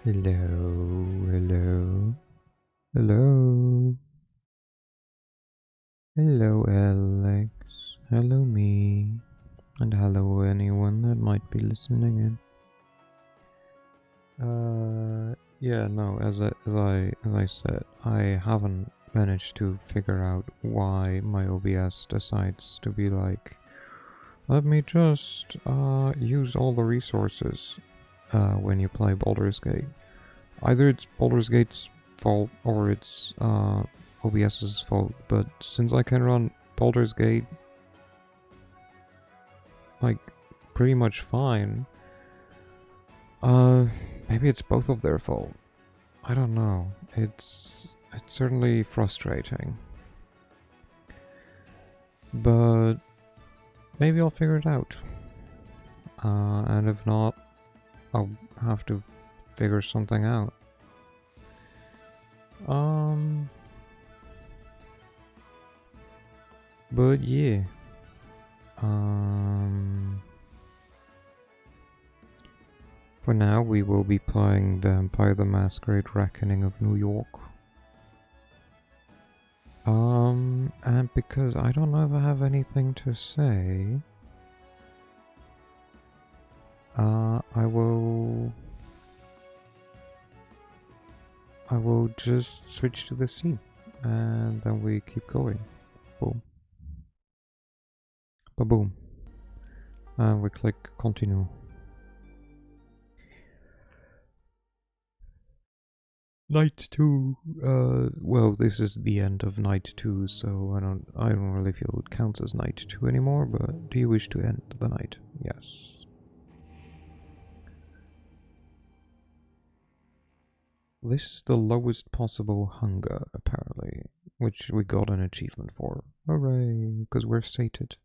Hello, hello, hello, hello, Alex, hello, me, and hello, anyone that might be listening in. Yeah, no, as I said, I haven't managed to figure out why my OBS decides to be like, let me just use all the resources when you play Baldur's Gate. Either it's Baldur's Gate's fault or it's OBS's fault, but since I can run Baldur's Gate like pretty much fine, maybe it's both of their fault. I don't know. It's certainly frustrating. But maybe I'll figure it out. And if not, I'll have to figure something out. But yeah. For now, we will be playing Vampire the Masquerade Reckoning of New York. And because I don't know if I have anything to say, I will just switch to the scene, and then we keep going. Boom. Ba-boom. And we click continue. Night 2. Well, this is the end of night 2, so I don't really feel it counts as night 2 anymore, but do you wish to end the night? Yes. This is the lowest possible hunger, apparently, which we got an achievement for. Hooray, because we're sated.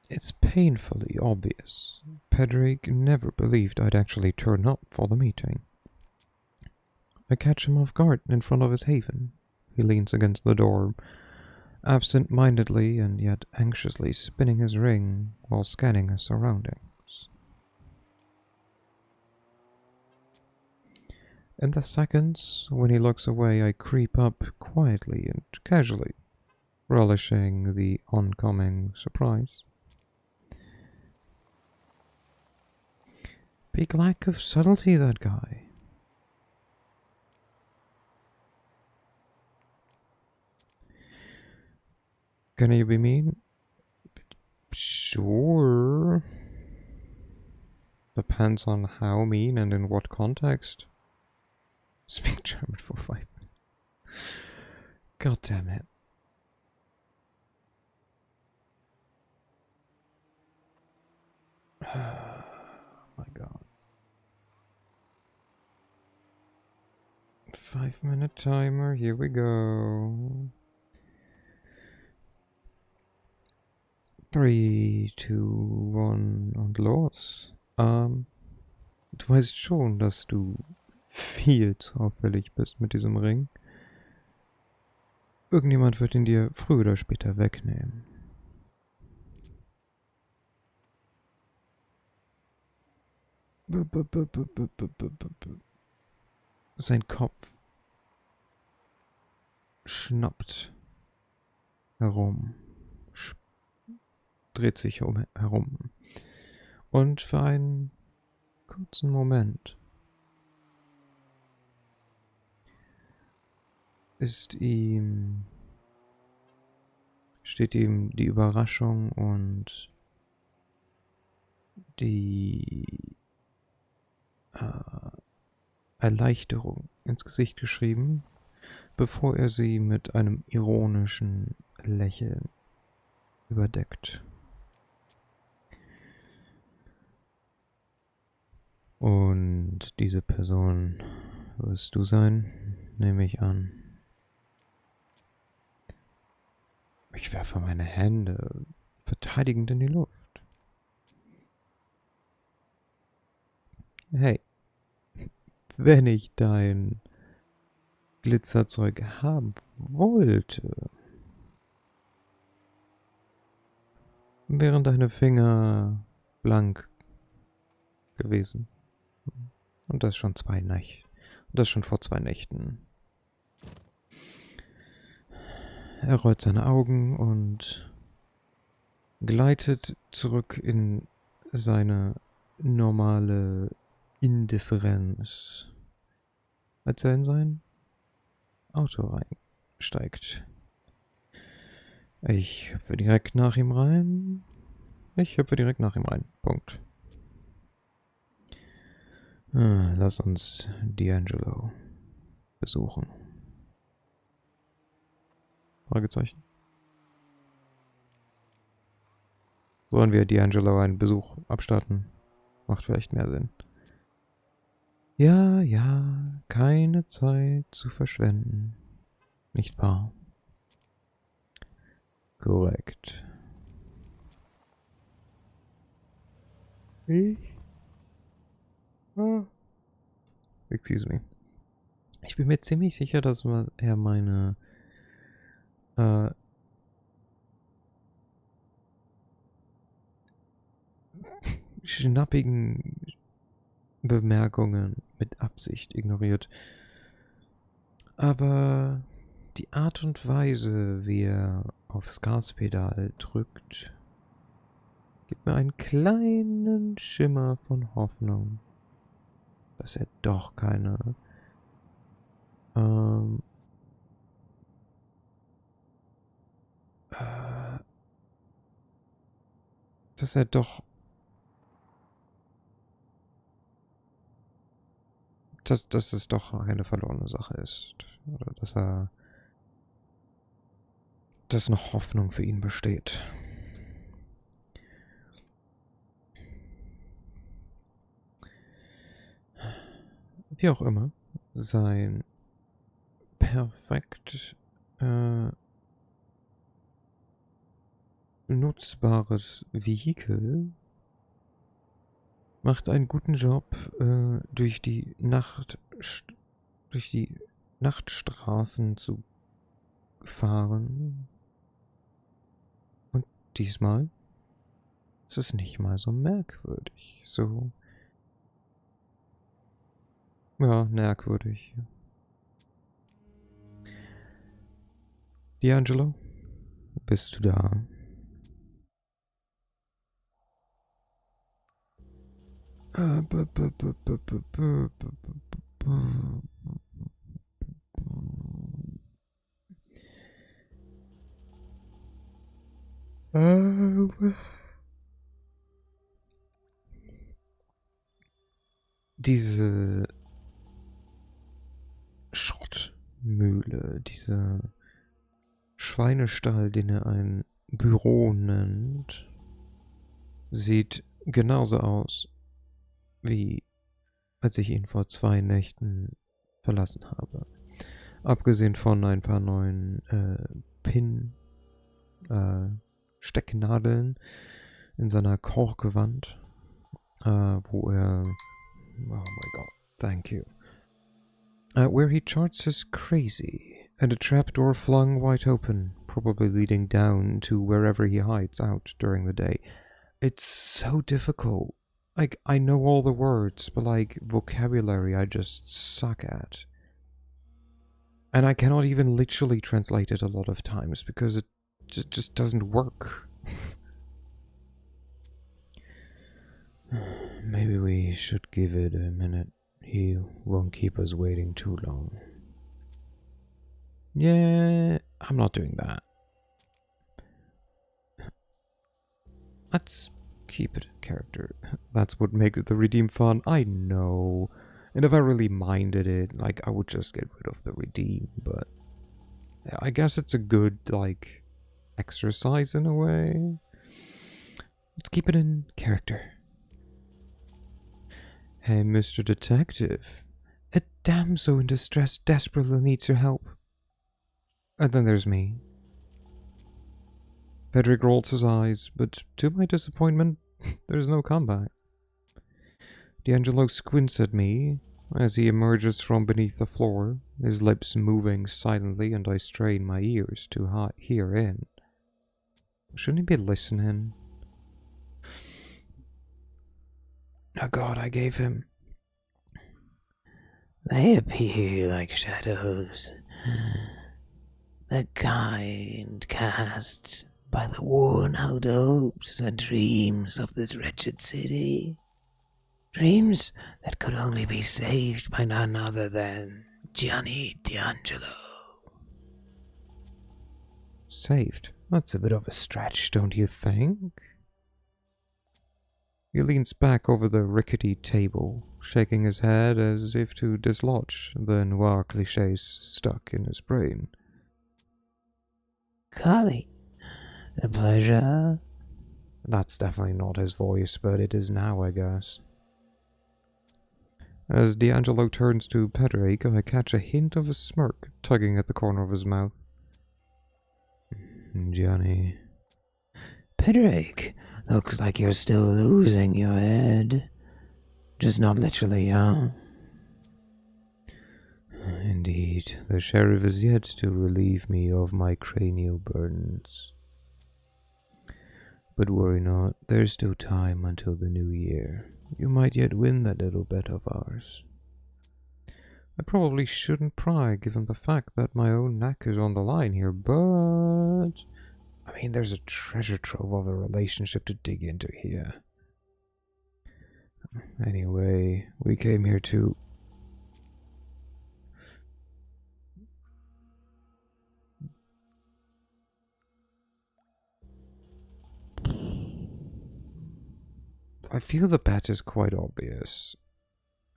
It's painfully obvious. Pedrick never believed I'd actually turn up for the meeting. I catch him off guard in front of his haven. He leans against the door, absent-mindedly and yet anxiously spinning his ring while scanning his surroundings. In the seconds when he looks away, I creep up quietly and casually, relishing the oncoming surprise. Big lack of subtlety, that guy. Can you be mean? Sure. Depends on how mean and in what context. Speak German for 5 minutes. God damn it. My god. 5-minute timer, here we go. 3, 2, 1 und los. Du weißt schon, dass du viel zu auffällig bist mit diesem Ring. Irgendjemand wird ihn dir früher oder später wegnehmen. Sein Kopf schnappt herum, dreht sich herum. Und für einen kurzen Moment steht ihm die Überraschung und die Erleichterung ins Gesicht geschrieben, bevor er sie mit einem ironischen Lächeln überdeckt. Und diese Person wirst du sein, nehme ich an. Ich werfe meine Hände verteidigend in die Luft. Hey, wenn ich dein Glitzerzeug haben wollte, wären deine Finger blank gewesen. Und das schon das schon vor 2 Nächten. Er rollt seine Augen und gleitet zurück in seine normale Indifferenz, als er in sein Auto reinsteigt. Ich hüpfe direkt nach ihm rein. Punkt. Lass uns D'Angelo besuchen. Fragezeichen. Sollen wir D'Angelo einen Besuch abstatten? Macht vielleicht mehr Sinn. Ja, ja, keine Zeit zu verschwenden. Nicht wahr? Korrekt. Ich? Excuse me. Ich bin mir ziemlich sicher, dass er meine schnappigen Bemerkungen mit Absicht ignoriert. Aber die Art und Weise, wie er aufs Gaspedal drückt, gibt mir einen kleinen Schimmer von Hoffnung, dass er doch keine dass er doch dass es doch eine verlorene Sache ist. Oder dass noch Hoffnung für ihn besteht. Wie auch immer, sein perfekt nutzbares Vehikel macht einen guten Job, durch die Nachtstraßen zu fahren. Und diesmal ist es nicht mal so merkwürdig. Merkwürdig. D'Angelo, bist du da? Diese Schrottmühle, dieser Schweinestall, den er ein Büro nennt, sieht genauso aus, wie als ich ihn vor 2 Nächten verlassen habe. Abgesehen von ein paar neuen Stecknadeln in seiner Korkewand, wo er... Oh my god, thank you. Where he charts as crazy, and a trapdoor flung wide open, probably leading down to wherever he hides out during the day. It's so difficult. Like, I know all the words, but like, vocabulary I just suck at. And I cannot even literally translate it a lot of times, because it just doesn't work. Maybe we should give it a minute. He won't keep us waiting too long. Yeah, I'm not doing that. Let's keep it a character. That's what makes the redeem fun. I know. And if I really minded it, like, I would just get rid of the redeem, but I guess it's a good, like, exercise in a way. Let's keep it in character. Hey, Mr. Detective. A damsel in distress desperately needs your help. And then there's me. Pedrick rolls his eyes, but to my disappointment, there's no comeback. D'Angelo squints at me as he emerges from beneath the floor, his lips moving silently, and I strain my ears to hear in. Shouldn't he be listening? Oh god, I gave him. They appear like shadows, the kind cast by the worn-out hopes and dreams of this wretched city. Dreams that could only be saved by none other than Gianni D'Angelo. Saved? That's a bit of a stretch, don't you think? He leans back over the rickety table, shaking his head as if to dislodge the noir cliches stuck in his brain. Collie, a pleasure. That's definitely not his voice, but it is now, I guess. As D'Angelo turns to Pedrick, I catch a hint of a smirk tugging at the corner of his mouth. Johnny. Pedrick, looks like you're still losing your head. Just not literally, huh? Indeed, the sheriff is yet to relieve me of my cranial burdens. But worry not, there's still time until the new year. You might yet win that little bet of ours. I probably shouldn't pry, given the fact that my own neck is on the line here, but... I mean, there's a treasure trove of a relationship to dig into here. Anyway, we came here to... I feel the bet is quite obvious.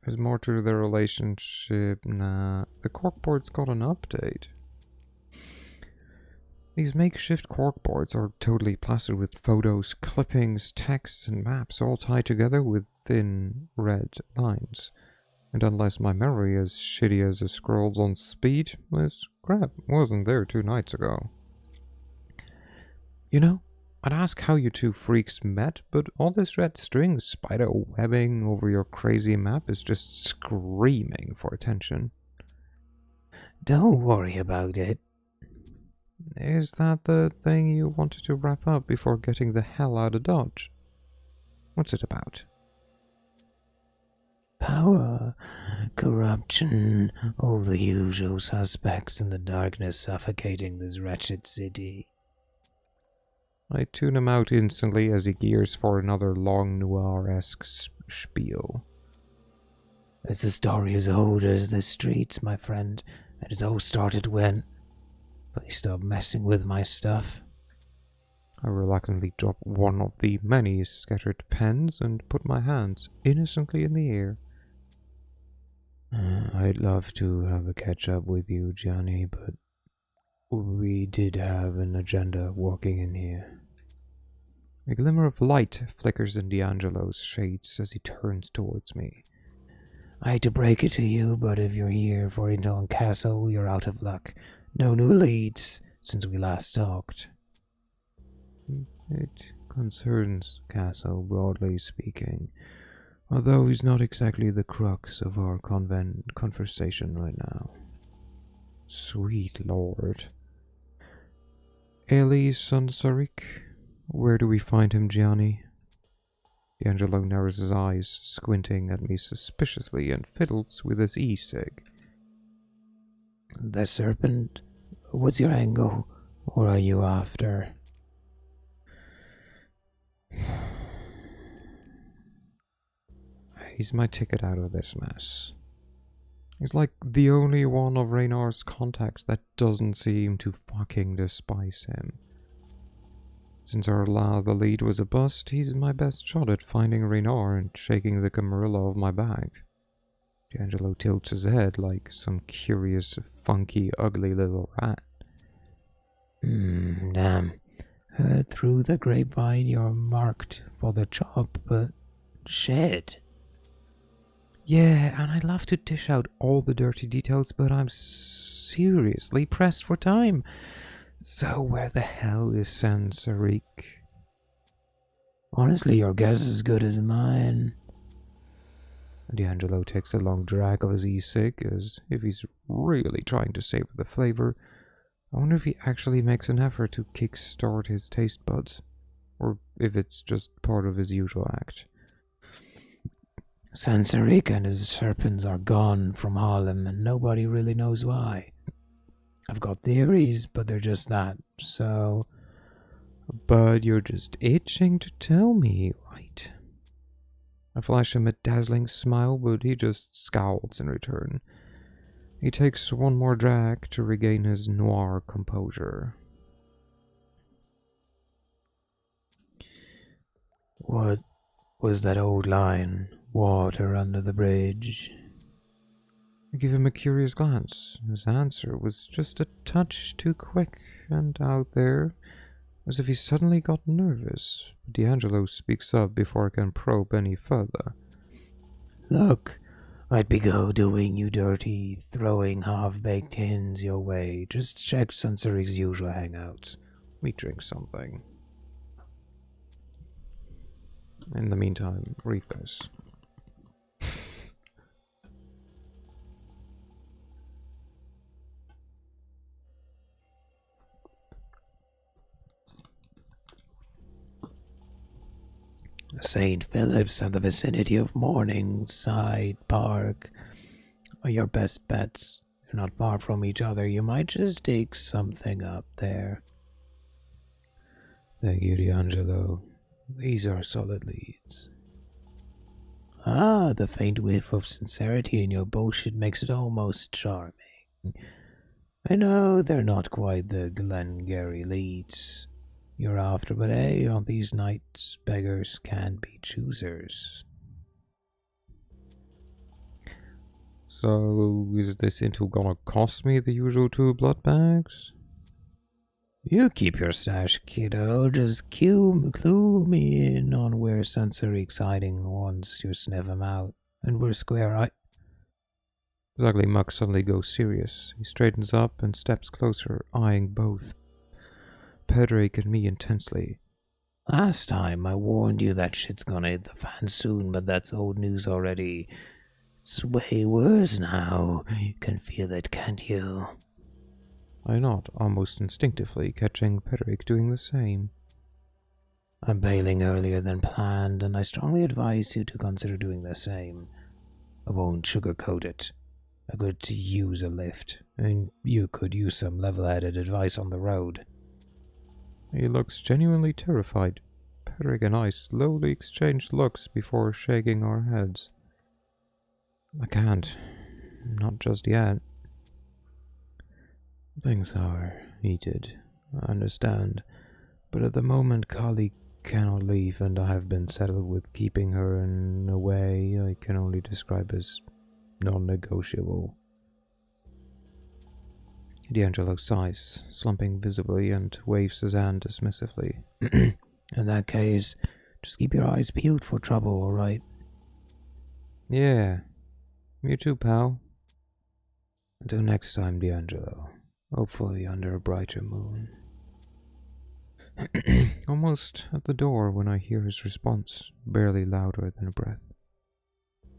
There's more to their relationship. Nah, the corkboard's got an update. These makeshift corkboards are totally plastered with photos, clippings, texts, and maps all tied together with thin red lines. And unless my memory is shitty as a scrolls on speed, this crap wasn't there 2 nights ago. You know, I'd ask how you two freaks met, but all this red string spider webbing over your crazy map is just screaming for attention. Don't worry about it. Is that the thing you wanted to wrap up before getting the hell out of Dodge? What's it about? Power, corruption, all the usual suspects in the darkness suffocating this wretched city. I tune him out instantly as he gears for another long noir-esque spiel. It's a story as old as the streets, my friend, and it all started when... Please stop messing with my stuff. I reluctantly drop one of the many scattered pens and put my hands innocently in the air. I'd love to have a catch-up with you, Johnny, but we did have an agenda walking in here. A glimmer of light flickers in D'Angelo's shades as he turns towards me. I hate to break it to you, but if you're here for intel on Castle, you're out of luck. No new leads since we last talked. It concerns Castle, broadly speaking, although he's not exactly the crux of our conversation right now. Sweet lord. Eli Sunsarik? Where do we find him, Gianni? D'Angelo narrows his eyes, squinting at me suspiciously, and fiddles with his e-cig. The serpent? What's your angle? What are you after? He's my ticket out of this mess. He's like the only one of Reynar's contacts that doesn't seem to fucking despise him. Since our the lead was a bust, he's my best shot at finding Reynar and shaking the camarilla of my bag. D'Angelo tilts his head like some curious, funky, ugly little rat. Damn. Heard through the grapevine you're marked for the job, but shit. Yeah, and I'd love to dish out all the dirty details, but I'm seriously pressed for time. So where the hell is Sansarik? Honestly, your guess is as good as mine. D'Angelo takes a long drag of his e-cig, as if he's really trying to savor the flavor. I wonder if he actually makes an effort to kickstart his taste buds, or if it's just part of his usual act. Sansaric and his serpents are gone from Harlem, and nobody really knows why. I've got theories, but they're just that, so... But you're just itching to tell me, right? I flash him a dazzling smile, but he just scowls in return. He takes one more drag to regain his noir composure. What was that old line? Water under the bridge? I give him a curious glance. His answer was just a touch too quick and out there, as if he suddenly got nervous. But D'Angelo speaks up before I can probe any further. Look, I'd be doing you dirty, throwing half-baked hens your way. Just check Sansaric's usual hangouts. We drink something. In the meantime, read this. St. Philip's and the vicinity of Morningside Park are your best bets. They're not far from each other. You might just dig something up there. Thank you, D'Angelo. These are solid leads. Ah, the faint whiff of sincerity in your bullshit makes it almost charming. I know they're not quite the Glengarry leads you're after, but hey, on these nights, beggars can be choosers. So, is this intel gonna cost me the usual 2 blood bags? You keep your stash, kiddo. Just clue me in on where Sansaric's hiding once you sniff him out, and we're square, right? His ugly mug suddenly goes serious. He straightens up and steps closer, eyeing both Pedrick and me intensely. Last time I warned you that shit's gonna hit the fan soon, but that's old news already. It's way worse now. You can feel it, can't you? I nod, almost instinctively, catching Pedrick doing the same. I'm bailing earlier than planned, and I strongly advise you to consider doing the same. I won't sugarcoat it. I could use a lift, and you could use some level-headed advice on the road. He looks genuinely terrified. Pedrick and I slowly exchange looks before shaking our heads. I can't. Not just yet. Things are heated, I understand, but at the moment Kali cannot leave, and I have been settled with keeping her in a way I can only describe as non-negotiable. D'Angelo sighs, slumping visibly, and waves his hand dismissively. In that case, just keep your eyes peeled for trouble, alright? Yeah. You too, pal. Until next time, D'Angelo. Hopefully under a brighter moon. Almost at the door when I hear his response, barely louder than a breath.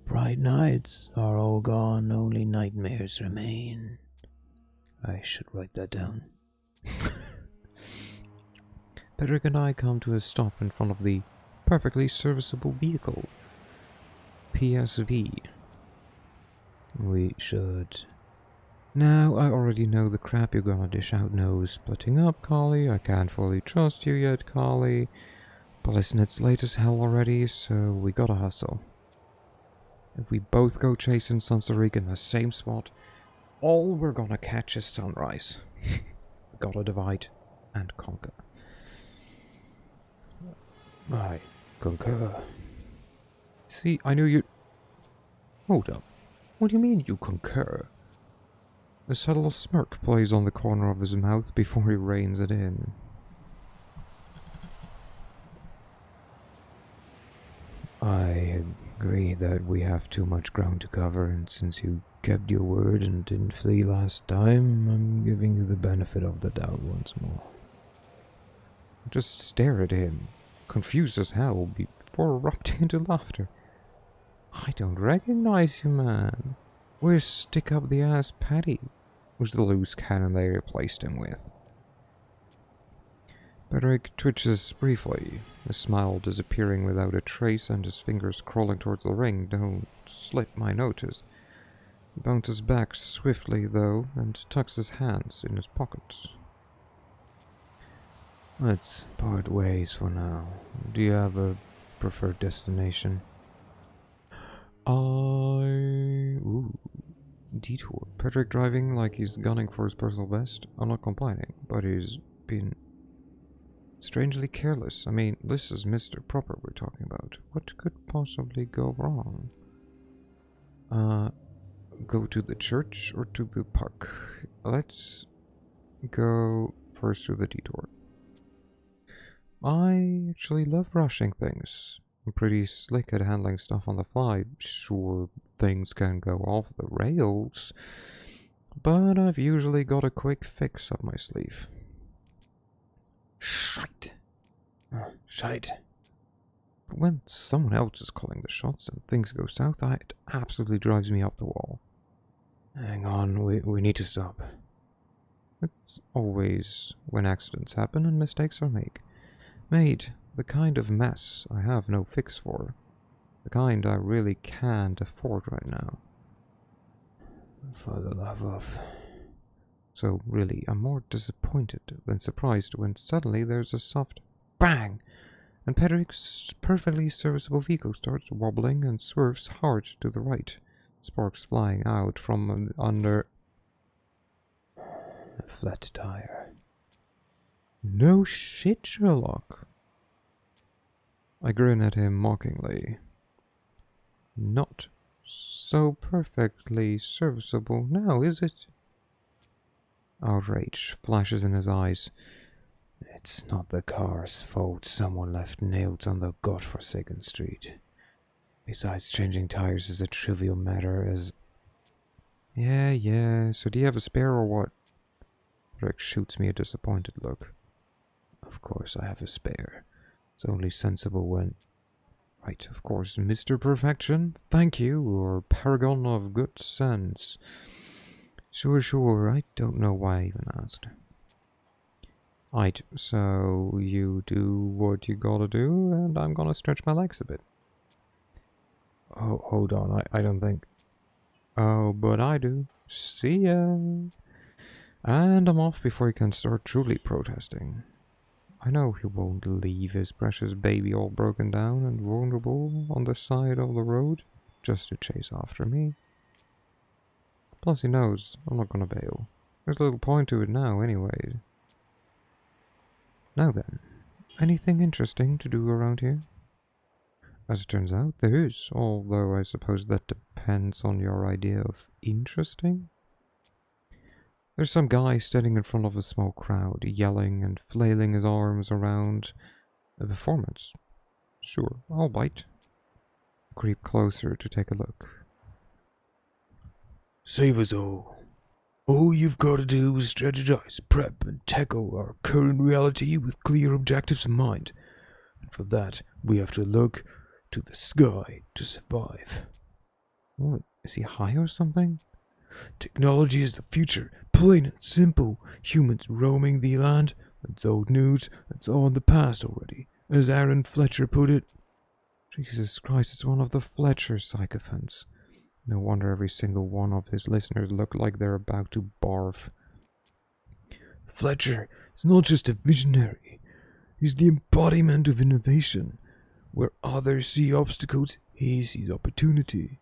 Bright nights are all gone, only nightmares remain. I should write that down. Pedrick and I come to a stop in front of the perfectly serviceable vehicle. PSV. We should... Now, I already know the crap you're gonna dish out. No splitting up, Kali. I can't fully trust you yet, Kali. But listen, it's late as hell already, so we gotta hustle. If we both go chasing Sansaric in the same spot, all we're gonna catch is sunrise. Gotta divide and conquer. I concur. See, I knew you... Hold up. What do you mean you concur? A subtle smirk plays on the corner of his mouth before he reins it in. I agree that we have too much ground to cover, and since you kept your word and didn't flee last time, I'm giving you the benefit of the doubt once more. Just stare at him, confused as hell, before erupting into laughter. I don't recognize you, man. Where's stick-up-the-ass Patty? Was the loose cannon they replaced him with. Patrick twitches briefly, his smile disappearing without a trace and his fingers crawling towards the ring don't slip my notice. He bounces back swiftly, though, and tucks his hands in his pockets. Let's part ways for now. Do you have a preferred destination? Ooh. Detour. Patrick driving like he's gunning for his personal best. I'm not complaining, but he's been strangely careless. I mean, this is Mr. Proper we're talking about. What could possibly go wrong? Go to the church or to the park? Let's go first to the detour. I actually love rushing things. I'm pretty slick at handling stuff on the fly. Sure, things can go off the rails, but I've usually got a quick fix up my sleeve. Shite. Shite. But when someone else is calling the shots and things go south, it absolutely drives me up the wall. Hang on, we need to stop. It's always when accidents happen and mistakes are made. The kind of mess I have no fix for. The kind I really can't afford right now. For the love of... So really, I'm more disappointed than surprised when suddenly there's a soft bang, and Patrick's perfectly serviceable vehicle starts wobbling and swerves hard to the right, sparks flying out from under a flat tire. No shit, Sherlock. I grin at him mockingly. Not so perfectly serviceable now, is it? Outrage flashes in his eyes. It's not the car's fault someone left nails on the godforsaken street. Besides, changing tires is a trivial matter as... Yeah, so do you have a spare or what? Rick shoots me a disappointed look. Of course I have a spare. It's only sensible when... Right, of course, Mr. Perfection, thank you, or paragon of good sense. Sure, I don't know why I even asked. Right, so you do what you gotta do, and I'm gonna stretch my legs a bit. Oh, hold on, I don't think... Oh, but I do. See ya! And I'm off before he can start truly protesting. I know he won't leave his precious baby all broken down and vulnerable on the side of the road just to chase after me. Plus he knows I'm not gonna bail. There's little point to it now anyway. Now then, anything interesting to do around here? As it turns out, there is, although I suppose that depends on your idea of interesting. There's some guy standing in front of a small crowd, yelling and flailing his arms around. A performance. Sure, I'll bite. I creep closer to take a look. Save us all. All you've got to do is strategize, prep, and tackle our current reality with clear objectives in mind. And for that, we have to look to the sky to survive. What, is he high or something? Technology is the future, plain and simple. Humans roaming the land, that's old news, that's all in the past already, as Aaron Fletcher put it. Jesus Christ, it's one of the Fletcher sycophants. No wonder every single one of his listeners look like they're about to barf. Fletcher is not just a visionary, he's the embodiment of innovation. Where others see obstacles, he sees opportunity.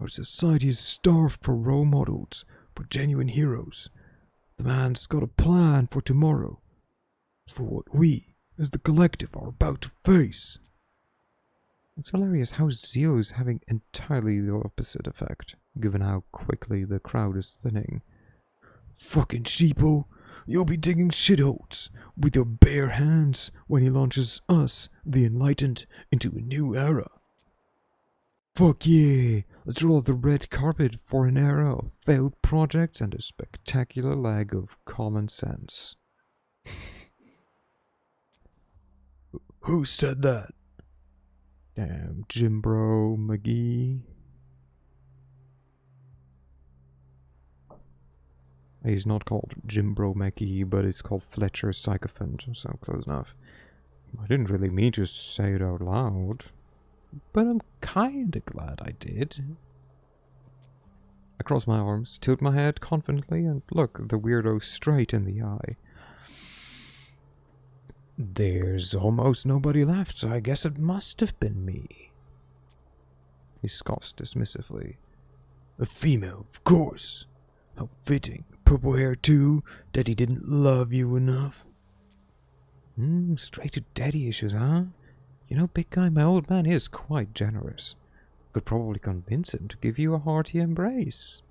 Our society is starved for role models, for genuine heroes. The man's got a plan for tomorrow, for what we, as the collective, are about to face. It's hilarious how zeal is having entirely the opposite effect, given how quickly the crowd is thinning. Fucking sheeple, you'll be digging shitholes with your bare hands when he launches us, the enlightened, into a new era. Fuck yeah! Let's roll the red carpet for an era of failed projects and a spectacular lag of common sense. Who said that? Damn, Jim Bro McGee. He's not called Jim Bro Mackey, but it's called Fletcher Sycophant, so close enough. I didn't really mean to say it out loud, but I'm kinda glad I did. I cross my arms, tilt my head confidently, and look the weirdo straight in the eye. There's almost nobody left, so I guess it must have been me. He scoffs dismissively. A female, of course. How fitting. Purple hair too. Daddy didn't love you enough. Straight to daddy issues, huh? You know, big guy, my old man is quite generous. Could probably convince him to give you a hearty embrace.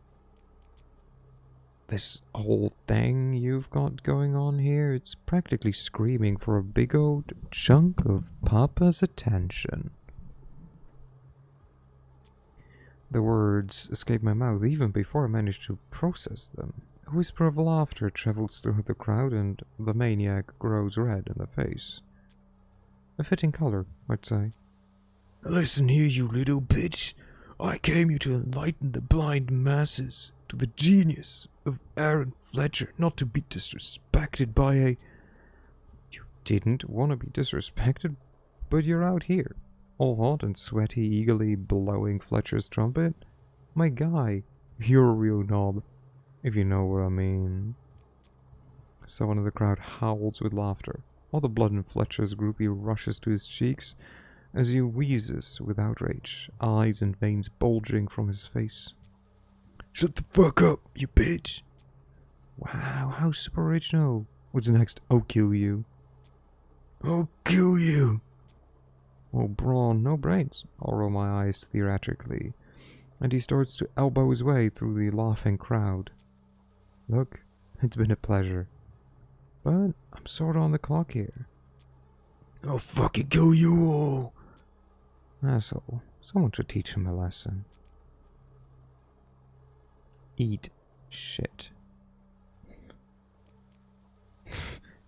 This whole thing you've got going on here, it's practically screaming for a big old chunk of Papa's attention. The words escape my mouth even before I manage to process them. A whisper of laughter travels through the crowd and the maniac grows red in the face. A fitting color, I'd say. Listen here, you little bitch. I came here to enlighten the blind masses to the genius of Aaron Fletcher, not to be disrespected by a... You didn't want to be disrespected, but you're out here, all hot and sweaty, eagerly blowing Fletcher's trumpet. My guy, you're a real knob, if you know what I mean. Someone in the crowd howls with laughter, while the blood in Fletcher's groupie rushes to his cheeks as he wheezes with outrage, eyes and veins bulging from his face. Shut the fuck up, you bitch. Wow, how super original. What's next? I'll kill you. I'll kill you. Oh, brawn, no brains. I'll roll my eyes theatrically, and he starts to elbow his way through the laughing crowd. Look, it's been a pleasure, but I'm sorta on the clock here. I'll fucking kill you all. Asshole, someone should teach him a lesson. Eat shit.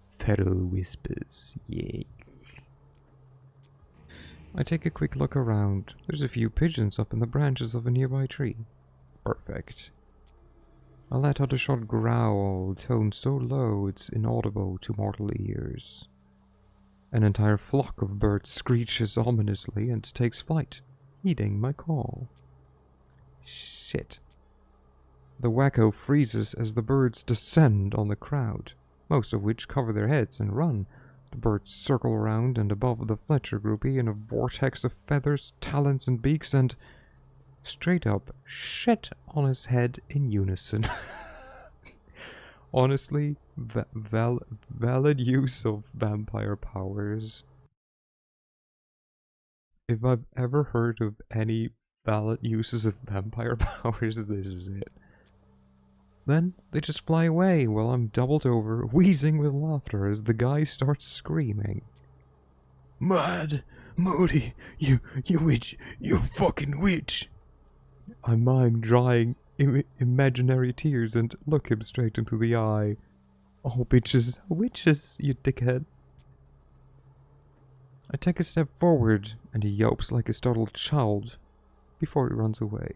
Feral whispers, yay. I take a quick look around. There's a few pigeons up in the branches of a nearby tree. Perfect. I let out a short growl, toned so low it's inaudible to mortal ears. An entire flock of birds screeches ominously and takes flight, heeding my call. Shit. The wacko freezes as the birds descend on the crowd, most of which cover their heads and run. The birds circle around and above the Fletcher groupie in a vortex of feathers, talons, and beaks, and straight up shit on his head in unison. Honestly, valid use of vampire powers. If I've ever heard of any valid uses of vampire powers, this is it. Then they just fly away while I'm doubled over, wheezing with laughter as the guy starts screaming. Mad, Moody, you witch, you fucking witch. I mime drying imaginary tears and look him straight into the eye. Oh, bitches, witches, you dickhead. I take a step forward, and he yelps like a startled child before he runs away.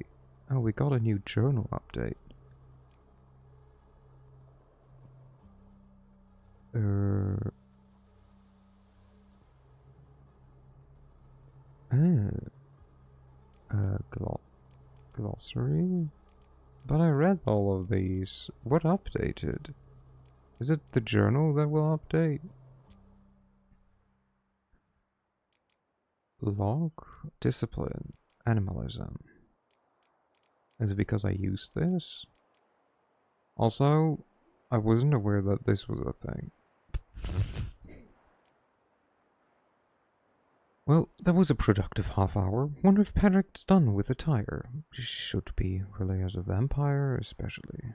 Oh, we got a new journal update. Glossary? But I read all of these. What updated? Is it the journal that will update? Log? Discipline. Animalism. Is it because I used this? Also, I wasn't aware that this was a thing. Well, that was a productive half hour. Wonder if Patrick's done with the tire. Should be, really, as a vampire, especially.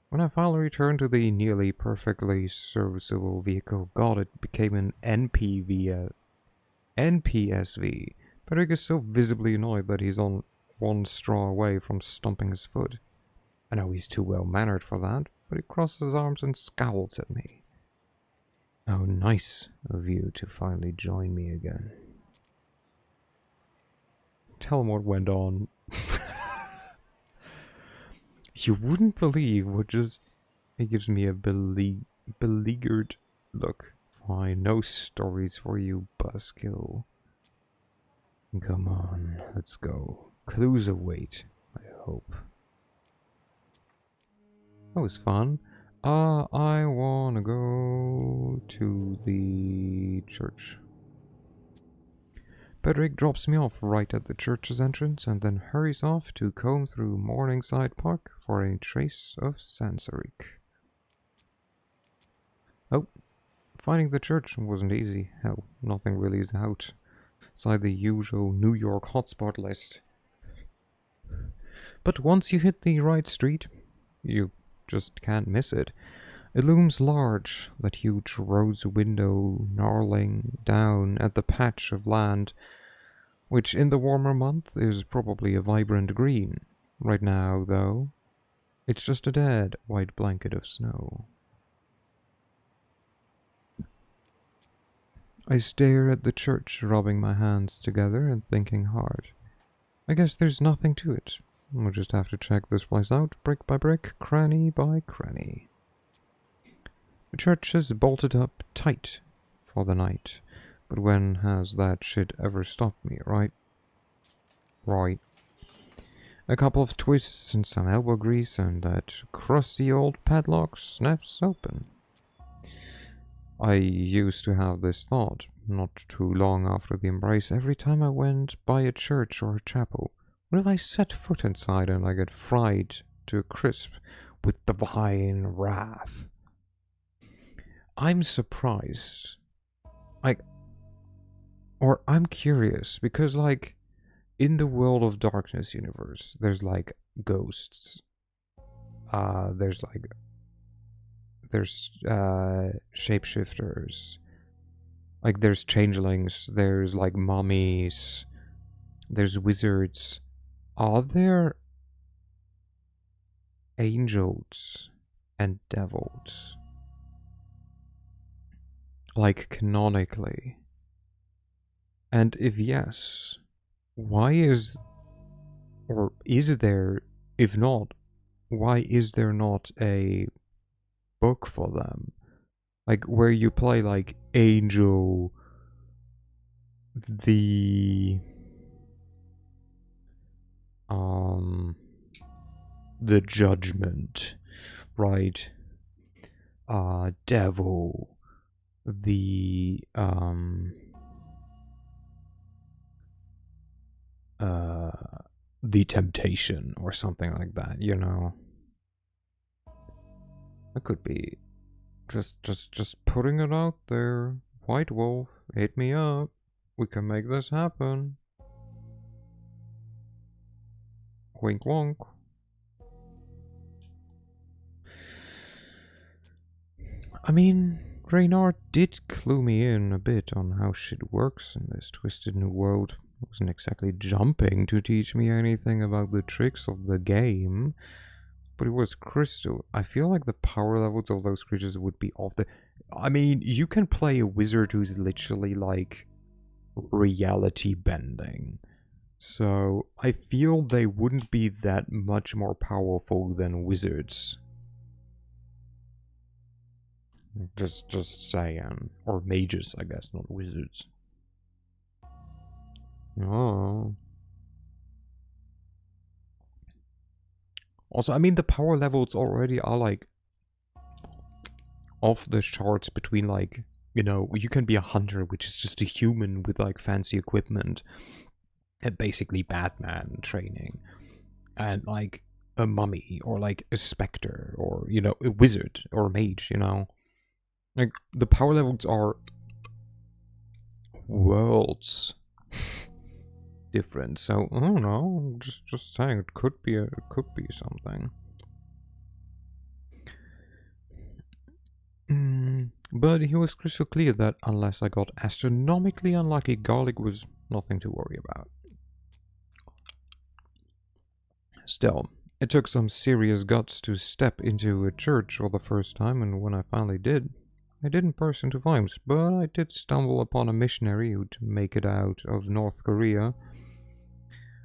When I finally returned to the nearly perfectly serviceable vehicle, God, it became an NPSV. Patrick is so visibly annoyed that he's on one straw away from stomping his foot. I know he's too well-mannered for that, but he crosses his arms and scowls at me. How nice of you to finally join me again. Tell him what went on. You wouldn't believe what just... It gives me a beleaguered look. Fine, no stories for you, buzzkill. Come on, let's go. Clues await, I hope. That was fun. I wanna go to the church. Pedrick drops me off right at the church's entrance and then hurries off to comb through Morningside Park for a trace of Sansaric. Oh, finding the church wasn't easy. Hell, nothing really is out outside the usual New York hotspot list. But once you hit the right street, you just can't miss it. It looms large, that huge rose window gnarling down at the patch of land, which in the warmer month is probably a vibrant green. Right now, though, it's just a dead white blanket of snow. I stare at the church, rubbing my hands together and thinking hard. I guess there's nothing to it. We'll just have to check this place out, brick by brick, cranny by cranny. The church is bolted up tight for the night, but when has that shit ever stopped me, right? Right. A couple of twists and some elbow grease and that crusty old padlock snaps open. I used to have this thought, not too long after the embrace, every time I went by a church or a chapel. What if I set foot inside and I get fried to a crisp with divine wrath? I'm surprised. I'm curious, because, like, in the World of Darkness universe, there's, like, ghosts. There's shapeshifters. Like, there's changelings, there's, like, mummies, there's wizards. Are there angels and devils? Like, canonically? And if yes, why is... Or is there... If not, why is there not a book for them? Like, where you play, like, Angel... The Judgment, right? Devil, the Temptation, or something like that, you know? That could be just putting it out there. White Wolf, hit me up. We can make this happen. Wink wonk. I mean, Reynard did clue me in a bit on how shit works in this twisted new world. He wasn't exactly jumping to teach me anything about the tricks of the game, but it was crystal. I feel like the power levels of those creatures would be off the... I mean, you can play a wizard who's literally, like, reality bending. So, I feel they wouldn't be that much more powerful than wizards. Just saying. Or mages, I guess, not wizards. Oh. Also, I mean, the power levels already are, like, off the charts between, like, you know, you can be a hunter, which is just a human with, like, fancy equipment, and basically Batman training, and, like, a mummy, or, like, a specter, or, you know, a wizard, or a mage, you know? Like, the power levels are worlds different, so, I don't know, just saying, it could be something. But he was crystal clear that unless I got astronomically unlucky, garlic was nothing to worry about. Still, it took some serious guts to step into a church for the first time, and when I finally did, I didn't burst into flames, but I did stumble upon a missionary who'd make it out of North Korea,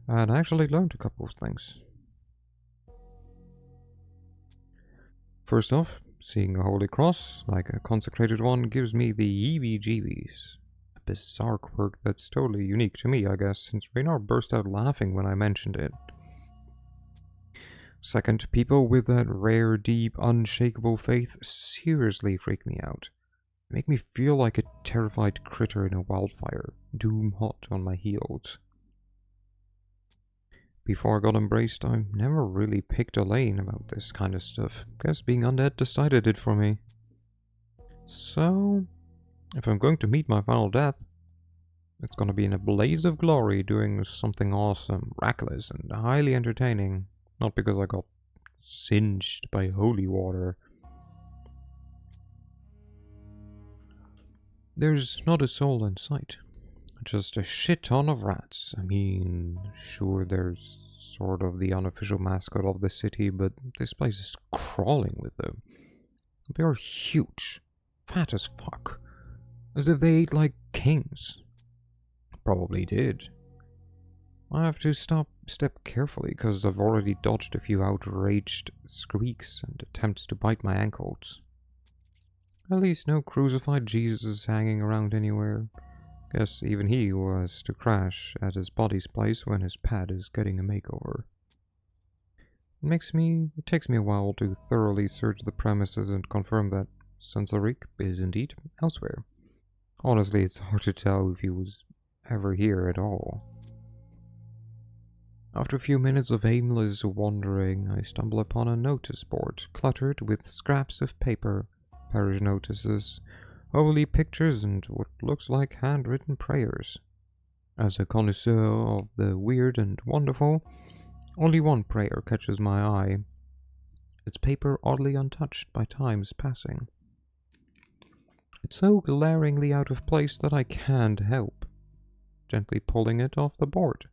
and I actually learned a couple of things. First off, seeing a holy cross, like a consecrated one, gives me the heebie-jeebies. A bizarre quirk that's totally unique to me, I guess, since Raynar burst out laughing when I mentioned it. Second, people with that rare, deep, unshakable faith seriously freak me out. They make me feel like a terrified critter in a wildfire, doom hot on my heels. Before I got embraced, I never really picked a lane about this kind of stuff. Guess being undead decided it for me. So, if I'm going to meet my final death, it's gonna be in a blaze of glory doing something awesome, reckless, and highly entertaining. Not because I got singed by holy water. There's not a soul in sight. Just a shit ton of rats. I mean, sure, there's sort of the unofficial mascot of the city, but this place is crawling with them. They are huge, fat as fuck, as if they ate like kings. Probably did. I have to step carefully, because I've already dodged a few outraged squeaks and attempts to bite my ankles. At least no crucified Jesus hanging around anywhere. Guess even he was to crash at his body's place when his pad is getting a makeover. It takes me a while to thoroughly search the premises and confirm that Sansarik is indeed elsewhere. Honestly, it's hard to tell if he was ever here at all. After a few minutes of aimless wandering, I stumble upon a notice board cluttered with scraps of paper, parish notices, holy pictures, and what looks like handwritten prayers. As a connoisseur of the weird and wonderful, only one prayer catches my eye. Its paper oddly untouched by time's passing. It's so glaringly out of place that I can't help gently pulling it off the board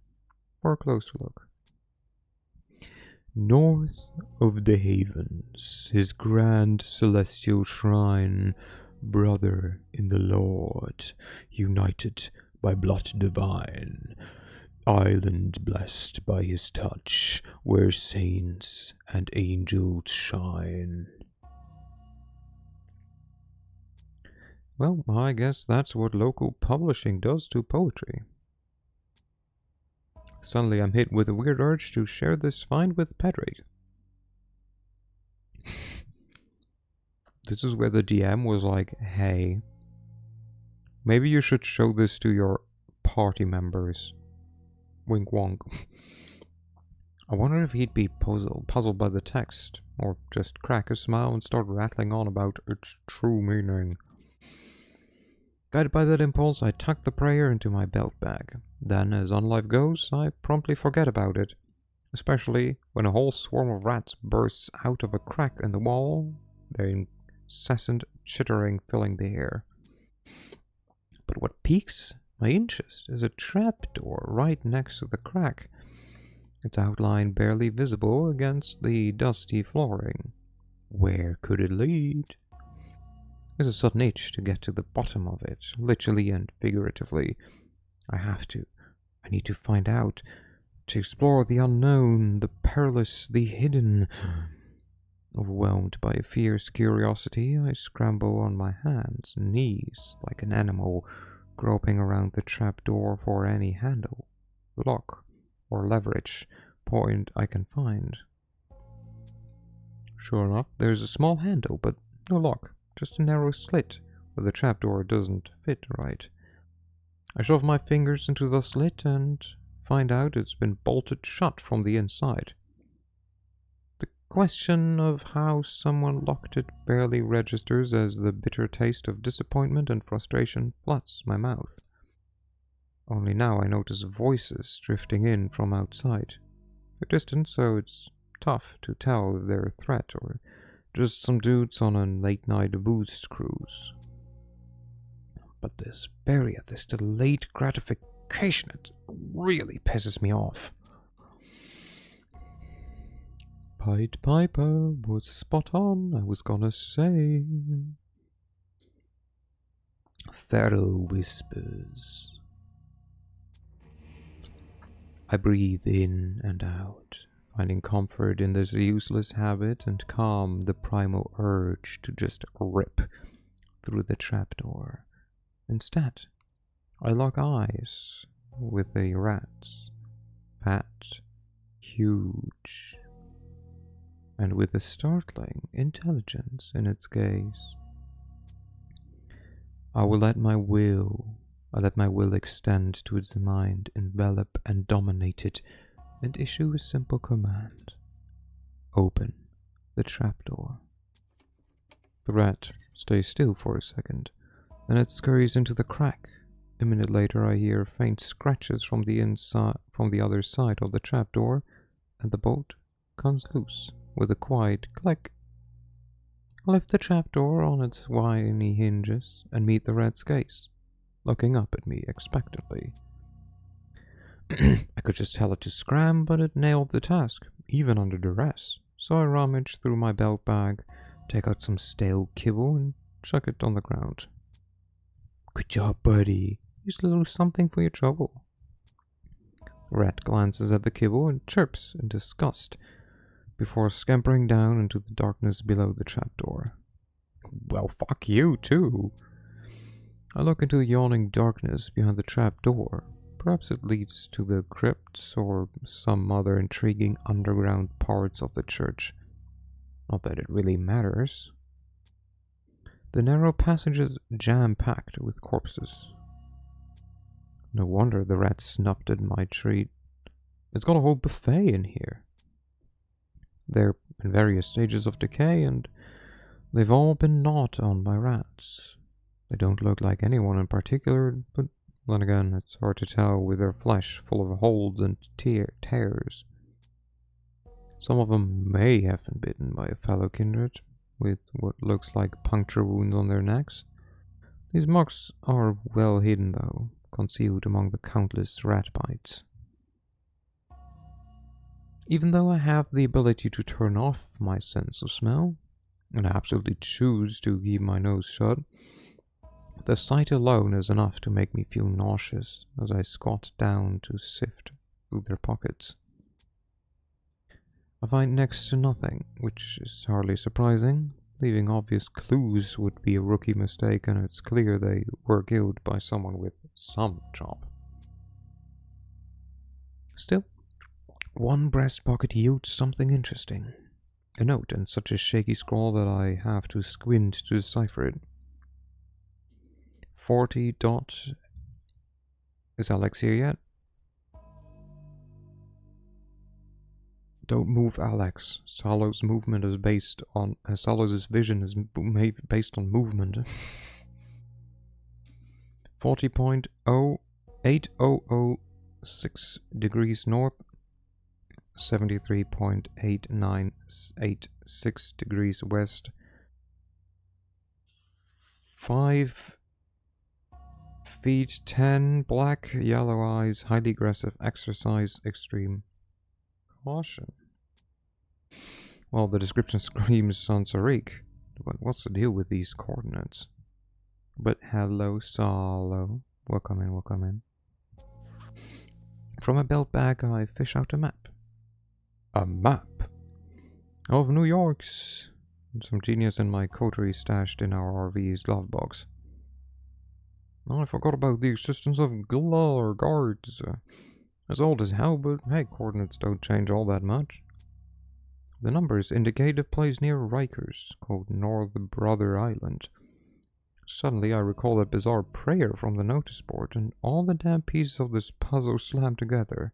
for a closer look. North of the havens, his grand celestial shrine, brother in the Lord, united by blood divine, island blessed by his touch, where saints and angels shine. Well, I guess that's what local publishing does to poetry. Suddenly I'm hit with a weird urge to share this find with Pedrick. This is where the DM was like, hey, maybe you should show this to your party members. Wink wonk. I wonder if he'd be puzzled by the text, or just crack a smile and start rattling on about its true meaning. Guided by that impulse, I tuck the prayer into my belt bag. Then, as on life goes, I promptly forget about it, especially when a whole swarm of rats bursts out of a crack in the wall, their incessant chittering filling the air. But what piques my interest is a trapdoor right next to the crack, its outline barely visible against the dusty flooring. Where could it lead? There's a sudden itch to get to the bottom of it, literally and figuratively. I need to find out, to explore the unknown, the perilous, the hidden. Overwhelmed by a fierce curiosity, I scramble on my hands and knees like an animal, groping around the trapdoor for any handle, lock, or leverage point I can find. Sure enough, there's a small handle, but no lock. Just a narrow slit where the trapdoor doesn't fit right. I shove my fingers into the slit and find out it's been bolted shut from the inside. The question of how someone locked it barely registers as the bitter taste of disappointment and frustration floods my mouth. Only now I notice voices drifting in from outside. They're distant, so it's tough to tell if they're a threat or just some dudes on a late-night booze cruise. But this barrier, this delayed gratification, it really pisses me off. Pied Piper was spot on, I was gonna say. Pharaoh whispers. I breathe in and out, finding comfort in this useless habit and calm the primal urge to just rip through the trapdoor. Instead, I lock eyes with a rat's, fat, huge, and with a startling intelligence in its gaze. I let my will extend to its mind, envelop and dominate it, and issue a simple command. Open the trapdoor. The rat stays still for a second, then it scurries into the crack. A minute later I hear faint scratches from the other side of the trapdoor, and the bolt comes loose with a quiet click. I lift the trapdoor on its whiny hinges and meet the rat's gaze, looking up at me expectantly. I could just tell it to scram, but it nailed the task, even under duress. So I rummage through my belt bag, take out some stale kibble, and chuck it on the ground. Good job, buddy. Here's a little something for your trouble. Rat glances at the kibble and chirps in disgust before scampering down into the darkness below the trapdoor. Well, fuck you, too. I look into the yawning darkness behind the trapdoor. Perhaps it leads to the crypts or some other intriguing underground parts of the church. Not that it really matters. The narrow passage is jam-packed with corpses. No wonder the rat snuffed at my treat. It's got a whole buffet in here. They're in various stages of decay, and they've all been gnawed on by rats. They don't look like anyone in particular, but then again, it's hard to tell with their flesh full of holes and tears. Some of them may have been bitten by a fellow kindred, with what looks like puncture wounds on their necks. These marks are well hidden, though, concealed among the countless rat bites. Even though I have the ability to turn off my sense of smell, and I absolutely choose to keep my nose shut, the sight alone is enough to make me feel nauseous as I squat down to sift through their pockets. I find next to nothing, which is hardly surprising. Leaving obvious clues would be a rookie mistake, and it's clear they were killed by someone with some job. Still, one breast pocket yields something interesting. A note in such a shaky scrawl that I have to squint to decipher it. 40 dot... Is Alex here yet? Don't move, Alex. Salo's movement is based on... Salo's vision is based on movement. 40.08006 degrees north. 73.8986 degrees west. 5 feet 10, black, yellow eyes, highly aggressive, exercise, extreme caution. Well, the description screams Sansariq, but what's the deal with these coordinates? But hello, Salo. Welcome in, welcome in. From a belt bag, I fish out a map. A map of New York's. Some genius in my coterie stashed in our RV's glove box. I forgot about the existence of Glar guards. As old as hell, but hey, coordinates don't change all that much. The numbers indicate a place near Rikers, called North Brother Island. Suddenly I recall that bizarre prayer from the notice board, and all the damn pieces of this puzzle slammed together.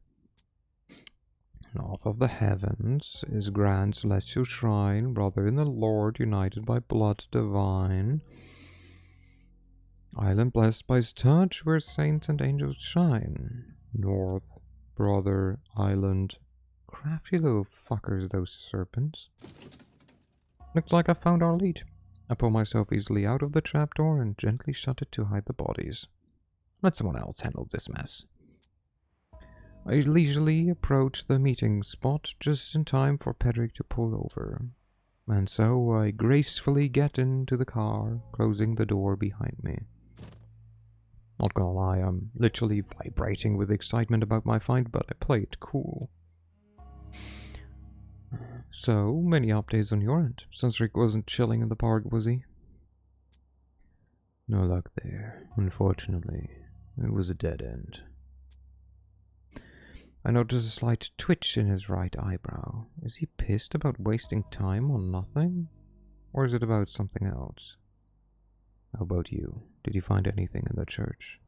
North of the heavens is grand celestial shrine, brother in the Lord, united by blood divine. Island blessed by his touch, where saints and angels shine. North, brother, island. Crafty little fuckers, those serpents. Looks like I found our lead. I pull myself easily out of the trapdoor and gently shut it to hide the bodies. Let someone else handle this mess. I leisurely approach the meeting spot just in time for Pedrick to pull over. And so I gracefully get into the car, closing the door behind me. Not gonna lie, I'm literally vibrating with excitement about my find, but I play it cool. So, many updates on your end. Sensoric wasn't chilling in the park, was he? No luck there. Unfortunately, it was a dead end. I noticed a slight twitch in his right eyebrow. Is he pissed about wasting time on nothing? Or is it about something else? How about you? Did you find anything in the church?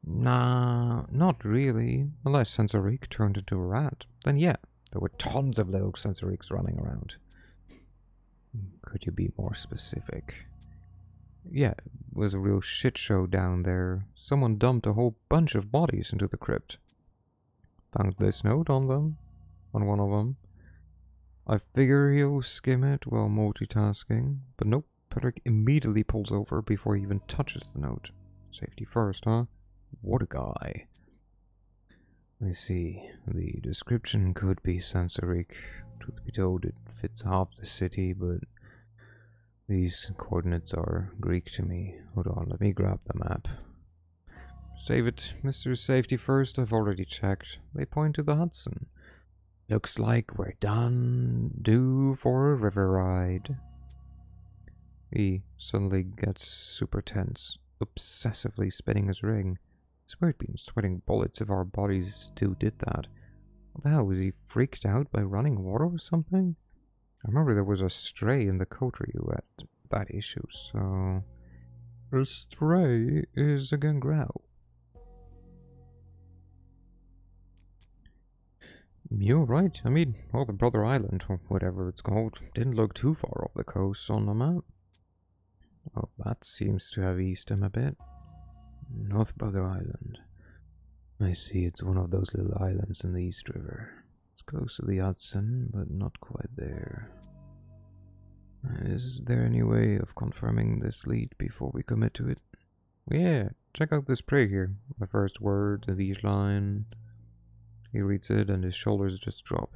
Nah, not really. Unless Sensoric turned into a rat. Then yeah, there were tons of little Sensorics running around. Could you be more specific? Yeah, it was a real shit show down there. Someone dumped a whole bunch of bodies into the crypt. Found this note on them. On one of them. I figure he'll skim it while multitasking. But nope, Patrick immediately pulls over before he even touches the note. Safety first, huh? What a guy. I see. The description could be Sensoric. Truth be told, it fits half the city, but these coordinates are Greek to me. Hold on, let me grab the map. Save it, Mr. Safety First. I've already checked. They point to the Hudson. Looks like we're due for a river ride. He suddenly gets super tense, obsessively spinning his ring. I swear he'd been sweating bullets if our bodies still did that. What the hell, was he freaked out by running water or something? I remember there was a stray in the coterie at that issue, so... A stray is a gangrel. You're right. I mean, North Brother Island, or whatever it's called, didn't look too far off the coast on the map. Well, that seems to have eased him a bit. North Brother Island. I see, it's one of those little islands in the East River. It's close to the Hudson, but not quite there. Is there any way of confirming this lead before we commit to it? Yeah, check out this prig here. The first word of each line. He reads it and his shoulders just drop.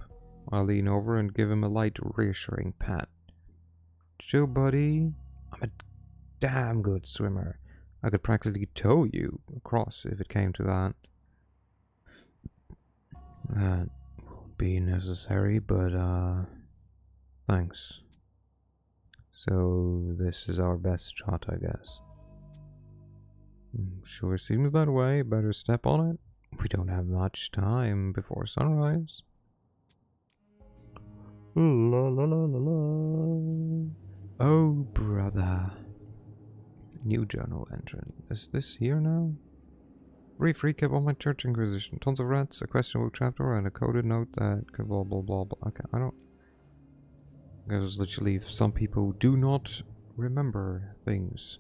I lean over and give him a light, reassuring pat. Chill, buddy. I'm a damn good swimmer. I could practically tow you across if it came to that. That won't be necessary, but, thanks. So, this is our best shot, I guess. Sure seems that way. Better step on it. We don't have much time before sunrise. La la la la la. Oh, brother. New journal entry. Is this here now? Brief recap on my church inquisition. Tons of rats, a questionable chapter, and a coded note that blah blah blah blah. Okay, I don't... Because literally, some people do not remember things.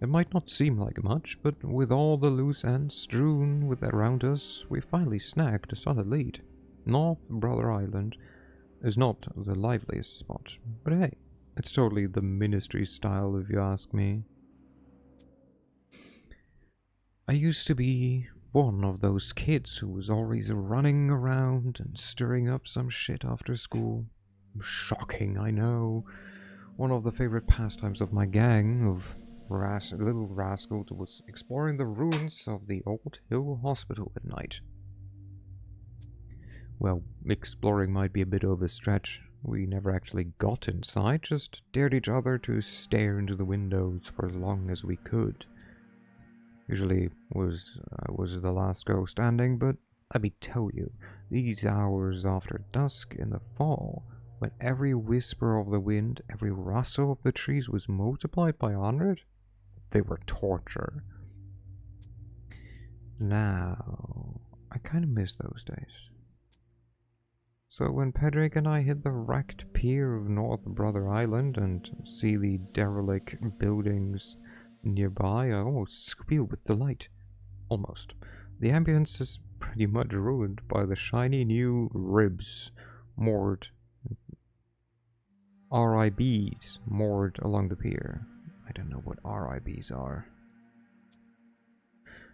It might not seem like much, but with all the loose ends strewn around us, we finally snagged a solid lead. North Brother Island is not the liveliest spot, but hey, it's totally the ministry style if you ask me. I used to be one of those kids who was always running around and stirring up some shit after school. Shocking, I know. One of the favorite pastimes of my gang of little rascals was exploring the ruins of the old Hill Hospital at night. Well, exploring might be a bit of a stretch. We never actually got inside, just dared each other to stare into the windows for as long as we could. Usually was the last girl standing, but let me tell you, these hours after dusk in the fall, when every whisper of the wind, every rustle of the trees was multiplied by 100, they were torture. Now, I kind of miss those days. So when Pedrick and I hit the wrecked pier of North Brother Island and see the derelict buildings nearby, I almost squeal with delight. Almost. The ambience is pretty much ruined by the shiny new ribs moored, RIBs moored along the pier. I don't know what RIBs are.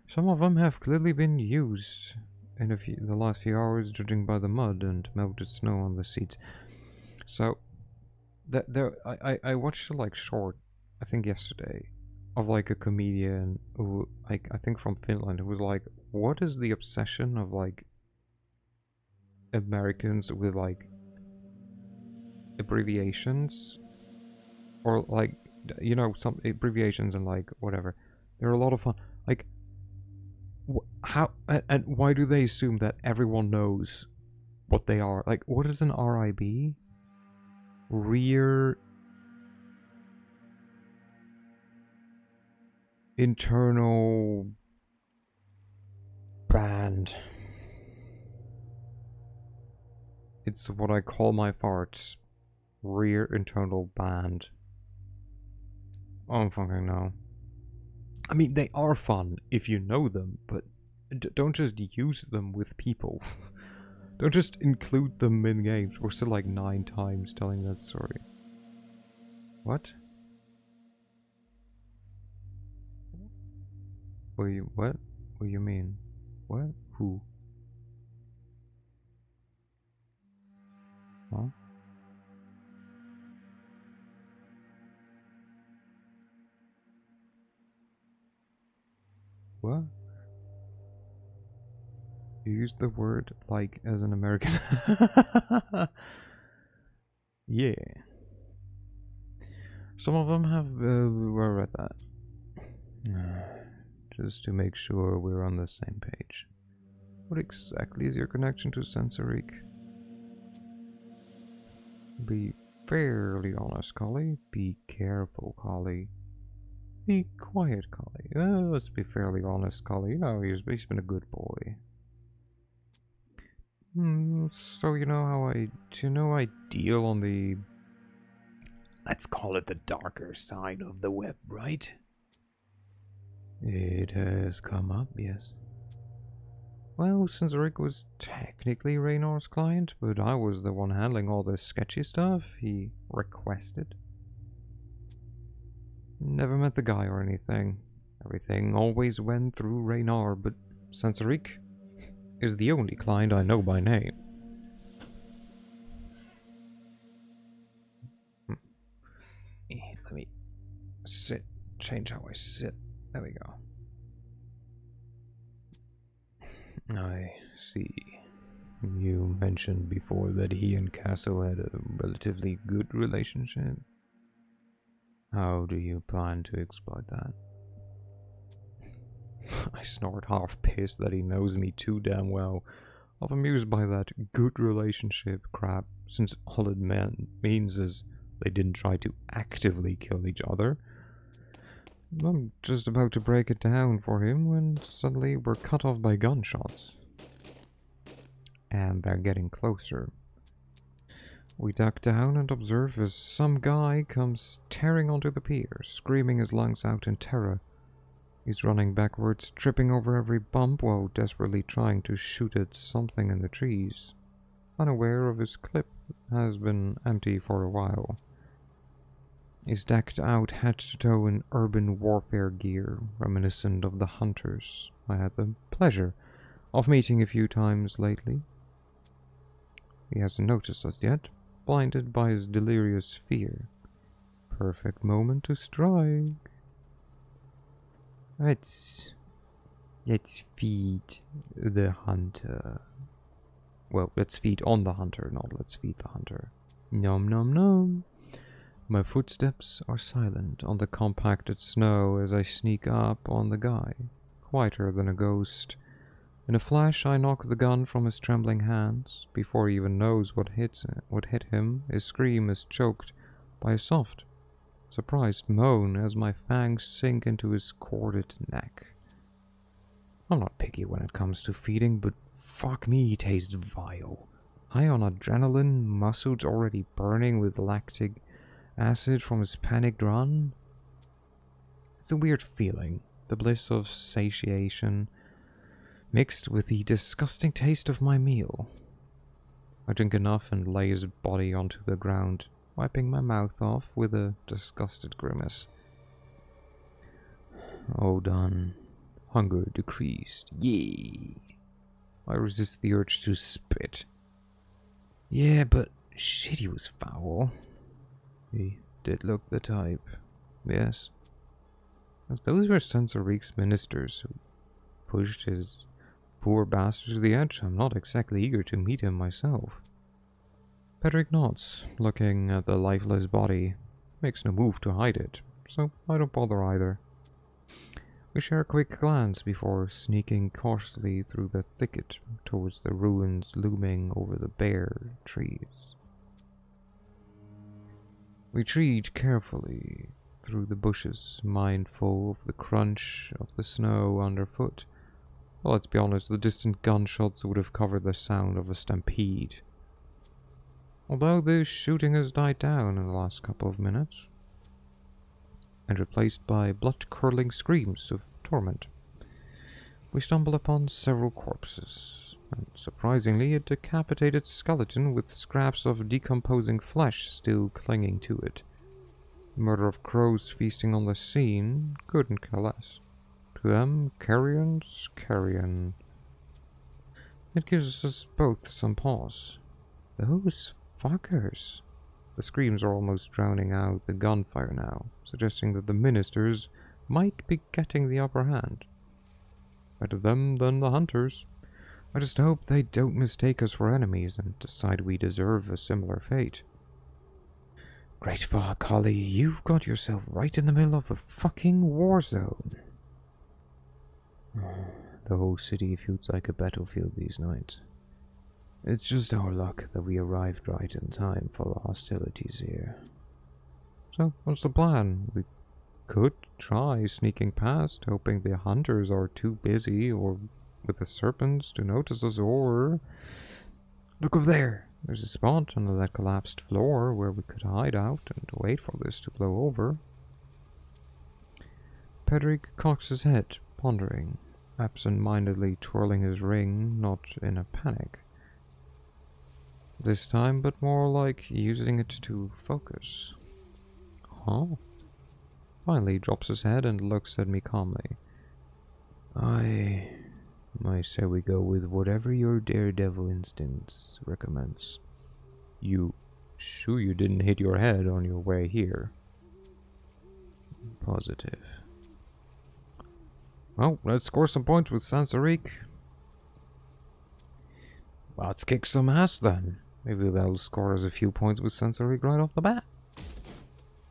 Some of them have clearly been used in the last few hours, judging by the mud and melted snow on the seats. So, I watched a short, I think yesterday, of a comedian who, I think from Finland, who was like, what is the obsession of Americans with abbreviations, or like, you know, some abbreviations and like whatever. They're a lot of fun. Like, how and why do they assume that everyone knows what they are? Like, what is an RIB? Rear internal band. It's what I call my farts. Rear internal band. I don't fucking know. I mean, they are fun if you know them, but don't just use them with people. Don't just include them in games. We're still like 9 times telling that story. What? What do you mean? What? Who? Huh? What? You use the word like as an American. Yeah. Some of them have read that. Just to make sure we're on the same page. What exactly is your connection to Sensorique? Be fairly honest, Collie. Be careful, Collie. Be quiet, Collie. Let's be fairly honest, Collie. You know, he's been a good boy. So you know how I deal on the, let's call it the darker side of the web, right? It has come up, yes. Well, since Rick was technically Raynor's client, but I was the one handling all the sketchy stuff he requested. Never met the guy or anything. Everything always went through Raynor, but Sensorique is the only client I know by name. Let me sit, change how I sit. There we go. I see. You mentioned before that he and Casso had a relatively good relationship. How do you plan to exploit that? I snort, half pissed that he knows me too damn well. I'm amused by that good relationship crap, since all it means is they didn't try to actively kill each other. I'm just about to break it down for him when suddenly we're cut off by gunshots. And they're getting closer. We duck down and observe as some guy comes tearing onto the pier, screaming his lungs out in terror. He's running backwards, tripping over every bump while desperately trying to shoot at something in the trees. Unaware of his clip has been empty for a while. He's decked out head to toe in urban warfare gear, reminiscent of the hunters I had the pleasure of meeting a few times lately. He hasn't noticed us yet, blinded by his delirious fear. Perfect moment to strike. Let's feed the hunter. Well, let's feed on the hunter, not let's feed the hunter. Nom nom nom. My footsteps are silent on the compacted snow as I sneak up on the guy, quieter than a ghost. In a flash, I knock the gun from his trembling hands. Before he even knows what hit him, his scream is choked by a soft, surprised moan as my fangs sink into his corded neck. I'm not picky when it comes to feeding, but fuck me, he tastes vile. High on adrenaline, muscles already burning with lactic acid from his panicked run. It's a weird feeling, the bliss of satiation, mixed with the disgusting taste of my meal. I drink enough and lay his body onto the ground, wiping my mouth off with a disgusted grimace. All done. Hunger decreased. Yay! I resist the urge to spit. Yeah, but shit, he was foul. He did look the type. Yes. If those were Sensorique's ministers who pushed his poor bastard to the edge, I'm not exactly eager to meet him myself. Pedrick nods, looking at the lifeless body. Makes no move to hide it, so I don't bother either. We share a quick glance before sneaking cautiously through the thicket towards the ruins looming over the bare trees. We tread carefully through the bushes, mindful of the crunch of the snow underfoot. Well, let's be honest, the distant gunshots would have covered the sound of a stampede. Although the shooting has died down in the last couple of minutes, and replaced by blood-curdling screams of torment, we stumble upon several corpses, and surprisingly a decapitated skeleton with scraps of decomposing flesh still clinging to it. The murder of crows feasting on the scene couldn't care less. To them, carrion's carrion. It gives us both some pause. Those fuckers. The screams are almost drowning out the gunfire now, suggesting that the ministers might be getting the upper hand. Better them than the hunters. I just hope they don't mistake us for enemies and decide we deserve a similar fate. Great fuck, Holly, you've got yourself right in the middle of a fucking war zone. The whole city feels like a battlefield these nights. It's just our luck that we arrived right in time for the hostilities here. So, what's the plan? We could try sneaking past, hoping the hunters are too busy or with the serpents to notice us, or... Look over there! There's a spot under that collapsed floor where we could hide out and wait for this to blow over. Pedrick cocks his head, pondering, absent-mindedly twirling his ring, not in a panic this time, but more like using it to focus. Huh? Finally drops his head and looks at me calmly. I say we go with whatever your daredevil instincts recommends. You sure you didn't hit your head on your way here? Positive. Well, let's score some points with Sansarique. Let's kick some ass then. Maybe that'll score us a few points with Sansarique right off the bat.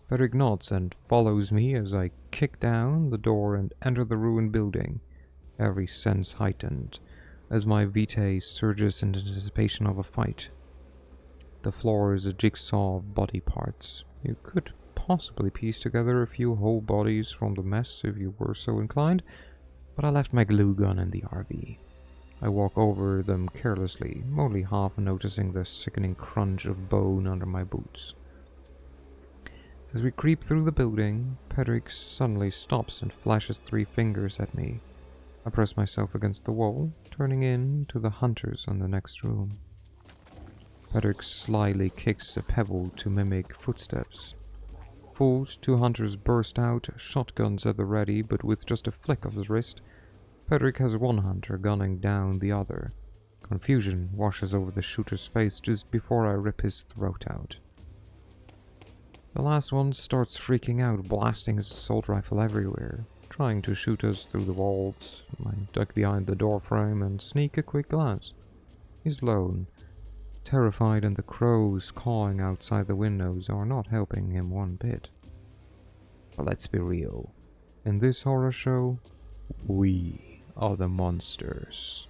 Pedrick nods and follows me as I kick down the door and enter the ruined building, every sense heightened as my vitae surges in anticipation of a fight. The floor is a jigsaw of body parts. You could possibly piece together a few whole bodies from the mess if you were so inclined, but I left my glue gun in the RV. I walk over them carelessly, only half noticing the sickening crunch of bone under my boots. As we creep through the building, Pedrick suddenly stops and flashes 3 fingers at me. I press myself against the wall, turning in to the hunters in the next room. Pedrick slyly kicks a pebble to mimic footsteps. Fooled, 2 hunters burst out, shotguns at the ready, but with just a flick of his wrist, Pedrick has one hunter gunning down the other. Confusion washes over the shooter's face just before I rip his throat out. The last one starts freaking out, blasting his assault rifle everywhere, trying to shoot us through the walls. I duck behind the door frame and sneak a quick glance. He's lone, terrified, and the crows cawing outside the windows are not helping him one bit. But let's be real. In this horror show, we are the monsters.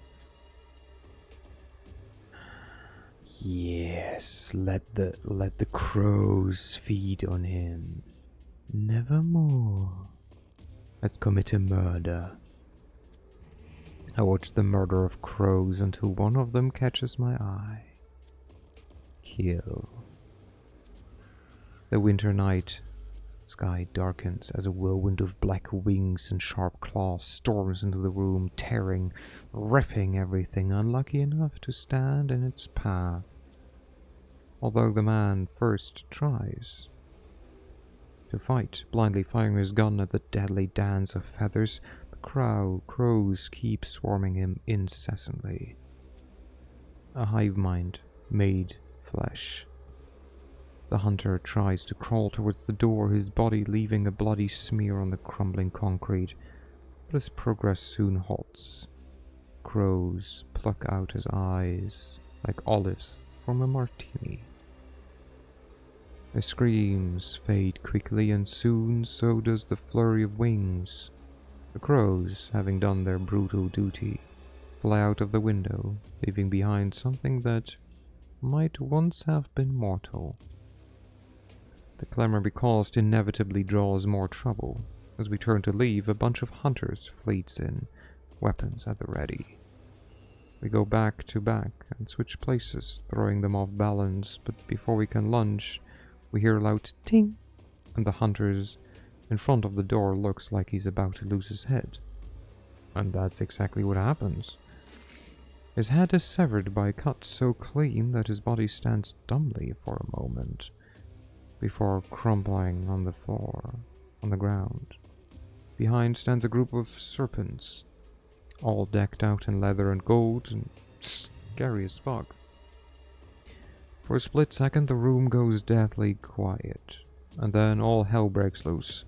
Yes, let the crows feed on him. Nevermore. Let's commit a murder. I watch the murder of crows until one of them catches my eye. Kill. The winter night sky darkens as a whirlwind of black wings and sharp claws storms into the room, tearing, ripping everything unlucky enough to stand in its path. Although the man first tries to fight, blindly firing his gun at the deadly dance of feathers, the crows keep swarming him incessantly. A hive mind made flesh. The hunter tries to crawl towards the door, his body leaving a bloody smear on the crumbling concrete, but his progress soon halts. Crows pluck out his eyes like olives from a martini. The screams fade quickly, and soon so does the flurry of wings. The crows, having done their brutal duty, fly out of the window, leaving behind something that might once have been mortal. The clamor we caused inevitably draws more trouble. As we turn to leave, a bunch of hunters fleets in, weapons at the ready. We go back to back and switch places, throwing them off balance, but before we can lunge, we hear a loud ting, and the hunter's in front of the door looks like he's about to lose his head. And that's exactly what happens. His head is severed by a cut so clean that his body stands dumbly for a moment, before crumbling on the floor, on the ground. Behind stands a group of serpents, all decked out in leather and gold, and scary as fuck. For a split second the room goes deathly quiet, and then all hell breaks loose.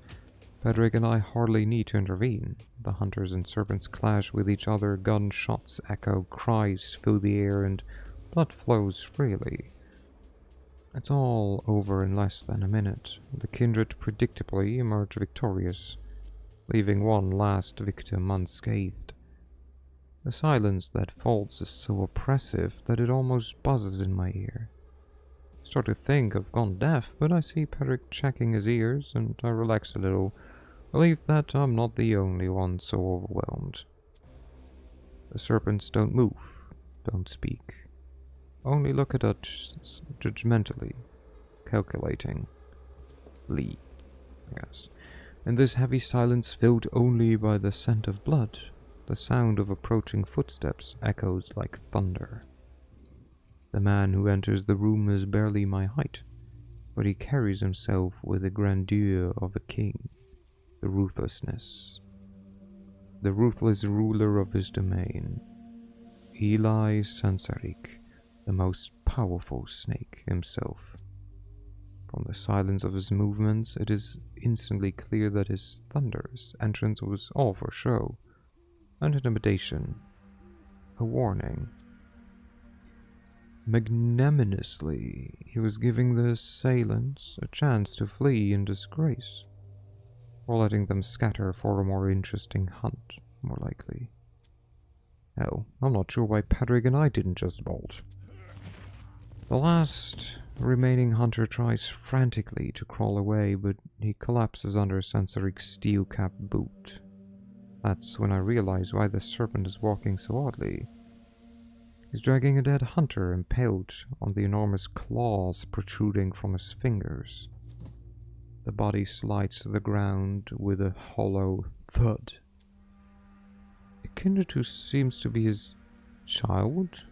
Pedrick and I hardly need to intervene. The hunters and serpents clash with each other, gunshots echo, cries fill the air, and blood flows freely. It's all over in less than a minute. The kindred predictably emerge victorious, leaving one last victim unscathed. The silence that falls is so oppressive that it almost buzzes in my ear. I start to think I've gone deaf, but I see Pedrick checking his ears, and I relax a little, relieved that I'm not the only one so overwhelmed. The serpents don't move, don't speak, only look at us judgmentally, calculating. Lee, I guess. In this heavy silence filled only by the scent of blood, the sound of approaching footsteps echoes like thunder. The man who enters the room is barely my height, but he carries himself with the grandeur of a king, the ruthless ruler of his domain. Eli Sansarik, the most powerful snake himself. From the silence of his movements, it is instantly clear that his thunderous entrance was all for show, an intimidation, a warning. Magnanimously, he was giving the assailants a chance to flee in disgrace, or letting them scatter for a more interesting hunt, more likely. Hell, I'm not sure why Pedrick and I didn't just bolt. The last remaining hunter tries frantically to crawl away, but he collapses under Sansarik's steel-capped boot. That's when I realize why the serpent is walking so oddly. He's dragging a dead hunter impaled on the enormous claws protruding from his fingers. The body slides to the ground with a hollow thud. A kindred who seems to be his child,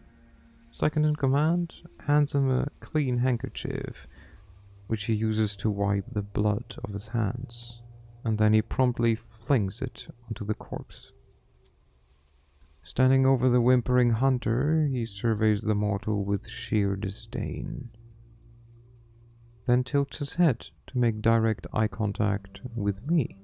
second in command, hands him a clean handkerchief, which he uses to wipe the blood of his hands, and then he promptly flings it onto the corpse. Standing over the whimpering hunter, he surveys the mortal with sheer disdain, then tilts his head to make direct eye contact with me.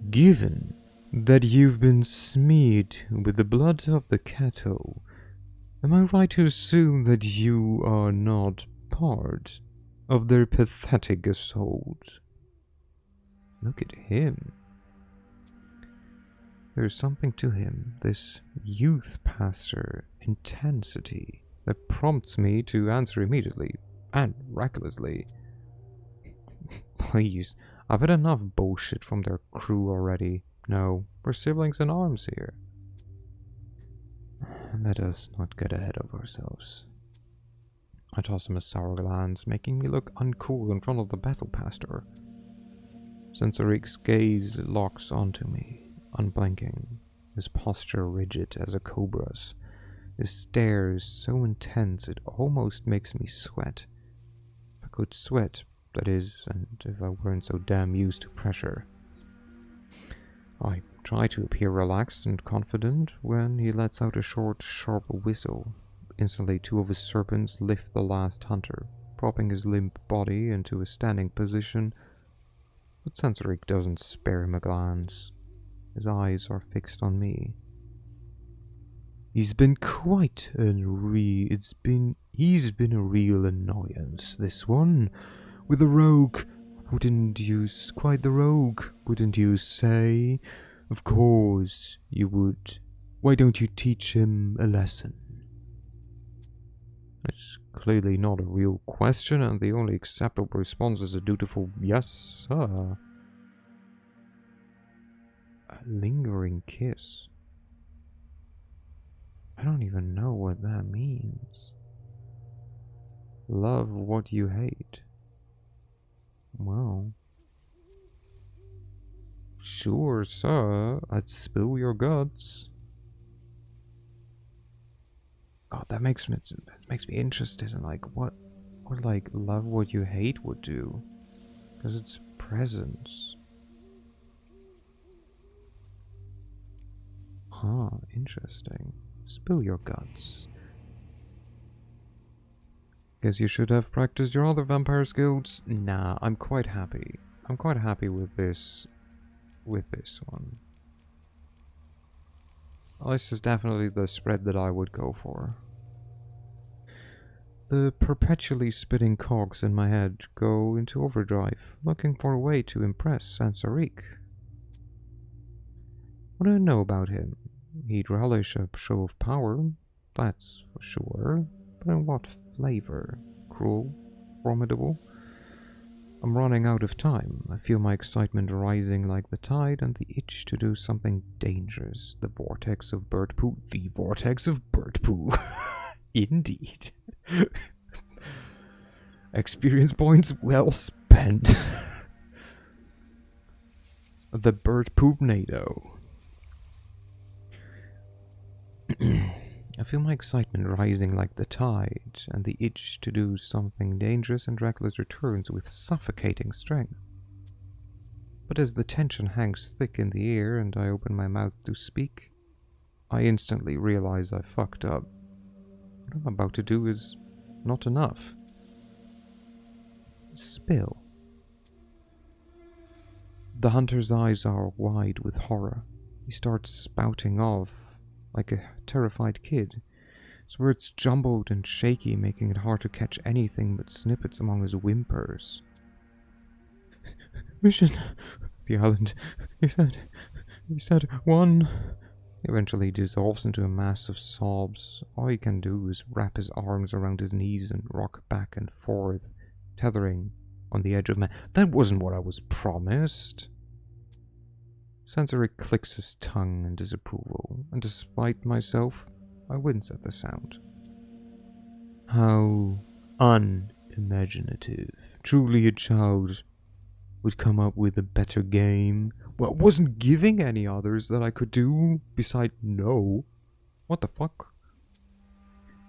Given that you've been smeared with the blood of the cattle, am I right to assume that you are not part of their pathetic assault? Look at him. There's something to him, this youth pastor intensity, that prompts me to answer immediately, and recklessly. Please, I've had enough bullshit from their crew already. No, we're siblings in arms here. Let us not get ahead of ourselves. I toss him a sour glance, making me look uncool in front of the battle pastor. Sansarik's gaze locks onto me, unblinking, his posture rigid as a cobra's. His stare is so intense it almost makes me sweat. If I could sweat, that is, and if I weren't so damn used to pressure. I try to appear relaxed and confident when he lets out a short, sharp whistle. Instantly, two of his serpents lift the last hunter, propping his limp body into a standing position. But Sansarik doesn't spare him a glance. His eyes are fixed on me. He's been quite he's been a real annoyance, this one. With the rogue, quite the rogue, wouldn't you say? Of course you would. Why don't you teach him a lesson? It's clearly not a real question, and the only acceptable response is a dutiful yes, sir. A lingering kiss. I don't even know what that means. Love what you hate. Well, sure, sir. I'd spill your guts. God, that makes me interested in like what like love what you hate would do, because it's presence. Huh, interesting. Spill your guts. Guess you should have practiced your other vampire skills. Nah, I'm quite happy. I'm quite happy with this one. This is definitely the spread that I would go for. The perpetually spinning cogs in my head go into overdrive, looking for a way to impress Sansariq. What do I know about him? He'd relish a show of power, that's for sure, but in what flavor? Cruel? Formidable? I'm running out of time. I feel my excitement rising like the tide and the itch to do something dangerous. The vortex of bird poo. The vortex of bird poo. Indeed. Experience points well spent. The bird poop-nado. I feel my excitement rising like the tide, and the itch to do something dangerous and reckless returns with suffocating strength. But as the tension hangs thick in the air and I open my mouth to speak, I instantly realize I fucked up. What I'm about to do is not enough. Spill. The hunter's eyes are wide with horror. He starts spouting off like a terrified kid. His words jumbled and shaky, making it hard to catch anything but snippets among his whimpers. Mission. The island. He said one. He eventually dissolves into a mass of sobs. All he can do is wrap his arms around his knees and rock back and forth, tethering on the edge of That wasn't what I was promised. Sansariq clicks his tongue in disapproval, and despite myself, I wince at the sound. How unimaginative. Truly a child would come up with a better game. Well, I wasn't giving any others that I could do, beside no. What the fuck?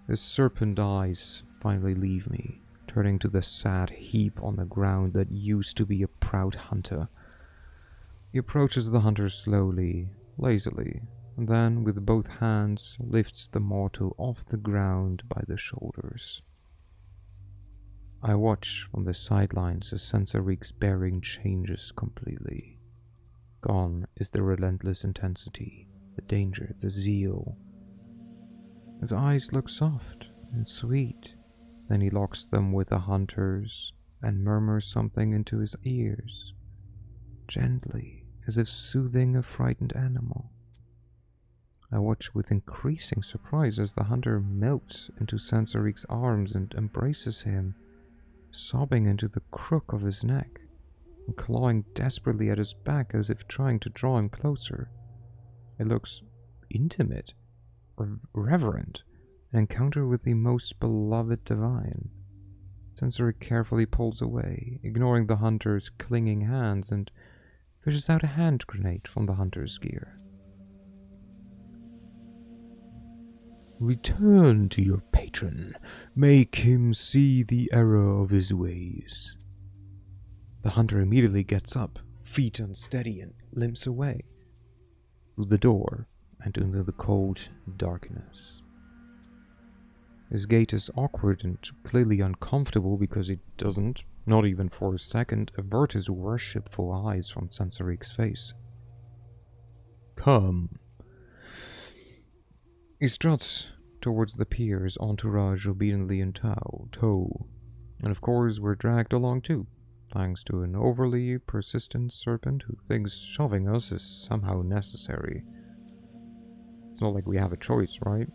His serpent eyes finally leave me, turning to the sad heap on the ground that used to be a proud hunter. He approaches the hunter slowly, lazily, and then, with both hands, lifts the mortal off the ground by the shoulders. I watch from the sidelines as Sansariq's bearing changes completely. Gone is the relentless intensity, the danger, the zeal. His eyes look soft and sweet. Then he locks them with the hunter's and murmurs something into his ears, gently, as if soothing a frightened animal. I watch with increasing surprise as the hunter melts into Sansariq's arms and embraces him, sobbing into the crook of his neck, and clawing desperately at his back as if trying to draw him closer. It looks intimate, reverent, an encounter with the most beloved divine. Sansariq carefully pulls away, ignoring the hunter's clinging hands, and fishes out a hand grenade from the hunter's gear. Return to your patron. Make him see the error of his ways. The hunter immediately gets up, feet unsteady, and limps away through the door and into the cold darkness. His gait is awkward and clearly uncomfortable because he doesn't, not even for a second, avert his worshipful eyes from Sansariq's face. Come. He struts towards the pier, his entourage obediently in tow. And of course, we're dragged along too, thanks to an overly persistent serpent who thinks shoving us is somehow necessary. It's not like we have a choice, right?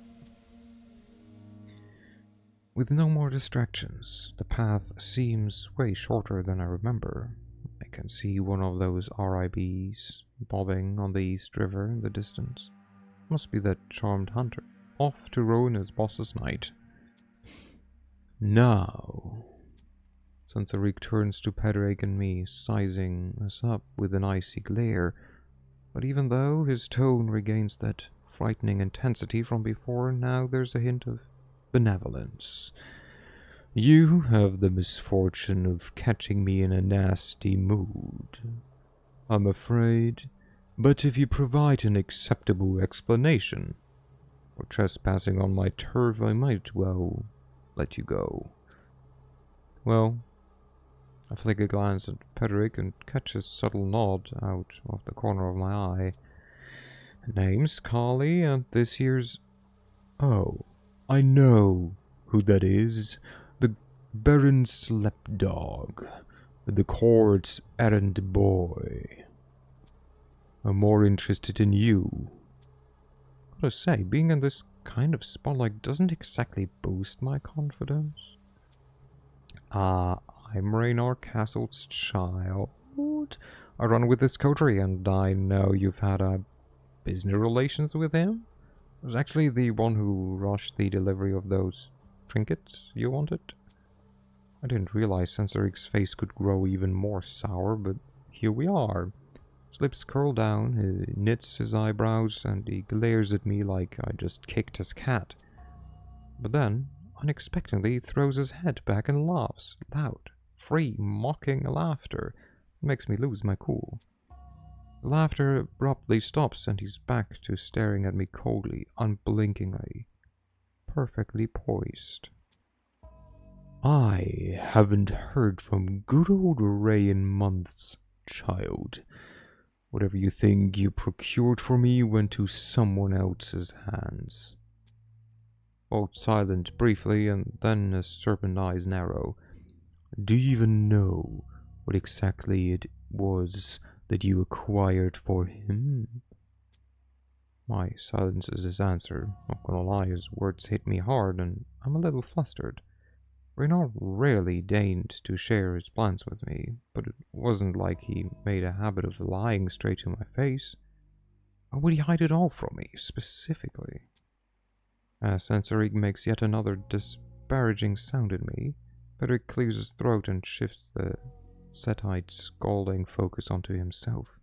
With no more distractions, the path seems way shorter than I remember. I can see one of those RIBs bobbing on the East River in the distance. Must be that charmed hunter, off to ruin his boss's night. Now, Sansarik turns to Pedrick and me, sizing us up with an icy glare, but even though his tone regains that frightening intensity from before, now there's a hint of benevolence. You have the misfortune of catching me in a nasty mood, I'm afraid, but if you provide an acceptable explanation for trespassing on my turf, I might well let you go. Well, I flick a glance at Pedrick and catch a subtle nod out of the corner of my eye. Name's Carly, and this here's... Oh, I know who that is. The Baron Slepdog, the court's errand boy. I'm more interested in you. Gotta say, being in this kind of spotlight doesn't exactly boost my confidence. I'm Raynor Castle's child. I run with this coterie, and I know you've had business relations with him. I was actually the one who rushed the delivery of those trinkets you wanted. I didn't realize Sensoric's face could grow even more sour, but here we are. His lips curl down, he knits his eyebrows, and he glares at me like I just kicked his cat. But then, unexpectedly, he throws his head back and laughs. Loud, free, mocking laughter. It makes me lose my cool. The laughter abruptly stops, and he's back to staring at me coldly, unblinkingly, perfectly poised. I haven't heard from good old Ray in months, child. Whatever you think you procured for me went to someone else's hands. Both silent briefly, and then his serpent eyes narrow. Do you even know what exactly it was that you acquired for him? My silence is his answer. Not gonna lie, his words hit me hard, and I'm a little flustered. Raynor rarely deigned to share his plans with me, but it wasn't like he made a habit of lying straight to my face. Why would he hide it all from me, specifically? As Sensorik makes yet another disparaging sound at me, Pedrick clears his throat and shifts the set-eyed, scalding focus onto himself.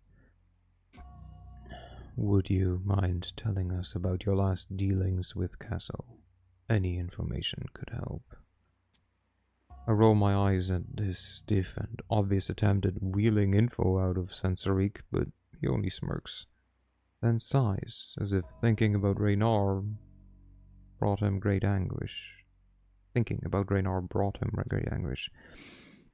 Would you mind telling us about your last dealings with Castle? Any information could help. I roll my eyes at his stiff and obvious attempt at wheeling info out of Sensorik, but he only smirks, then sighs, as if thinking about Raynor brought him great anguish.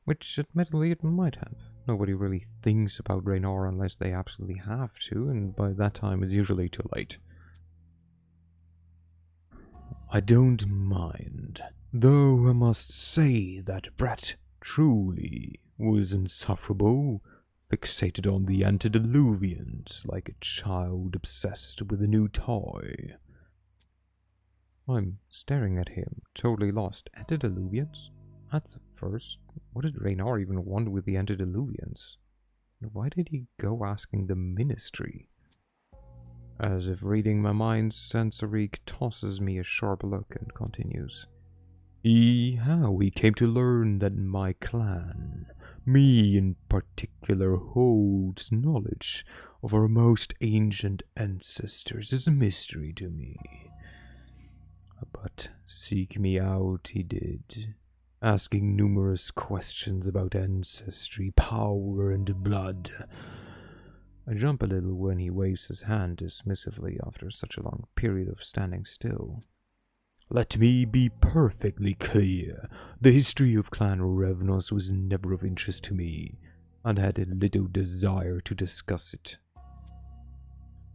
Which admittedly it might have. Nobody really thinks about Raynor unless they absolutely have to, and by that time it's usually too late. I don't mind, though I must say that brat truly was insufferable, fixated on the antediluvians like a child obsessed with a new toy. I'm staring at him, totally lost. Antediluvians? That's a first. What did Raynor even want with the antediluvians? And why did he go asking the ministry? As if reading my mind, Sensorik tosses me a sharp look and continues. How we came to learn that my clan, me in particular, holds knowledge of our most ancient ancestors is a mystery to me. But seek me out he did, asking numerous questions about ancestry, power, and blood. I jump a little when he waves his hand dismissively after such a long period of standing still. Let me be perfectly clear. The history of Clan Revnos was never of interest to me, and had a little desire to discuss it.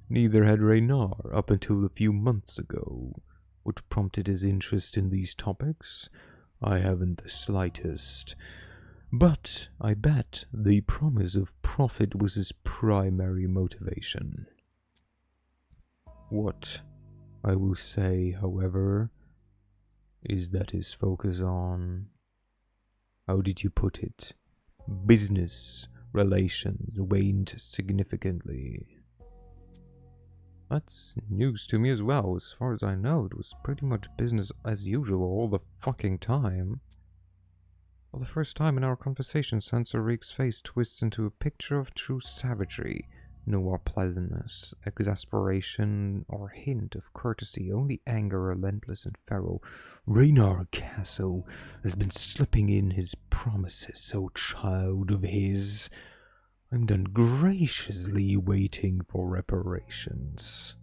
Neither had Reynard up until a few months ago. What prompted his interest in these topics? I haven't the slightest. But I bet the promise of profit was his primary motivation. What I will say, however, is that his focus on, how did you put it, business relations waned significantly. That's news to me as well. As far as I know, it was pretty much business as usual all the fucking time. For the first time in our conversation, Sensor Reek's face twists into a picture of true savagery. No more pleasantness, exasperation, or hint of courtesy, only anger, relentless and feral. Reynard Castle has been slipping in his promises, oh child of his. I'm done graciously waiting for reparations.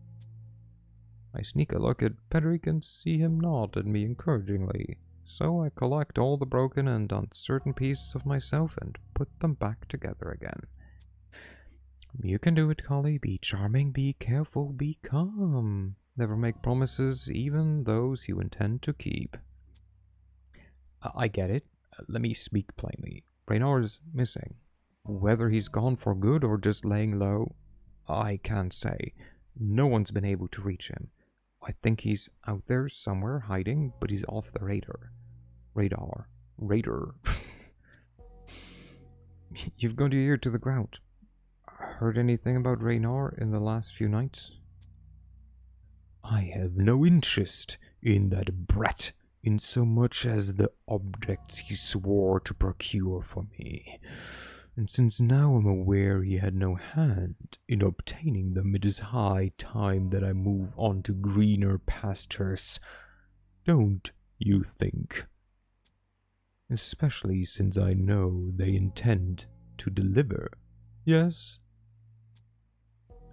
I sneak a look at Pedrick and see him nod at me encouragingly. So I collect all the broken and uncertain pieces of myself and put them back together again. You can do it, Collie. Be charming, be careful, be calm. Never make promises, even those you intend to keep. I get it. Let me speak plainly. Reynard's missing. Whether he's gone for good or just laying low, I can't say. No one's been able to reach him. I think he's out there somewhere hiding, but he's off the radar. Radar. You've got your ear to the ground. Heard anything about Reynard in the last few nights? I have no interest in that brat in so much as the objects he swore to procure for me. And since now I'm aware he had no hand in obtaining them, it is high time that I move on to greener pastures. Don't you think? Especially since I know they intend to deliver. Yes?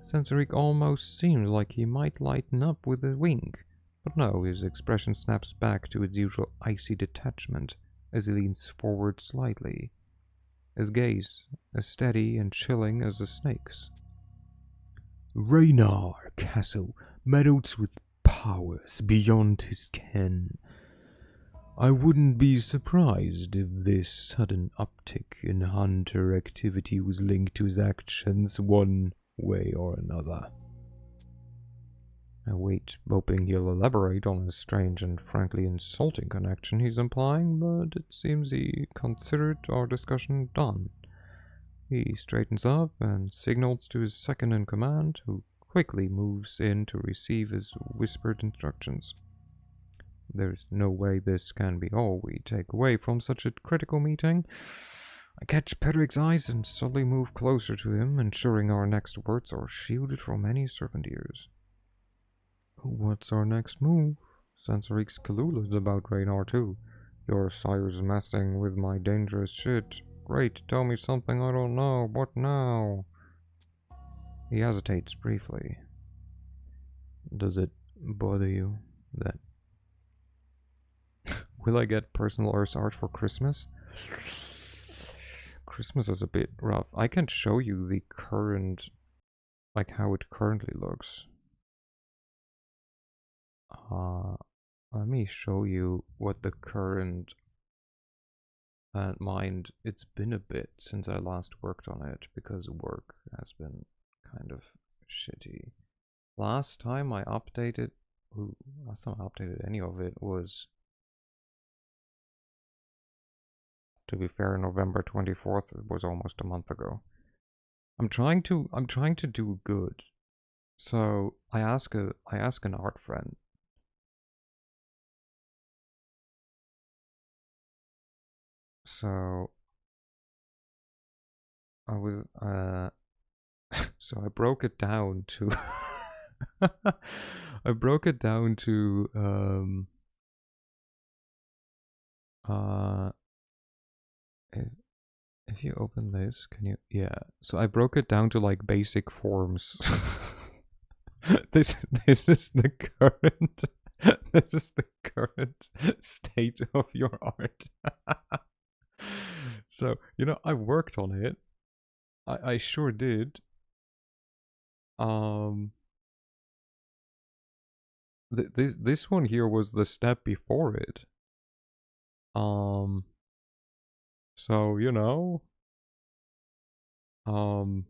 Sensoric almost seemed like he might lighten up with a wink, but no, his expression snaps back to its usual icy detachment as he leans forward slightly, his gaze as steady and chilling as a snake's. Reynard Castle meddles with powers beyond his ken. I wouldn't be surprised if this sudden uptick in hunter activity was linked to his actions one way or another. I wait, hoping he'll elaborate on his strange and frankly insulting connection he's implying, but it seems he considered our discussion done. He straightens up and signals to his second-in-command, who quickly moves in to receive his whispered instructions. There's no way this can be all we take away from such a critical meeting. I catch Pedrick's eyes and subtly move closer to him, ensuring our next words are shielded from any serpent ears. What's our next move? Sensoric's clueless about Reynard too. Your sire's messing with my dangerous shit. Great, tell me something I don't know. What now? He hesitates briefly. Does it bother you that... Will I get personal Earth art for Christmas? Christmas is a bit rough. I can show you the current, like how it currently looks. Let me show you what the current, mind, it's been a bit since I last worked on it because work has been kind of shitty. Last time I updated any of it was, to be fair, November 24th. It was almost a month ago. I'm trying to do good. So I ask an art friend. So I was so I broke it down to I broke it down to if you open this, can you? Yeah. So I broke it down to like basic forms. This is the current this is the current state of your art. So, you know, I worked on it. I sure did. This one here was the step before it. So, you know, um,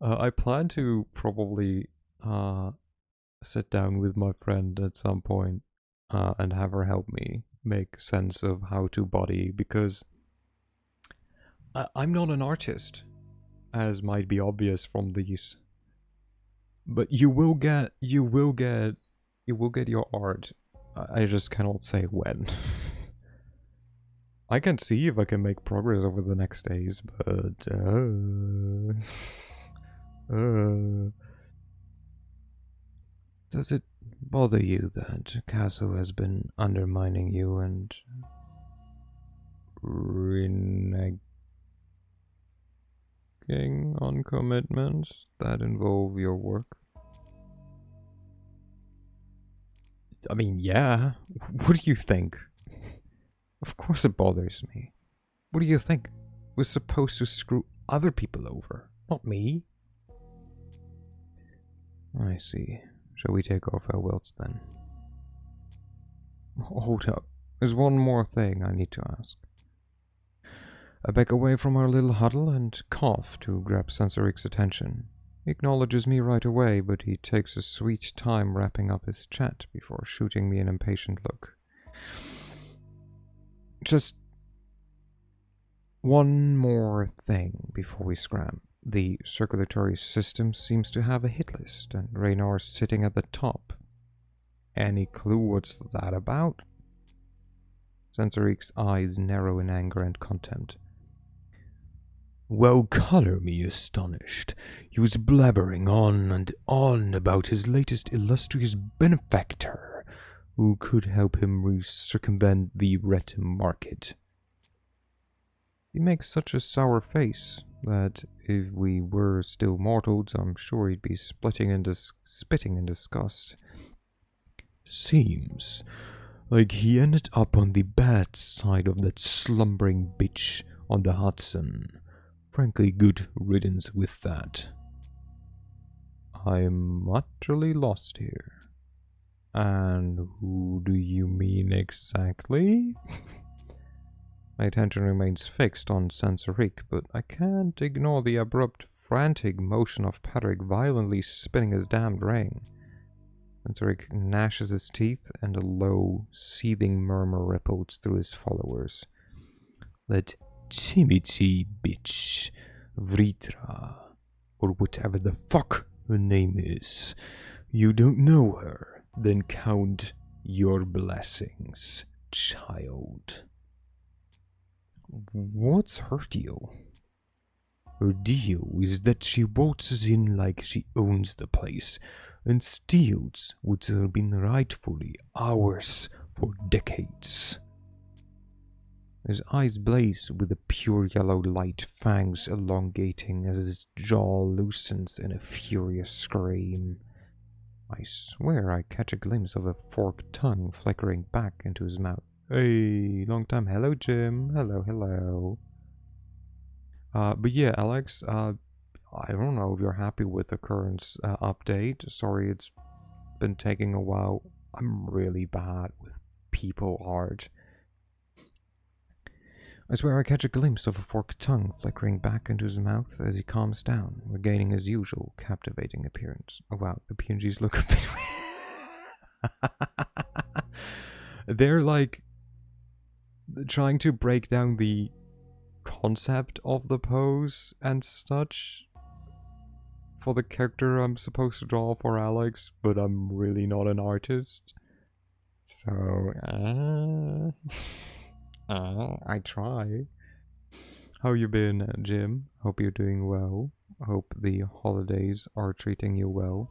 I plan to probably sit down with my friend at some point and have her help me make sense of how to body, because I'm not an artist, as might be obvious from these. But you will get your art. I just cannot say when. I can see if I can make progress over the next days, but does it bother you that Casso has been undermining you and reneging on commitments that involve your work? I mean, yeah. What do you think? Of course it bothers me. What do you think? We're supposed to screw other people over, not me. I see. Shall we take our farewells then? Hold up. There's one more thing I need to ask. I back away from our little huddle and cough to grab Sensoric's attention. He acknowledges me right away, but he takes a sweet time wrapping up his chat before shooting me an impatient look. Just one more thing before we scram. The circulatory system seems to have a hit list, and Raynor's sitting at the top. Any clue what's that about? Sensoric's eyes narrow in anger and contempt. Well, color me astonished. He was blabbering on and on about his latest illustrious benefactor, who could help him circumvent the ret market. He makes such a sour face that if we were still mortals, I'm sure he'd be spitting in disgust. Seems like he ended up on the bad side of that slumbering bitch on the Hudson. Frankly, good riddance with that. I'm utterly lost here. And who do you mean exactly? My attention remains fixed on Sensoric, but I can't ignore the abrupt, frantic motion of Patrick violently spinning his damned ring. Sensoric gnashes his teeth, and a low, seething murmur ripples through his followers. That Timothy bitch, Vritra, or whatever the fuck her name is. You don't know her, then count your blessings, child. What's her deal? Her deal is that she waltzes in like she owns the place and steals what's been rightfully ours for decades. His eyes blaze with a pure yellow light, fangs elongating as his jaw loosens in a furious scream. I swear I catch a glimpse of a forked tongue flickering back into his mouth. Hey, long time. Hello, Jim. Hello. But yeah, Alex, I don't know if you're happy with the current update. Sorry, it's been taking a while. I'm really bad with people art. I swear I catch a glimpse of a forked tongue flickering back into his mouth as he calms down, regaining his usual captivating appearance. Oh wow, the PNGs look a bit weird. They're like trying to break down the concept of the pose and such for the character I'm supposed to draw for Alex, but I'm really not an artist. So, I try. How you been, Jim? Hope you're doing well. Hope the holidays are treating you well.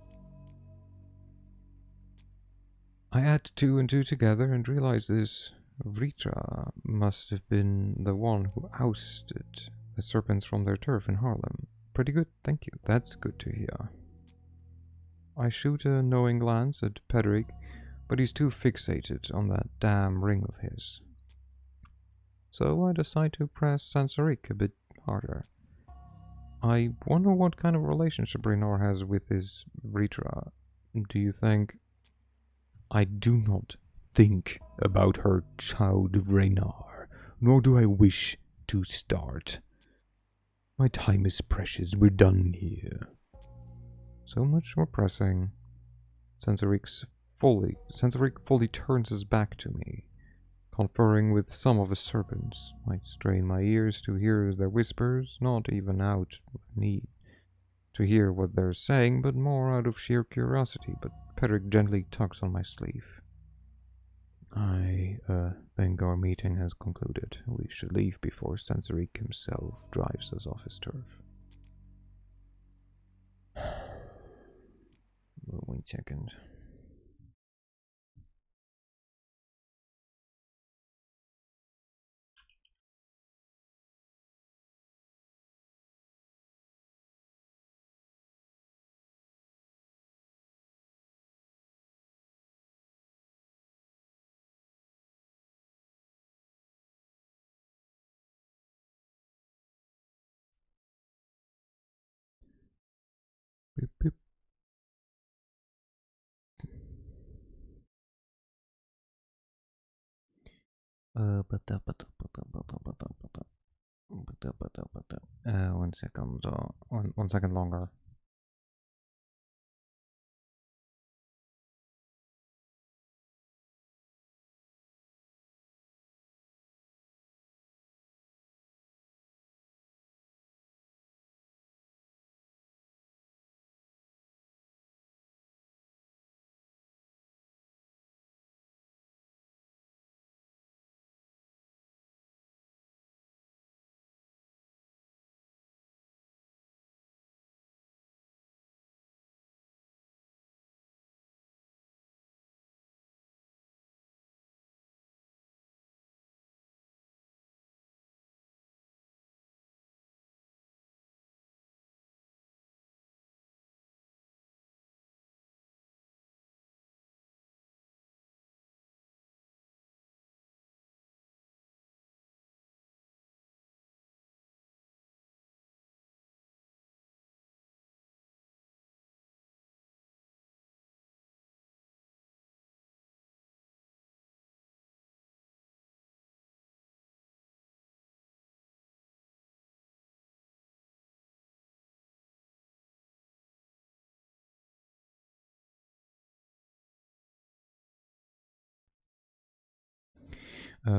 I add two and two together and realize this Vritra must have been the one who ousted the serpents from their turf in Harlem. Pretty good, thank you. That's good to hear. I shoot a knowing glance at Pedrick, but he's too fixated on that damn ring of his. So I decide to press Sensoric a bit harder. I wonder what kind of relationship Raynor has with his Ritra. Do you think... I do not think about her child Raynar, nor do I wish to start. My time is precious, we're done here. So much more pressing. Sensoric fully turns his back to me, conferring with some of his servants. I strain my ears to hear their whispers, not even out of need to hear what they're saying, but more out of sheer curiosity. But Pedrick gently tugs on my sleeve. I think our meeting has concluded. We should leave before Sensoric himself drives us off his turf. 1 second. Beep, beep. One second. One second longer.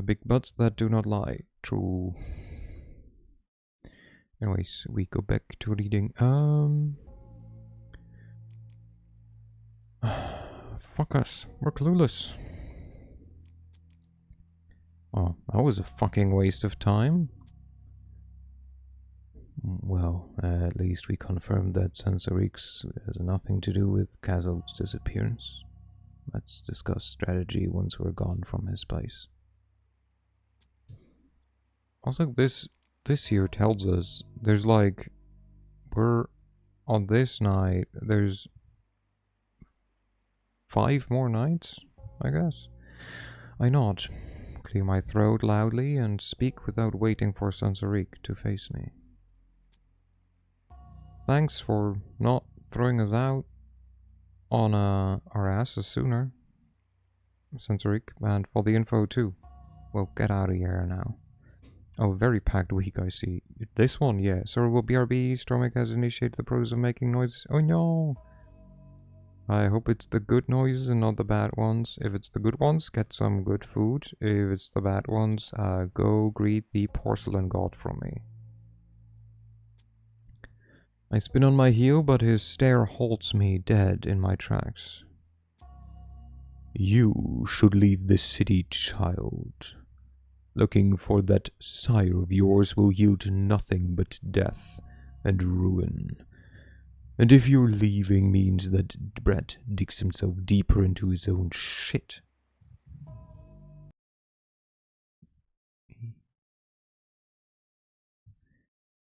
Big butts that do not lie. True. Anyways, we go back to reading. Fuck us. We're clueless. Oh, that was a fucking waste of time. Well, at least we confirmed that Sensorix has nothing to do with Kazol's disappearance. Let's discuss strategy once we're gone from his place. Also, this here tells us there's like, we're on this night, there's 5 more nights, I guess. I nod, clear my throat loudly, and speak without waiting for Sensorique to face me. Thanks for not throwing us out on our asses sooner, Sensorique, and for the info too. Well, get out of here now. Oh, very packed week, I see. This one, yeah. Sir will BRB. Stromic has initiated the process of making noises. Oh no! I hope it's the good noises and not the bad ones. If it's the good ones, get some good food. If it's the bad ones, go greet the porcelain god from me. I spin on my heel, but his stare halts me dead in my tracks. You should leave the city, child. Looking for that sire of yours will yield nothing but death and ruin. And if your leaving means that Brett digs himself deeper into his own shit.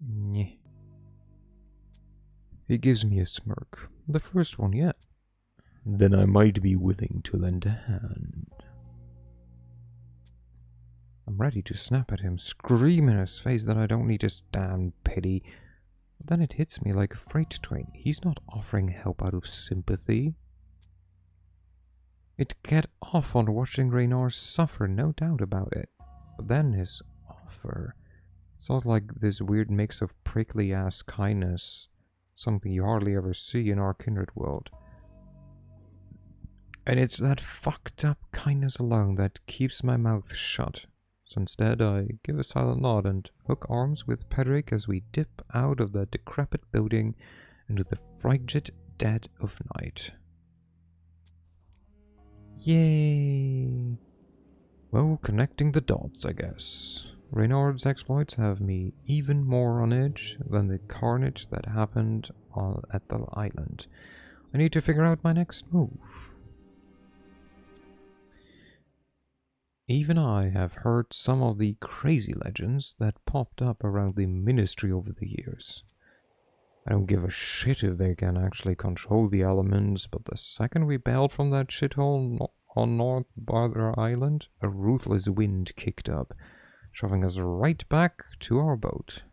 Nyeh. He gives me a smirk. The first one yet. Then I might be willing to lend a hand. I'm ready to snap at him, scream in his face that I don't need his damn pity. But then it hits me like a freight train. He's not offering help out of sympathy. It'd get off on watching Raynor suffer, no doubt about it. But then his offer... sort of like this weird mix of prickly-ass kindness, something you hardly ever see in our kindred world. And it's that fucked up kindness alone that keeps my mouth shut. So instead I give a silent nod and hook arms with Pedrick as we dip out of the decrepit building into the frigid dead of night. Yay! Well, connecting the dots, I guess. Reynard's exploits have me even more on edge than the carnage that happened at the island. I need to figure out my next move. Even I have heard some of the crazy legends that popped up around the Ministry over the years. I don't give a shit if they can actually control the elements, but the second we bailed from that shithole on North Barther Island, a ruthless wind kicked up, shoving us right back to our boat.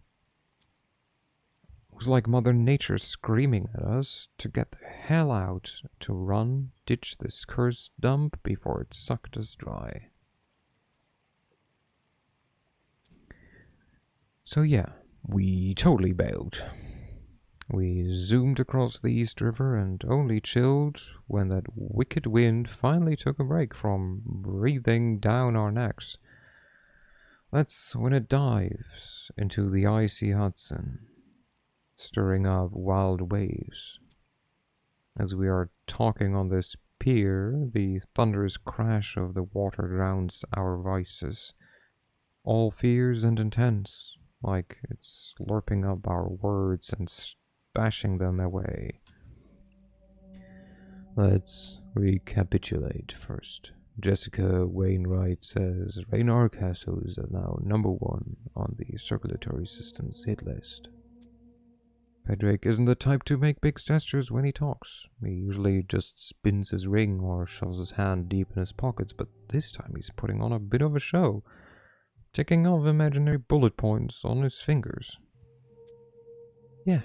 It was like Mother Nature screaming at us to get the hell out, to run, ditch this cursed dump before it sucked us dry. So yeah, we totally bailed. We zoomed across the East River and only chilled when that wicked wind finally took a break from breathing down our necks. That's when it dives into the icy Hudson, stirring up wild waves. As we are talking on this pier, the thunderous crash of the water drowns our voices, all fierce and intense, like it's slurping up our words and bashing them away. Let's recapitulate first. Jessica Wainwright says Raynar castles are now #1 on the circulatory system's hit list. Pedrick isn't the type to make big gestures when he talks. He usually just spins his ring or shoves his hand deep in his pockets, but this time he's putting on a bit of a show, ticking off imaginary bullet points on his fingers. Yeah,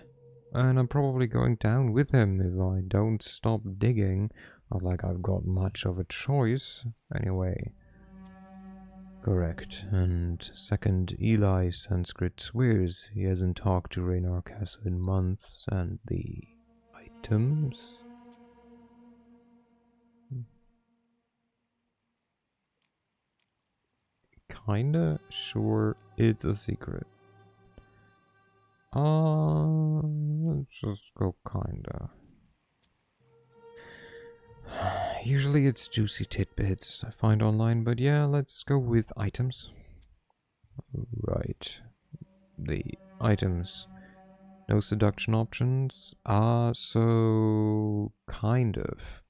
and I'm probably going down with him if I don't stop digging. Not like I've got much of a choice, anyway. Correct. And second, Eli Sanskrit swears he hasn't talked to Raynar Castle in months, and the items? Kinda sure it's a secret. Let's just go kinda. Usually it's juicy tidbits I find online, but yeah, let's go with items. Right. The items. No seduction options. So kind of.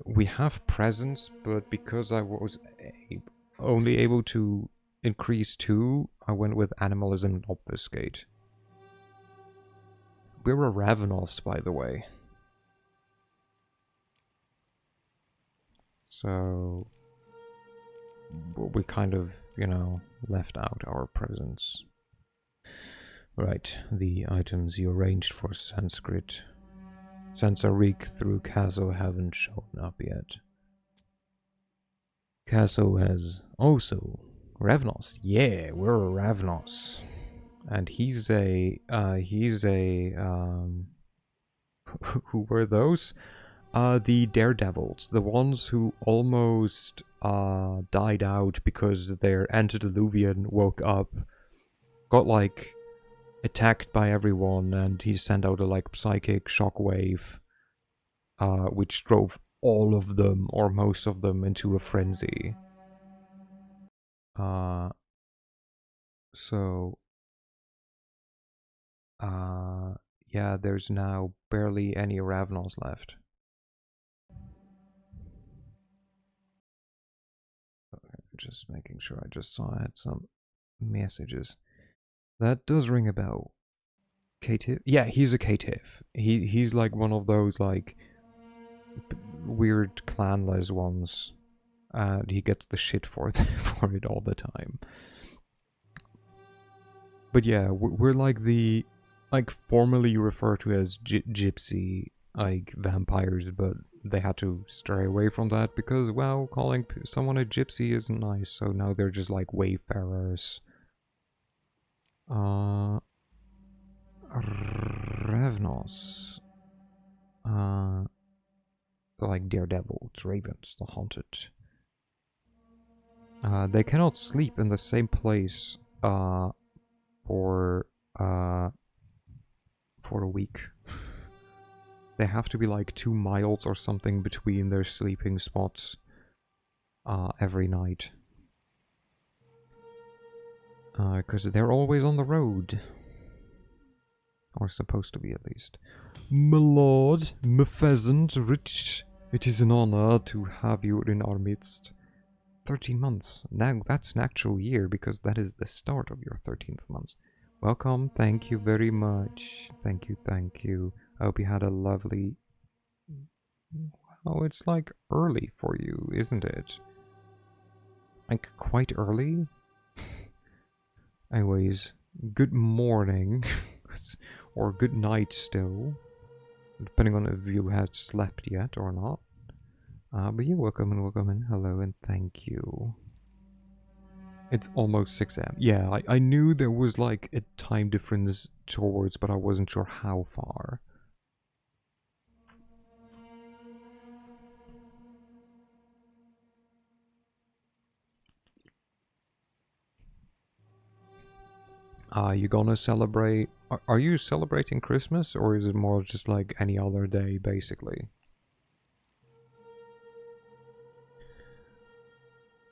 We have presence, but because I was only able to increase 2, I went with animalism and obfuscate. We're a Ravenos, by the way. So we kind of, left out our presence. Right, the items you arranged for Sanskrit. Sansarik through Kazo haven't shown up yet. Kazo has also Ravnos. Yeah, we're a Ravnos. And he's a who were those? The daredevils, the ones who almost died out because their antediluvian woke up, got attacked by everyone, and he sent out a psychic shockwave, which drove all of them or most of them into a frenzy. Yeah, there's now barely any Ravnos left. Just making sure. I just saw I had some messages. That does ring a bell. Caitiff? Yeah, he's a caitiff. He's one of those weird clanless ones. And he gets the shit for it all the time. But yeah, we're like the, like, formerly referred to as gypsy, like, vampires, but they had to stray away from that because, well, calling someone a gypsy isn't nice, so now they're just like wayfarers. Revnos. Like daredevils, ravens, the haunted. They cannot sleep in the same place for a week. They have to be like 2 miles or something between their sleeping spots every night. Because they're always on the road. Or supposed to be, at least. My lord, my pheasant, Rich, it is an honor to have you in our midst. 13 months. Now, that's an actual year, because that is the start of your 13th month. Welcome, thank you very much. Thank you, thank you. I hope you had a lovely... Oh, it's like early for you, isn't it? Like, quite early? Anyways, good morning. Or good night still. Depending on if you had slept yet or not. But you're welcome and hello and thank you. It's almost 6 AM. Yeah, I knew there was like a time difference towards, but I wasn't sure how far. You gonna celebrate... Are you celebrating Christmas, or is it more just like any other day, basically?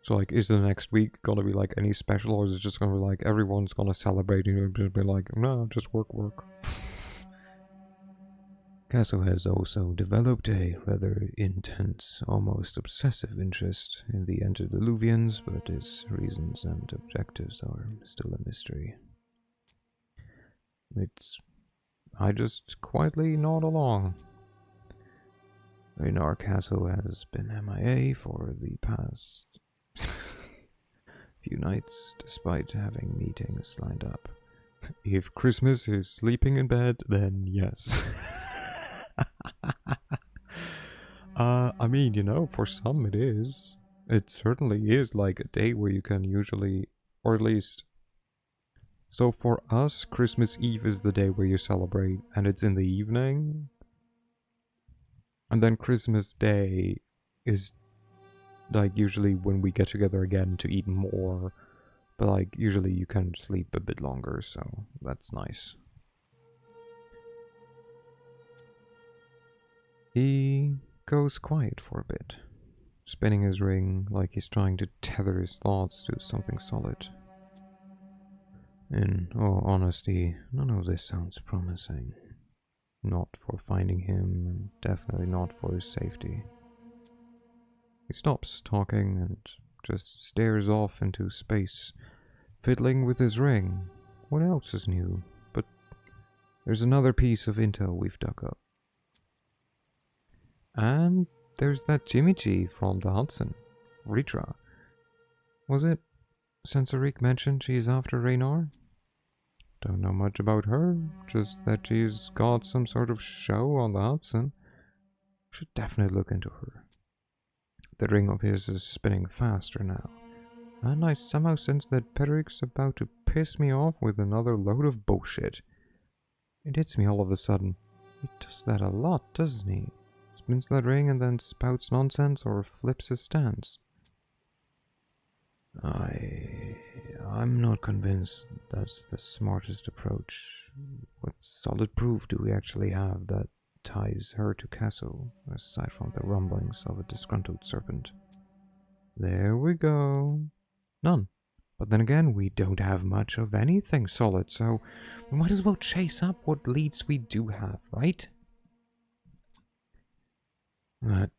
So, like, is the next week gonna be, like, any special, or is it just gonna be, like, everyone's gonna celebrate, and you'll just be like, no, just work. Casso has also developed a rather intense, almost obsessive interest in the antediluvians, but his reasons and objectives are still a mystery. I just quietly nod along. Reynard Castle has been MIA for the past few nights, despite having meetings lined up. If Christmas is sleeping in bed, then yes. I mean, you know, for some it is. It certainly is like a day where you can usually, or at least... So for us, Christmas Eve is the day where you celebrate, and it's in the evening. And then Christmas Day is like usually when we get together again to eat more. But like usually you can sleep a bit longer, so that's nice. He goes quiet for a bit, spinning his ring like he's trying to tether his thoughts to something solid. In all honesty, none of this sounds promising. Not for finding him, and definitely not for his safety. He stops talking and just stares off into space, fiddling with his ring. What else is new? But there's another piece of intel we've dug up. And there's that Jimmy G from the Hudson, Ritra. Was it Sensorique mentioned she's after Raynor? Don't know much about her, just that she's got some sort of show on the Hudson. Should definitely look into her. The ring of his is spinning faster now, and I somehow sense that Pedric's about to piss me off with another load of bullshit. It hits me all of a sudden. He does that a lot, doesn't he? Spins that ring and then spouts nonsense or flips his stance. I'm not convinced that's the smartest approach. What solid proof do we actually have that ties her to Castle, aside from the rumblings of a disgruntled serpent? There we go. None. But then again, we don't have much of anything solid, so we might as well chase up what leads we do have, right? That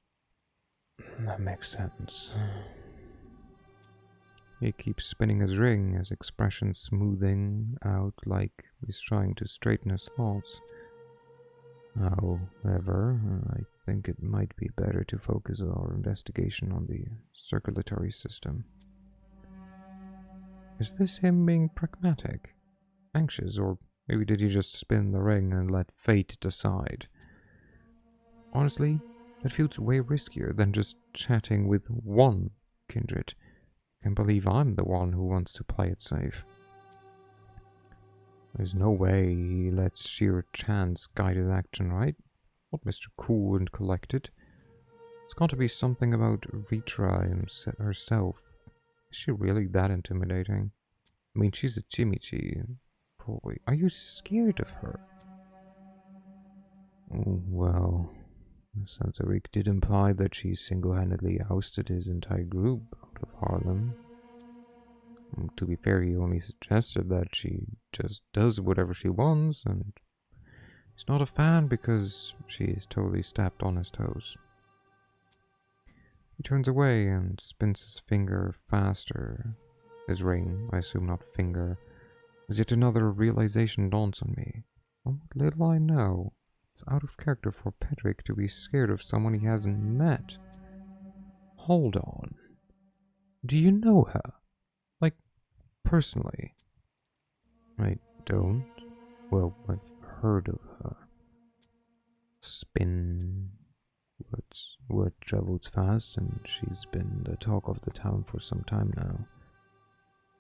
makes sense. He keeps spinning his ring, his expression smoothing out like he's trying to straighten his thoughts. However, I think it might be better to focus our investigation on the circulatory system. Is this him being pragmatic? anxious, or maybe did he just spin the ring and let fate decide? Honestly, that feels way riskier than just chatting with one kindred. Can't believe I'm the one who wants to play it safe. There's no way he lets sheer chance guide his action, right? Not Mr. Cool and collected. It's got to be something about Ritra herself. Is she really that intimidating? I mean, she's a chimichi. Probably. Are you scared of her? Oh, well. Sansarik did imply that she single-handedly ousted his entire group out of Harlem. To be fair, he only suggested that she just does whatever she wants, and he's not a fan because she is totally stepped on his toes. He turns away and spins his finger faster. His ring, I assume not finger, as yet another realization dawns on me. Oh, what little I know. It's out of character for Patrick to be scared of someone he hasn't met. Hold on. Do you know her? Like, personally? I don't. Well, I've heard of her. Spin. Word travels fast, and she's been the talk of the town for some time now.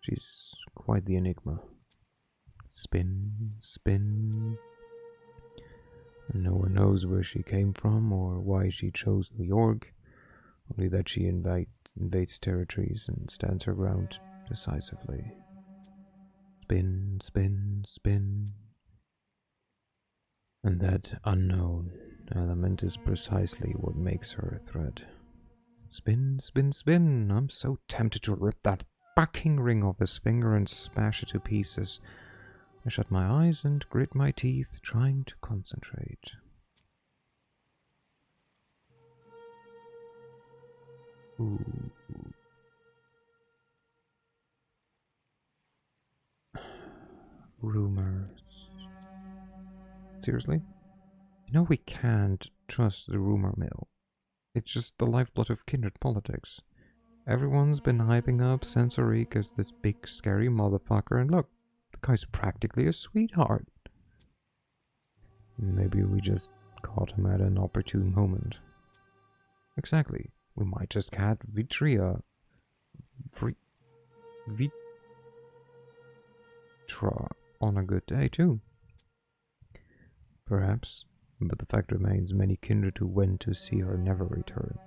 She's quite the enigma. Spin, spin. And no one knows where she came from or why she chose New York, only that she invades territories and stands her ground decisively. Spin, spin, spin. And that unknown element is precisely what makes her a threat. Spin, spin, spin. I'm so tempted to rip that fucking ring off his finger and smash it to pieces. I shut my eyes and grit my teeth, trying to concentrate. Ooh. Rumors. Seriously? You know we can't trust the rumor mill. It's just the lifeblood of kindred politics. Everyone's been hyping up Sansarik as this big scary motherfucker, and look, the guy's practically a sweetheart. Maybe we just caught him at an opportune moment. Exactly. We might just catch Vitra on a good day too. Perhaps, but the fact remains many kindred who went to see her never returned.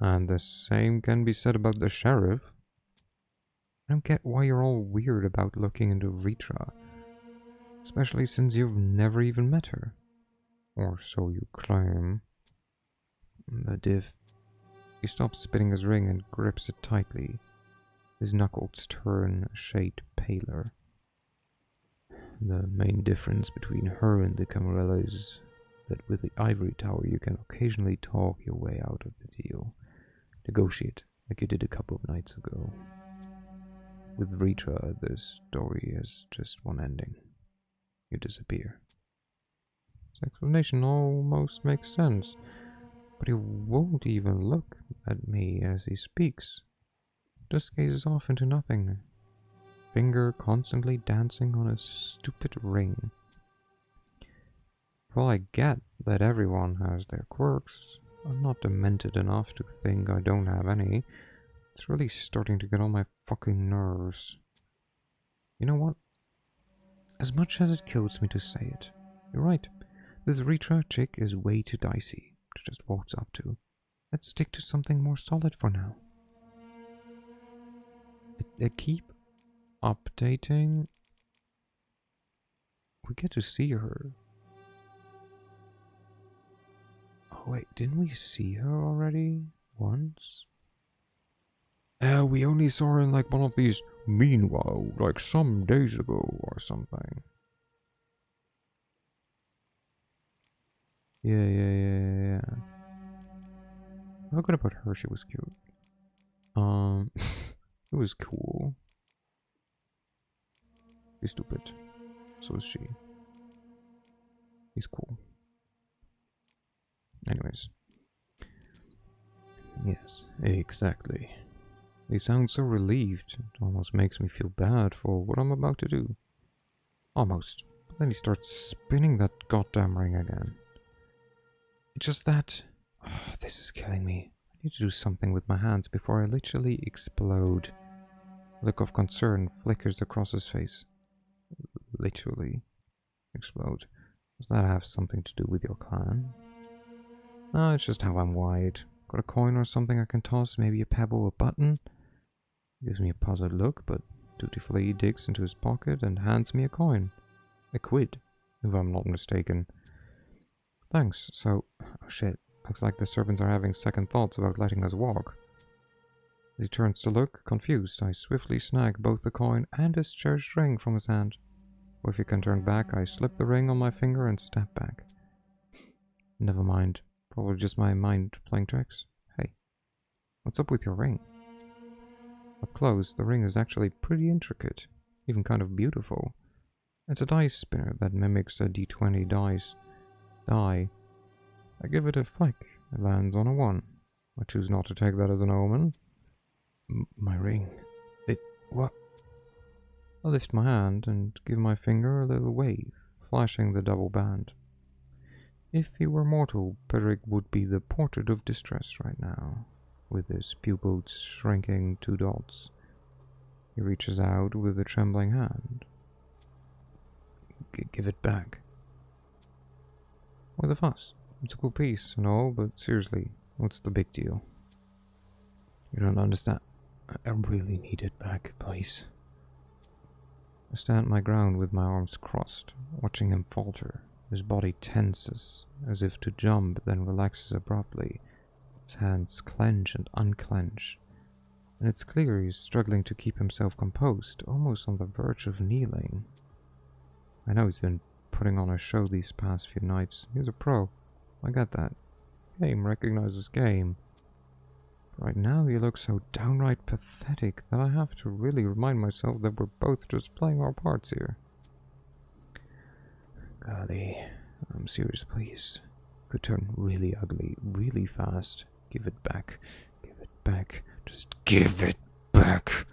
And the same can be said about the sheriff. I don't get why you're all weird about looking into Vitra, especially since you've never even met her. Or so you claim. The div. He stops spinning his ring and grips it tightly. His knuckles turn a shade paler. The main difference between her and the Camarilla is that with the ivory tower you can occasionally talk your way out of the deal. Negotiate, like you did a couple of nights ago. With Rita, the story has just one ending. You disappear. His explanation almost makes sense, but he won't even look at me as he speaks. Just gazes off into nothing, finger constantly dancing on a stupid ring. Well, I get that everyone has their quirks. I'm not demented enough to think I don't have any. It's really starting to get on my fucking nerves. You know what? As much as it kills me to say it, you're right. This Ritra chick is way too dicey to just waltz up to. Let's stick to something more solid for now. They keep updating. We get to see her. Oh wait, didn't we see her already? Once? We only saw her in like one of these meanwhile, like some days ago or something. Yeah. I forgot about her, she was cute. It was cool. He's stupid. So is she. He's cool. Anyways. Yes, exactly. He sounds so relieved, it almost makes me feel bad for what I'm about to do. Almost. But then he starts spinning that goddamn ring again. It's just that... Oh, this is killing me. I need to do something with my hands before I literally explode. A look of concern flickers across his face. Literally explode. Does that have something to do with your clan? No, it's just how I'm wired. Got a coin or something I can toss? Maybe a pebble, a button? Gives me a puzzled look, but dutifully digs into his pocket and hands me a coin. A quid, if I'm not mistaken. Thanks, so... Oh shit, looks like the servants are having second thoughts about letting us walk. As he turns to look, confused, I swiftly snag both the coin and his cherished ring from his hand. Or if he can turn back, I slip the ring on my finger and step back. Never mind. Probably just my mind playing tricks. Hey, what's up with your ring? Up close, the ring is actually pretty intricate, even kind of beautiful. It's a dice spinner that mimics a d20 die. I give it a flick. It lands on a 1. I choose not to take that as an omen. My ring. What? I lift my hand and give my finger a little wave, flashing the double band. If he were mortal, Pedrick would be the portrait of distress right now, with his pupils shrinking to dots. He reaches out with a trembling hand. Give it back. Why the fuss? It's a cool piece and all, but seriously, what's the big deal? You don't understand. I really need it back, please. I stand my ground with my arms crossed, watching him falter. His body tenses, as if to jump, then relaxes abruptly. His hands clench and unclench, and it's clear he's struggling to keep himself composed, almost on the verge of kneeling. I know he's been putting on a show these past few nights. He's a pro. I get that. Game recognizes game. Right now he looks so downright pathetic that I have to really remind myself that we're both just playing our parts here. Golly, I'm serious, please. Could turn really ugly, really fast. Give it back. Give it back. Just give it back.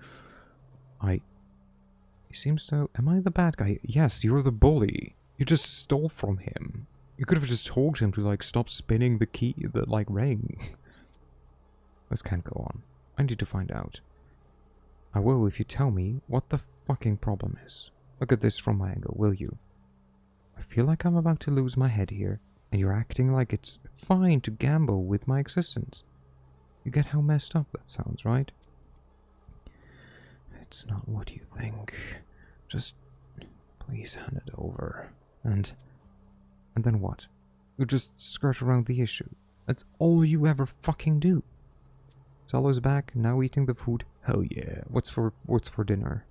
He seems so... Am I the bad guy? Yes, you're the bully. You just stole from him. You could have just told him to, like, stop spinning the key, the, like, ring. This can't go on. I need to find out. I will if you tell me what the fucking problem is. Look at this from my angle, will you? I feel like I'm about to lose my head here, and you're acting like it's fine to gamble with my existence. You get how messed up that sounds, right? It's not what you think. Just please hand it over. And then what? You just skirt around the issue. That's all you ever fucking do. Solo's back, now eating the food. Hell yeah. What's for dinner?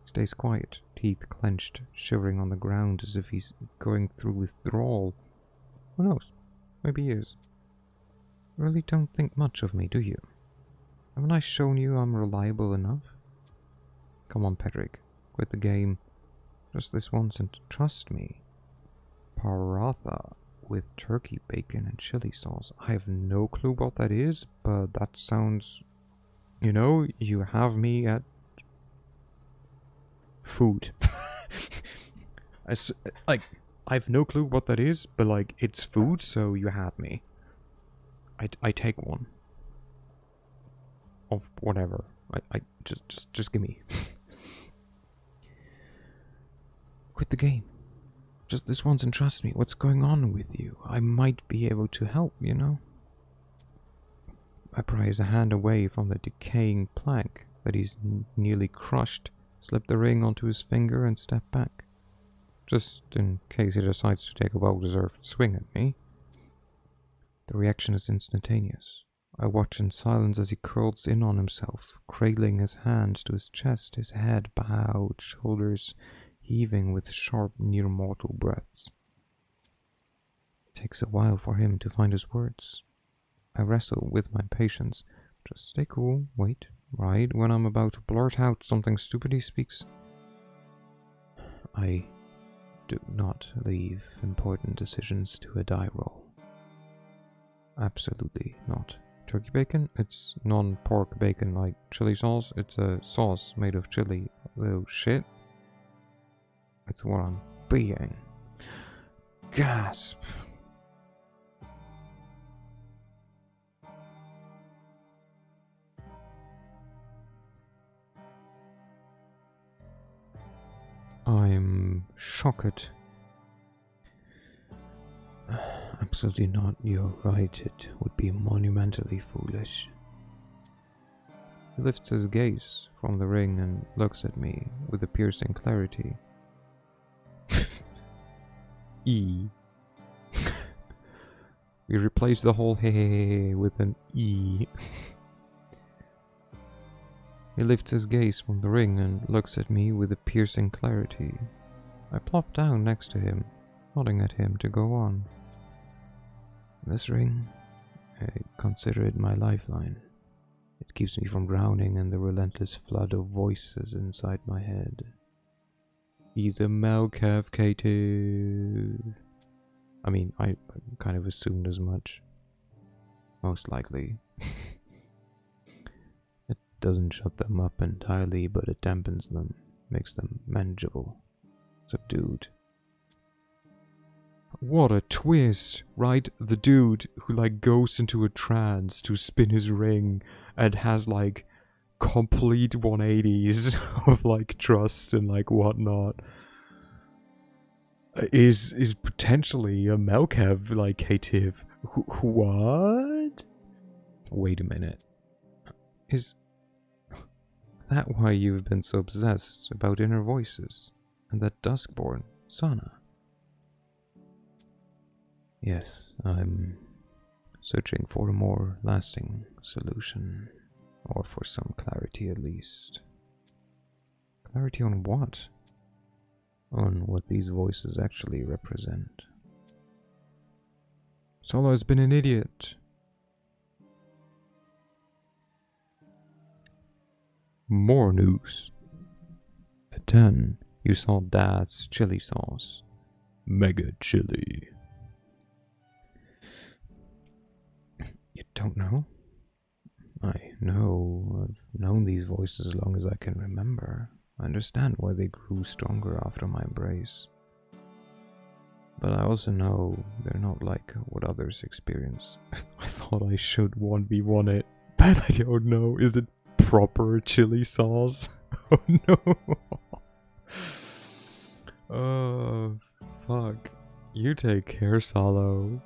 Stays quiet, teeth clenched, shivering on the ground as if he's going through withdrawal. Who knows? Maybe he is. You really don't think much of me, do you? Haven't I shown you I'm reliable enough? Come on, Pedrick. Quit the game. Just this once and trust me. Paratha with turkey bacon and chili sauce. I have no clue what that is, but that sounds... You know, you have me at... food. I have no clue what that is, but like, it's food, so you had me. I take one. Of whatever. Just give me. Quit the game. Just this once and trust me. What's going on with you? I might be able to help, you know? I prise a hand away from the decaying plank that he's nearly crushed, slip the ring onto his finger and step back. Just in case he decides to take a well-deserved swing at me. The reaction is instantaneous. I watch in silence as he curls in on himself, cradling his hands to his chest, his head bowed, shoulders heaving with sharp, near-mortal breaths. It takes a while for him to find his words. I wrestle with my patience. Just stay cool, wait. Right when I'm about to blurt out something stupid, he speaks. I do not leave important decisions to a die roll. Absolutely not. Turkey bacon? It's non-pork bacon like chili sauce. It's a sauce made of chili. Little shit. It's what I'm being. Gasp. I'm shocked. Absolutely not. You're right. It would be monumentally foolish. He lifts his gaze from the ring and looks at me with a piercing clarity. E. We replace the whole hey with an E. He lifts his gaze from the ring and looks at me with a piercing clarity. I plop down next to him, nodding at him to go on. This ring, I consider it my lifeline. It keeps me from drowning in the relentless flood of voices inside my head. He's a Melcav K2. I mean, I kind of assumed as much. Most likely. It doesn't shut them up entirely, but it dampens them, makes them manageable, subdued. What a twist, right? The dude who like goes into a trance to spin his ring and has like complete 180s of like trust and like whatnot is potentially a Melcav like cative. What? Wait a minute. Is that why you've been so obsessed about inner voices and that Duskborn Sana? Yes, I'm searching for a more lasting solution, or for some clarity at least. Clarity on what? On what these voices actually represent. Solo's been an idiot. More news. At 10, you saw Dad's chili sauce. Mega chili. You don't know? I know. I've known these voices as long as I can remember. I understand why they grew stronger after my embrace. But I also know they're not like what others experience. I thought I should 1v1 it, but I don't know. Is it proper chili sauce? Oh no. Oh, fuck. You take care, Solo.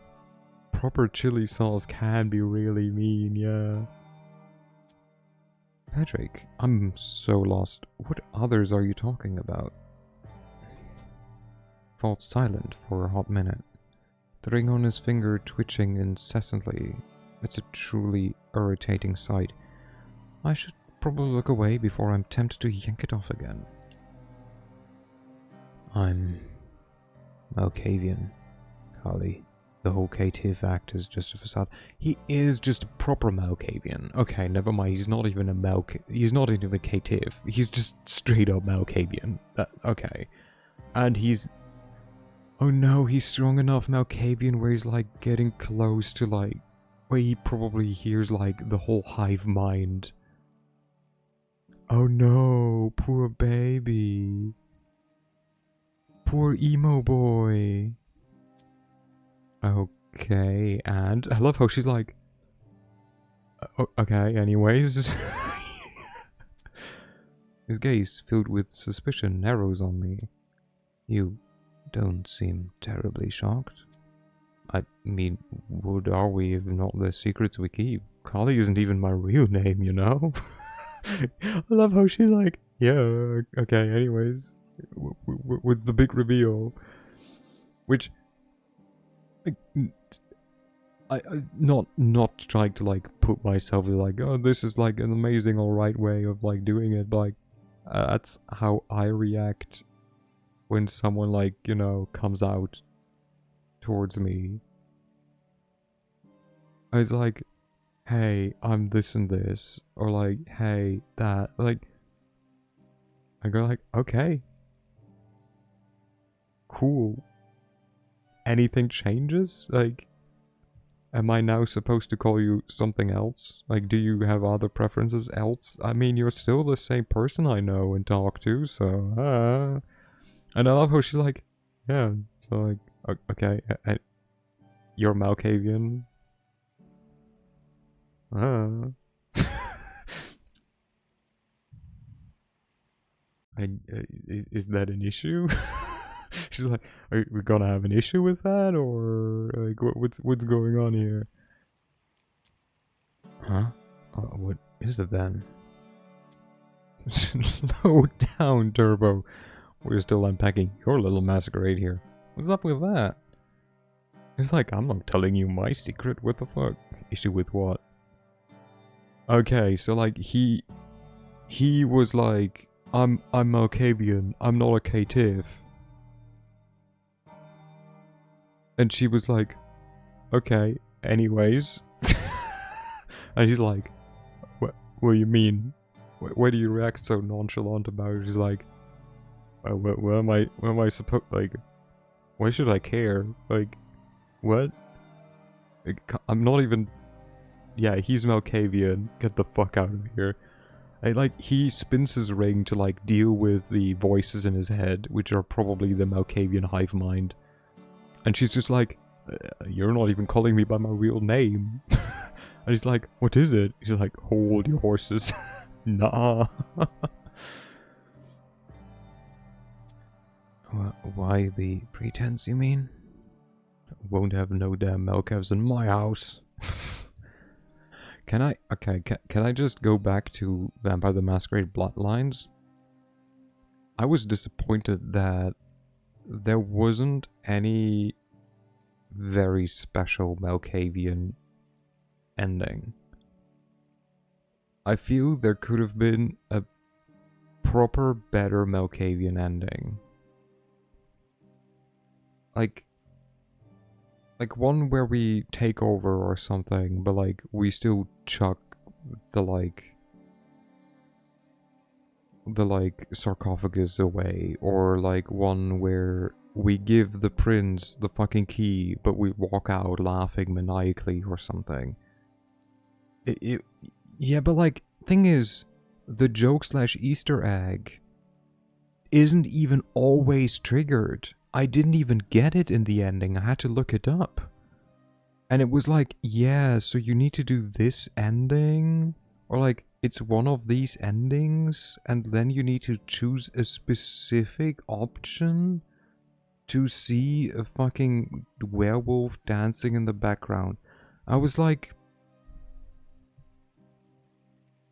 Proper chili sauce can be really mean, yeah. Patrick, I'm so lost. What others are you talking about? Falls silent for a hot minute, the ring on his finger twitching incessantly. It's a truly irritating sight. I should probably look away before I'm tempted to yank it off again. I'm Malkavian, Kali. The whole cative act is just a facade. He is just a proper Malkavian. Okay, never mind. He's not even a he's not even a cative. He's just straight up Malkavian. Okay. And he's... Oh no, he's strong enough Malkavian where he's like getting close to like... Where he probably hears like the whole hive mind. Oh no, poor baby. Poor emo boy. Okay, and I love how she's like, okay, anyways. His gaze, filled with suspicion, narrows on me. You don't seem terribly shocked. I mean, what are we if not the secrets we keep? Kali isn't even my real name, you know? I love how she's like, yeah, okay, anyways. With the big reveal. Which... I not trying to like put myself like, oh, this is like an amazing alright way of like doing it, but like that's how I react when someone like, you know, comes out towards me. I was like, hey, I'm this and this, or like, hey, that, like, I go like, okay, cool. Anything changes? Like, am I now supposed to call you something else? Like, do you have other preferences else? I mean, you're still the same person I know and talk to, so, And I love how she's like, yeah, so like, okay, you're Malkavian. And, is that an issue? She's like, are we gonna have an issue with that, or like, what's going on here? Huh? What is it then? Slow down, Turbo. We're still unpacking your little masquerade here. What's up with that? It's like, I'm not telling you my secret. What the fuck? Issue with what? Okay, so like he was like, I'm Malkavian. I'm not a caitiff. And she was like, okay, anyways. And he's like, what do you mean? Why do you react so nonchalant about it? He's like, what am I supposed, like, why should I care? Like, what? Like, I'm not even, yeah, he's Malkavian. Get the fuck out of here. Like, he spins his ring to, like, deal with the voices in his head, which are probably the Malkavian hive mind. And she's just like, you're not even calling me by my real name. And he's like, what is it? He's like, hold your horses. Nah. Why the pretense, you mean? Won't have no damn Melkevs in my house. Can I just go back to Vampire the Masquerade Bloodlines? I was disappointed that there wasn't any very special Malkavian ending. I feel there could have been a proper, better Malkavian ending. Like one where we take over or something, but like we still chuck the sarcophagus away, or like one where we give the prince the fucking key, but we walk out laughing maniacally or something. Yeah, but like, thing is, the joke/Easter egg isn't even always triggered. I didn't even get it in the ending. I had to look it up. And it was like, yeah, so you need to do this ending? Or like, it's one of these endings, and then you need to choose a specific option to see a fucking werewolf dancing in the background. I was like,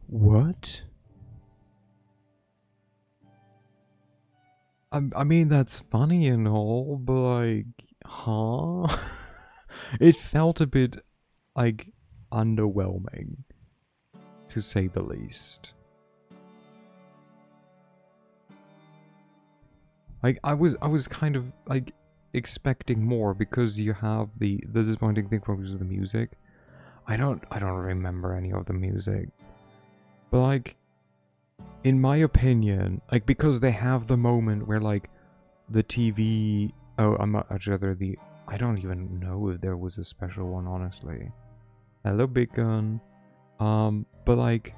what? I mean, that's funny and all, but like, huh? It felt a bit, like, underwhelming, to say the least. Like, I was kind of, like, expecting more, because you have the disappointing thing was the music. I don't remember any of the music. But like, in my opinion, like, because they have the moment where like the TV, I'm not actually I don't even know if there was a special one, honestly. Hello, Big Gun. But like,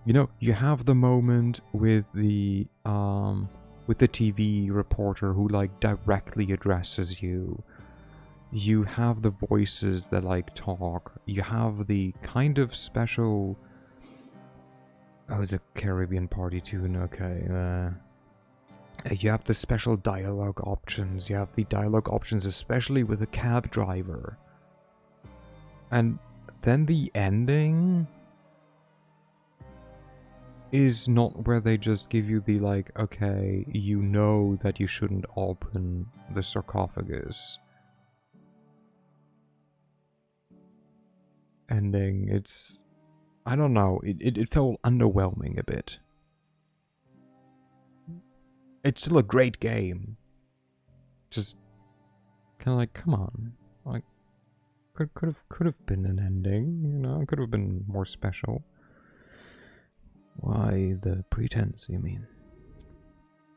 you know, you have the moment with the TV reporter who like directly addresses you. You have the voices that like talk. You have the kind of special. Oh, it's a Caribbean party tune, okay. You have the special dialogue options. You have the dialogue options, especially with a cab driver. And then the ending is not where they just give you the like, okay, you know that you shouldn't open the sarcophagus ending. It's, I don't know, it felt underwhelming a bit. It's still a great game. Just kind of like, come on, like, could have been an ending, you know? Could have been more special. Why the pretense, you mean?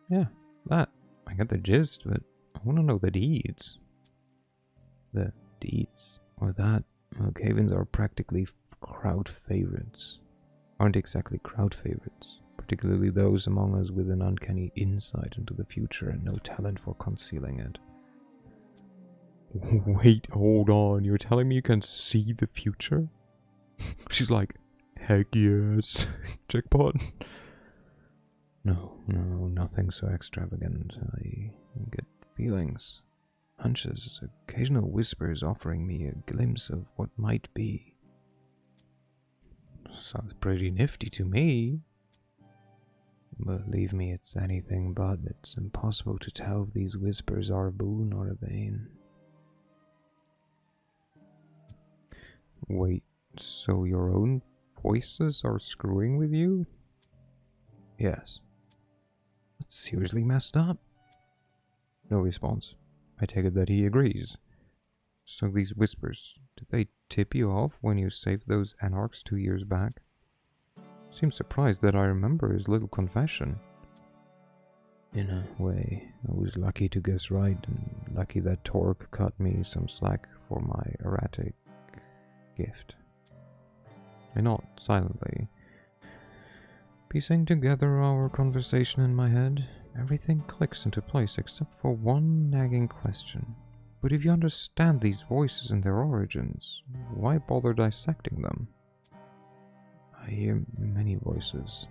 Yeah, that. I get the gist, but I want to know the deeds. The deeds, or that. Malkavians are practically crowd favorites. Aren't exactly crowd favorites. particularly those among us with an uncanny insight into the future and no talent for concealing it. Wait, hold on, you're telling me you can see the future? She's like, heck yes, jackpot. No, nothing so extravagant. I get feelings, hunches, occasional whispers offering me a glimpse of what might be. Sounds pretty nifty to me. Believe me, it's anything but. It's impossible to tell if these whispers are a boon or a bane. Wait, so your own voices are screwing with you? Yes. That's seriously messed up. No response. I take it that he agrees. So these whispers, did they tip you off when you saved those anarchs 2 years back? Seems surprised that I remember his little confession. In a way, I was lucky to guess right, and lucky that Torque cut me some slack for my erratic gift. I nod silently, piecing together our conversation in my head. Everything clicks into place except for one nagging question. But if you understand these voices and their origins, why bother dissecting them? I hear many voices,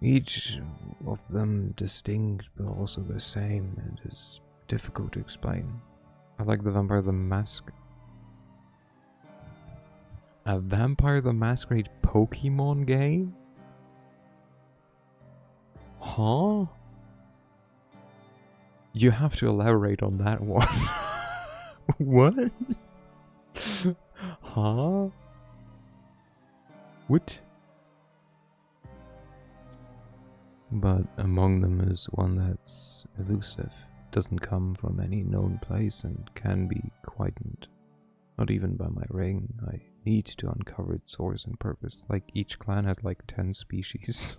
each of them distinct but also the same. It is difficult to explain. I like the Vampire the Mask. A Vampire the Masquerade Pokemon game? Huh? You have to elaborate on that one. What? Huh? What? But among them is one that's elusive, doesn't come from any known place, and can be quietened. Not even by my ring. I need to uncover its source and purpose. Like, each clan has like 10 species.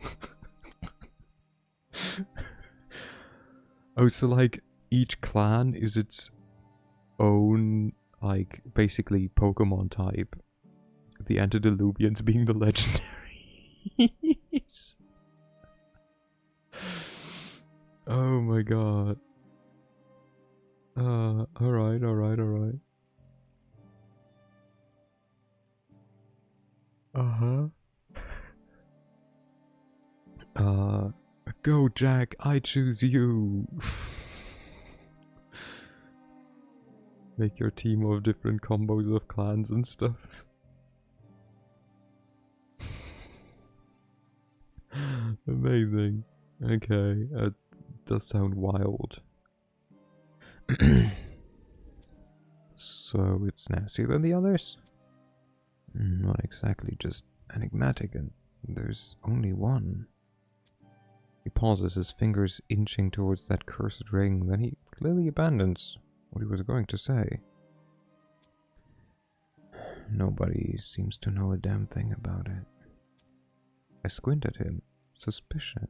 Oh, so like each clan is its own, like, basically Pokemon type. The antediluvians being the legendaries. Oh my god. Alright. Go Jack, I choose you. Make your team of different combos of clans and stuff. Amazing. Okay, it does sound wild. So it's nastier than the others? Not exactly, just enigmatic, and there's only one. He pauses, his fingers inching towards that cursed ring, then he clearly abandons what he was going to say. Nobody seems to know a damn thing about it. I squint at him, suspicion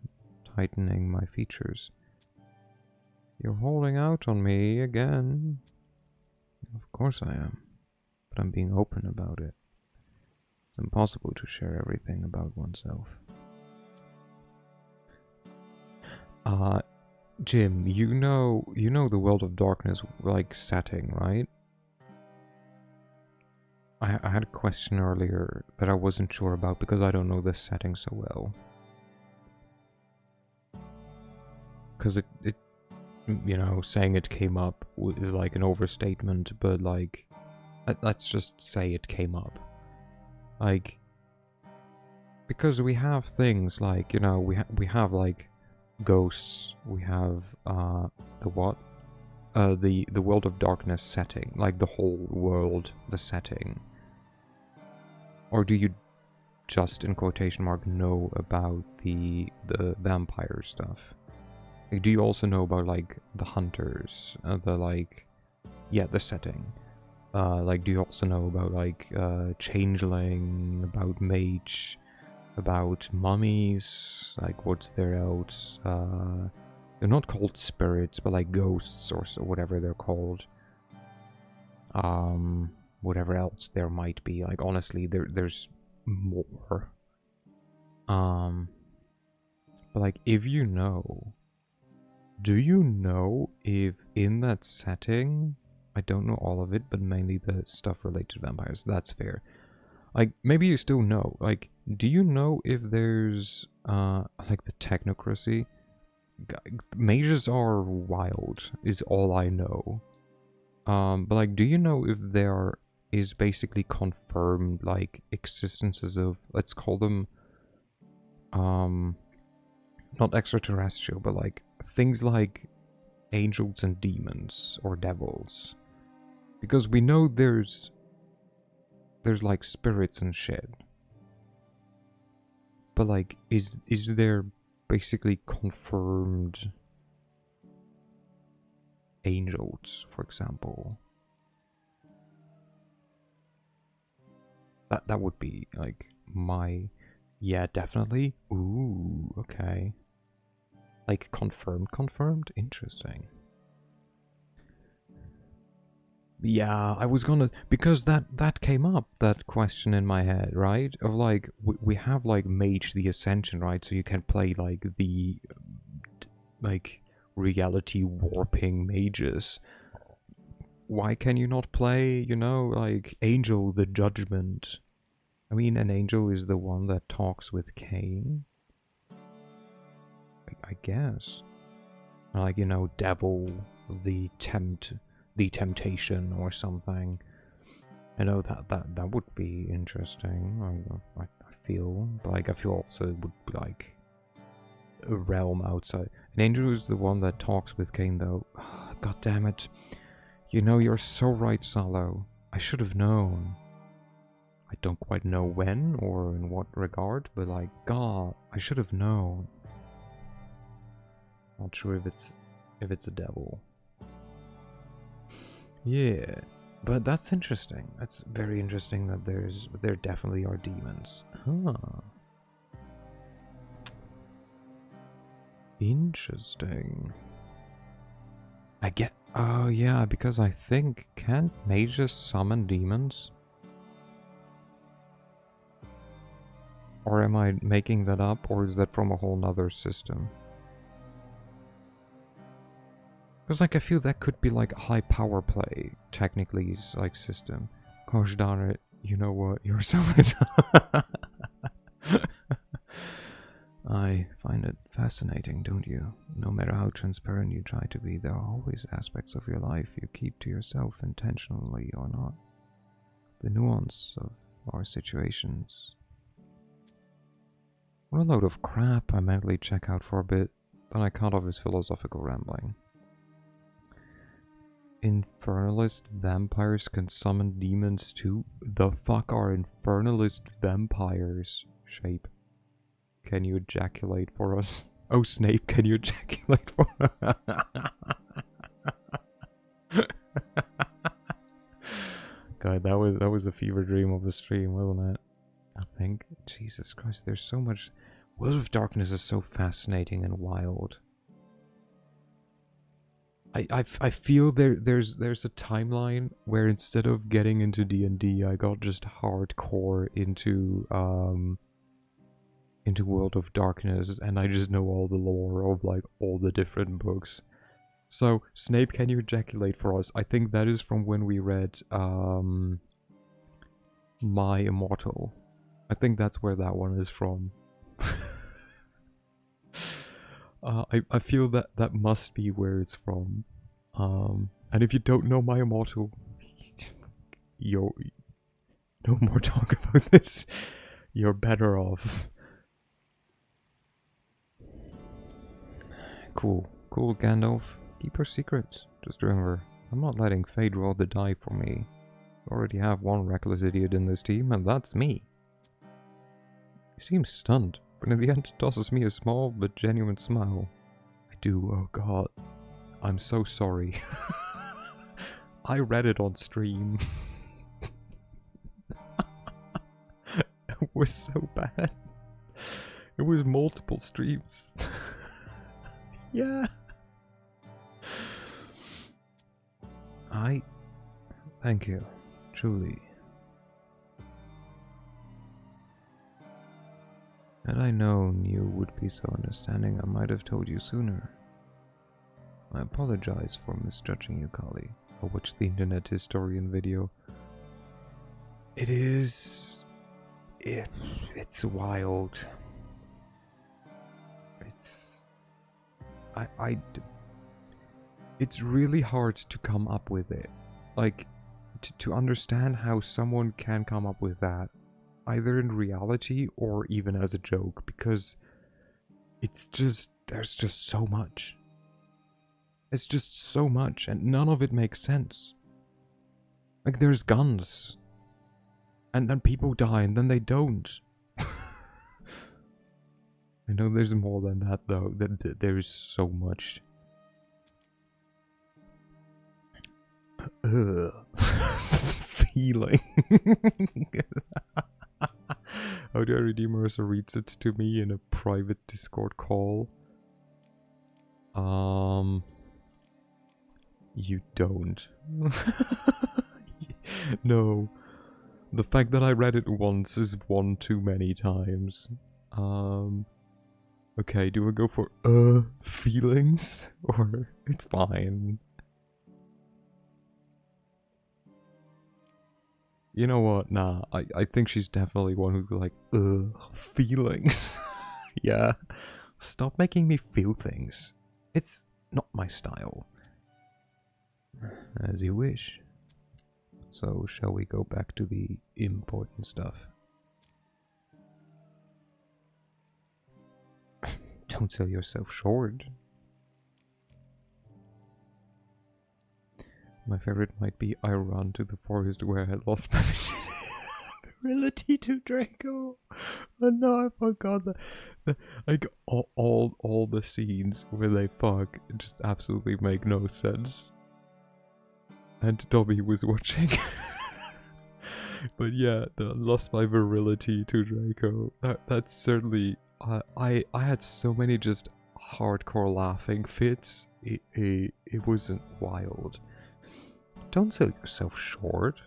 tightening my features. You're holding out on me again. Of course I am, but I'm being open about it. It's impossible to share everything about oneself. Jim, you know the World of Darkness, like, setting, right? I had a question earlier that I wasn't sure about because I don't know this setting so well. Because it you know, saying it came up is like an overstatement, but like, let's just say it came up. Like, because we have things like, you know, we have like ghosts, we have the World of Darkness setting, like the whole world, the setting. Or do you just, in quotation mark, know about the vampire stuff? Like, do you also know about like the hunters, the setting? Like, do you also know about like changeling, about mage, about mummies? Like, what's there else? They're not called spirits, but like ghosts or so, whatever they're called. Whatever else there might be. Like, honestly, there's more. But like, if you know, do you know if in that setting, I don't know all of it, but mainly the stuff related to vampires, that's fair. Like, maybe you still know, like, do you know if there's, like the technocracy? Mages are wild, is all I know. But like, do you know if there is basically confirmed, like, existences of, let's call them, not extraterrestrial, but like, things like angels and demons, or devils? Because we know there's like spirits and shit. But like, is there basically confirmed angels, for example? That would be like my, yeah, definitely. Ooh, okay. Like confirmed? Interesting. Yeah, I was gonna, because that came up, that question in my head, right? Of like, we have like Mage the Ascension, right? So you can play like the, like, reality warping mages. Why can you not play, you know, like Angel the Judgment? I mean, an angel is the one that talks with Cain, I guess. Like, you know, Devil the temptation or something. I know that would be interesting. I feel, but like, I feel also it would be like a realm outside. An angel is the one that talks with Cain, though. God damn it! You know, you're so right, Salo. I should have known. I don't quite know when or in what regard, but like, God, I should have known. Not sure if it's a devil. Yeah, but that's interesting. That's very interesting that there definitely are demons. Huh. Interesting. I get. Oh yeah, because I think, can't mages summon demons? Or am I making that up, or is that from a whole nother system? Because like, I feel that could be like a high power play, technically, like, system. Gosh darn it, you know what, you're so right. I find it fascinating, don't you? No matter how transparent you try to be, there are always aspects of your life you keep to yourself, intentionally or not. The nuance of our situations. What a load of crap. I mentally check out for a bit, then I cut off his philosophical rambling. Infernalist vampires can summon demons too? The fuck are infernalist vampires? Shape. Can you ejaculate for us? Oh, Snape, can you ejaculate for us? God, that was a fever dream of a stream, wasn't it? I think. Jesus Christ, there's so much. World of Darkness is so fascinating and wild. I feel there's a timeline where instead of getting into D&D, I got just hardcore into World of Darkness, and I just know all the lore of like all the different books. So, Snape, can you ejaculate for us? I think that is from when we read My Immortal. I think that's where that one is from. I feel that must be where it's from. And if you don't know My Immortal, yo, no more talk about this. You're better off. Cool, Gandalf. Keep your secrets. Just remember, I'm not letting fate roll the die for me. We already have one reckless idiot in this team, and that's me. You seem stunned, but in the end it tosses me a small but genuine smile. I do, oh god. I'm so sorry. I read it on stream. It was so bad. It was multiple streams. Yeah. Thank you. Truly. Had I known you would be so understanding, I might have told you sooner. I apologize for misjudging you, Kali. I watched the internet historian video. It's wild. It's really hard to come up with it. Like, to understand how someone can come up with that, either in reality or even as a joke, because there's just so much. It's just so much, and none of it makes sense. Like, there's guns, and then people die, and then they don't. I know there's more than that, though. There is so much. Feeling. How do I redeem Marissa reads it to me in a private Discord call? You don't. No. The fact that I read it once is one too many times. Okay, do I go for feelings? Or it's fine. You know what? Nah, I think she's definitely one who's like, feelings. Yeah. Stop making me feel things. It's not my style. As you wish. So, shall we go back to the important stuff? Don't sell yourself short. My favorite might be I run to the forest where I had lost my virility to Draco. Oh no, I forgot that. Like, all the scenes where they fuck just absolutely make no sense. And Dobby was watching. But yeah, the lost my virility to Draco. That's certainly... I had so many just hardcore laughing fits. It wasn't wild. Don't sell yourself short.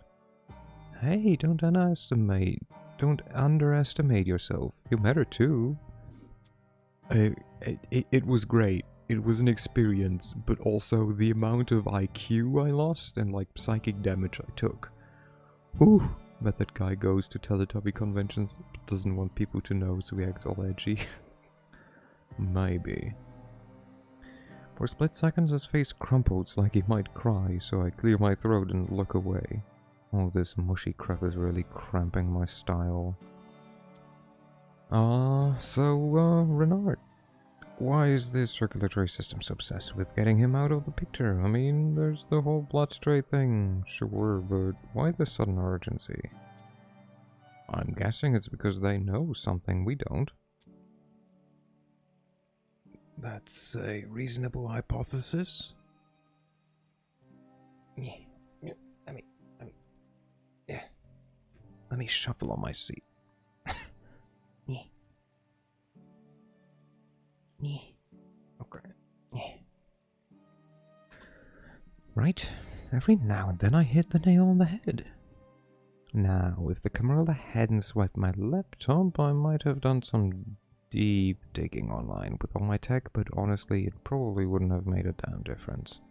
Hey, don't underestimate yourself. You matter too. It was great. It was an experience, but also the amount of IQ I lost and like psychic damage I took. Whew. Bet that guy goes to Teletubby conventions, but doesn't want people to know, so he acts all edgy. Maybe. For a split second his face crumpled like he might cry, so I clear my throat and look away. Oh, this mushy crap is really cramping my style. Renard. Why is this circulatory system so obsessed with getting him out of the picture? I mean, there's the whole blood stray thing, sure, but why the sudden urgency? I'm guessing it's because they know something we don't. That's a reasonable hypothesis. Let me shuffle on my seat. Okay. Right, every now and then I hit the nail on the head. Now, if the camera hadn't swiped my laptop, I might have done some deep digging online with all my tech, but honestly, it probably wouldn't have made a damn difference.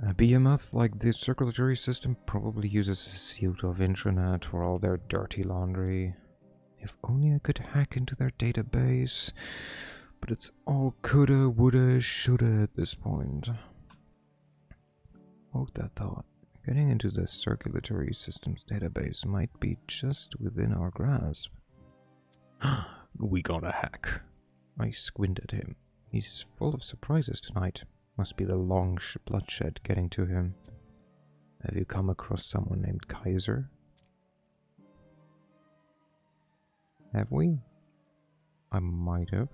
A behemoth like this circulatory system probably uses a suite of intranet for all their dirty laundry. If only I could hack into their database, but it's all coulda, woulda, shoulda at this point. Hold that thought. Getting into the circulatory system's database might be just within our grasp. We got a hack. I squint at him. He's full of surprises tonight. Must be the long bloodshed getting to him. Have you come across someone named Kaiser? Have we? I might have.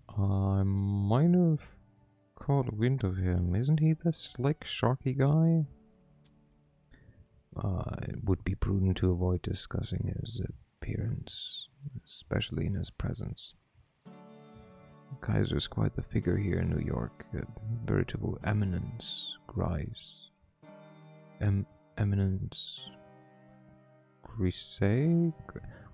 I might have caught wind of him. Isn't he the slick, sharky guy? It would be prudent to avoid discussing his appearance, especially in his presence. Kaiser's quite the figure here in New York, a veritable eminence, Grice. Eminence. Grise?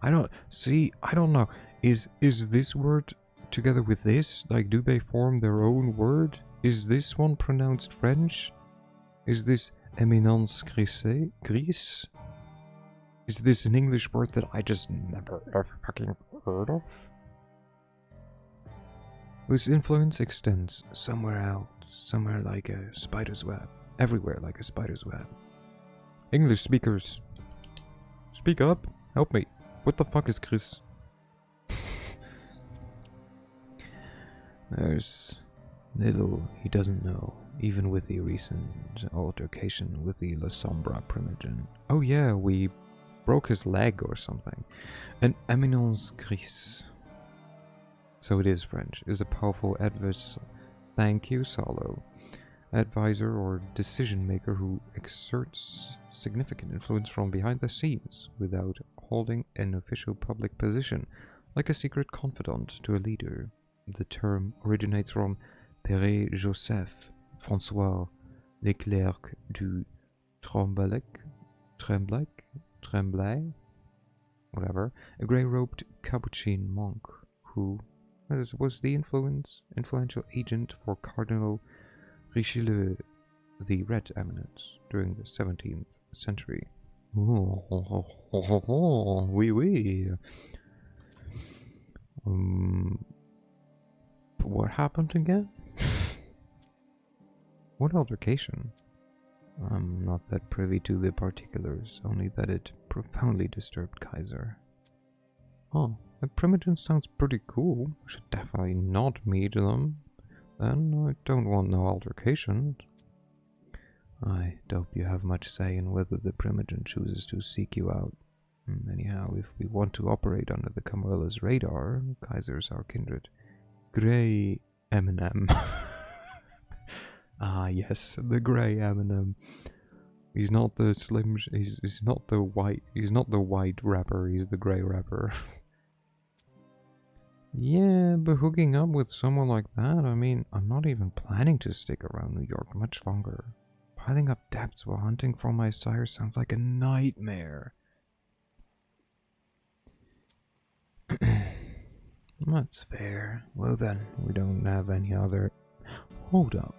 I don't know. Is this word together with this? Like, do they form their own word? Is this one pronounced French? Is this Eminence Grise? Is this an English word that I just never ever fucking heard of? Whose influence extends somewhere out, somewhere like a spider's web. Everywhere like a spider's web. English speakers, speak up, help me. What the fuck is Chris? There's little he doesn't know, even with the recent altercation with the La Sombra primogen. Oh yeah, we broke his leg or something. An eminence grise. So it is French. Is a powerful adverse. Thank you, Solo. Advisor or decision maker who exerts significant influence from behind the scenes without holding an official public position, like a secret confidant to a leader. The term originates from Père Joseph François Leclerc du Tremblay, whatever, a grey-robed Capuchin monk who was the influential agent for Cardinal Richelieu, the Red Eminence, during the 17th century. Oui, oui. What happened again? What altercation? I'm not that privy to the particulars, only that it profoundly disturbed Kaiser. Oh, the primogen sounds pretty cool. I should definitely not meet them. Then I don't want no altercation. I doubt you have much say in whether the primogen chooses to seek you out. Anyhow, if we want to operate under the Camarlla's radar, Kaiser's our kindred. Grey Eminem. Ah, yes, the Grey Eminem. He's not the slim. He's not the white. He's not the white rapper. He's the grey rapper. Yeah, but hooking up with someone like that, I mean, I'm not even planning to stick around New York much longer. Piling up debts while hunting for my sire sounds like a nightmare. That's fair. Well then, we don't have any other... Hold up.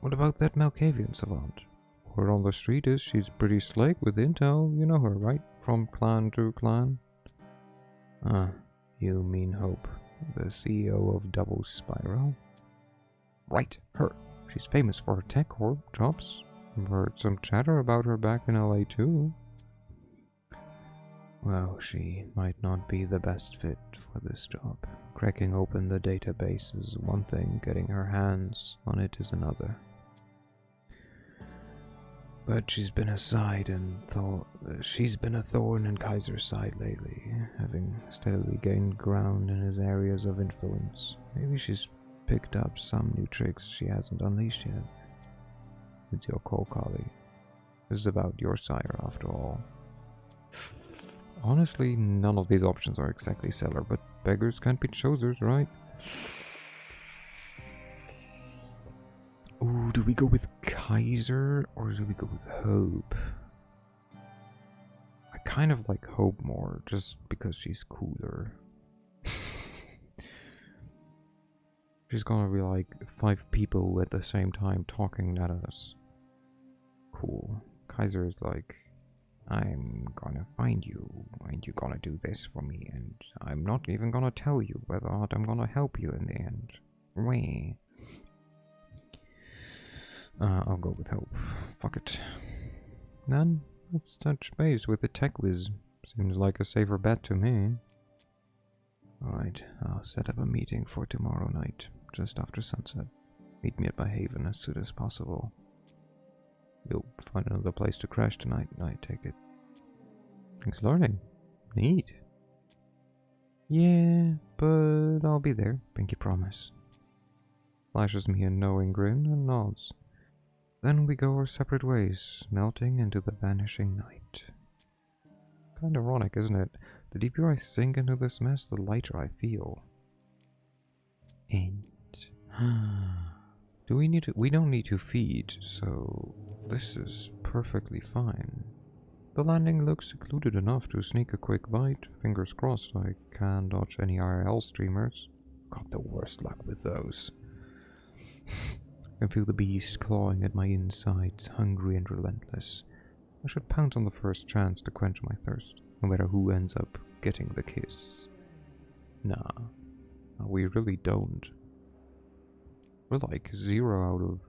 What about that Malkavian savant? Word on the street is she's pretty slick with intel. You know her, right? From clan to clan. Ah, you mean Hope, the CEO of Double Spiral? Right, her. She's famous for her tech orb jobs. I've heard some chatter about her back in LA too. Well, she might not be the best fit for this job. Cracking open the database is one thing, getting her hands on it is another. But she's been a thorn in Kaiser's side lately, having steadily gained ground in his areas of influence. Maybe she's picked up some new tricks she hasn't unleashed yet. It's your call, Kali. This is about your sire, after all. Honestly, none of these options are exactly stellar, but beggars can't be choosers, right? Ooh, do we go with Kaiser or do we go with Hope? I kind of like Hope more, just because she's cooler. She's gonna be like 5 people at the same time talking at us. Cool. Kaiser is like, I'm gonna find you, and you're gonna do this for me, and I'm not even gonna tell you whether or not I'm gonna help you in the end. Wait. I'll go with Hope. Fuck it. Then, let's touch base with the tech whiz. Seems like a safer bet to me. Alright, I'll set up a meeting for tomorrow night, just after sunset. Meet me at my haven as soon as possible. You'll find another place to crash tonight, I take it. Thanks, learning. Neat. Yeah, but I'll be there, pinky promise. Flashes me a knowing grin and nods. Then we go our separate ways, melting into the vanishing night. Kind of ironic, isn't it? The deeper I sink into this mess, the lighter I feel. And... we don't need to feed, so this is perfectly fine. The landing looks secluded enough to sneak a quick bite. Fingers crossed I can dodge any IRL streamers. Got the worst luck with those. I can feel the beast clawing at my insides, hungry and relentless. I should pounce on the first chance to quench my thirst, no matter who ends up getting the kiss. Nah, we really don't. We're like 0 out of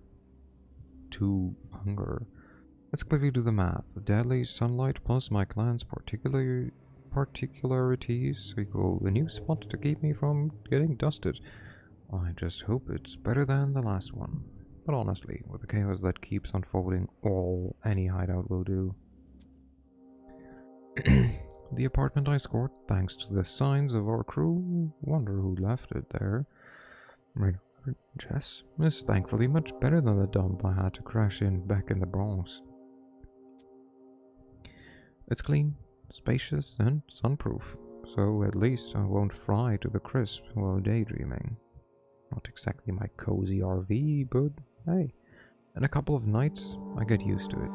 2 hunger. Let's quickly do the math. Deadly sunlight plus my clan's particularities equal a new spot to keep me from getting dusted. I just hope it's better than the last one. But honestly, with the chaos that keeps unfolding, any hideout will do. The apartment I scored, thanks to the signs of our crew, wonder who left it there. Jess is thankfully much better than the dump I had to crash in back in the Bronx. It's clean, spacious, and sunproof, so at least I won't fry to the crisp while daydreaming. Not exactly my cozy RV, but hey, in a couple of nights I get used to it.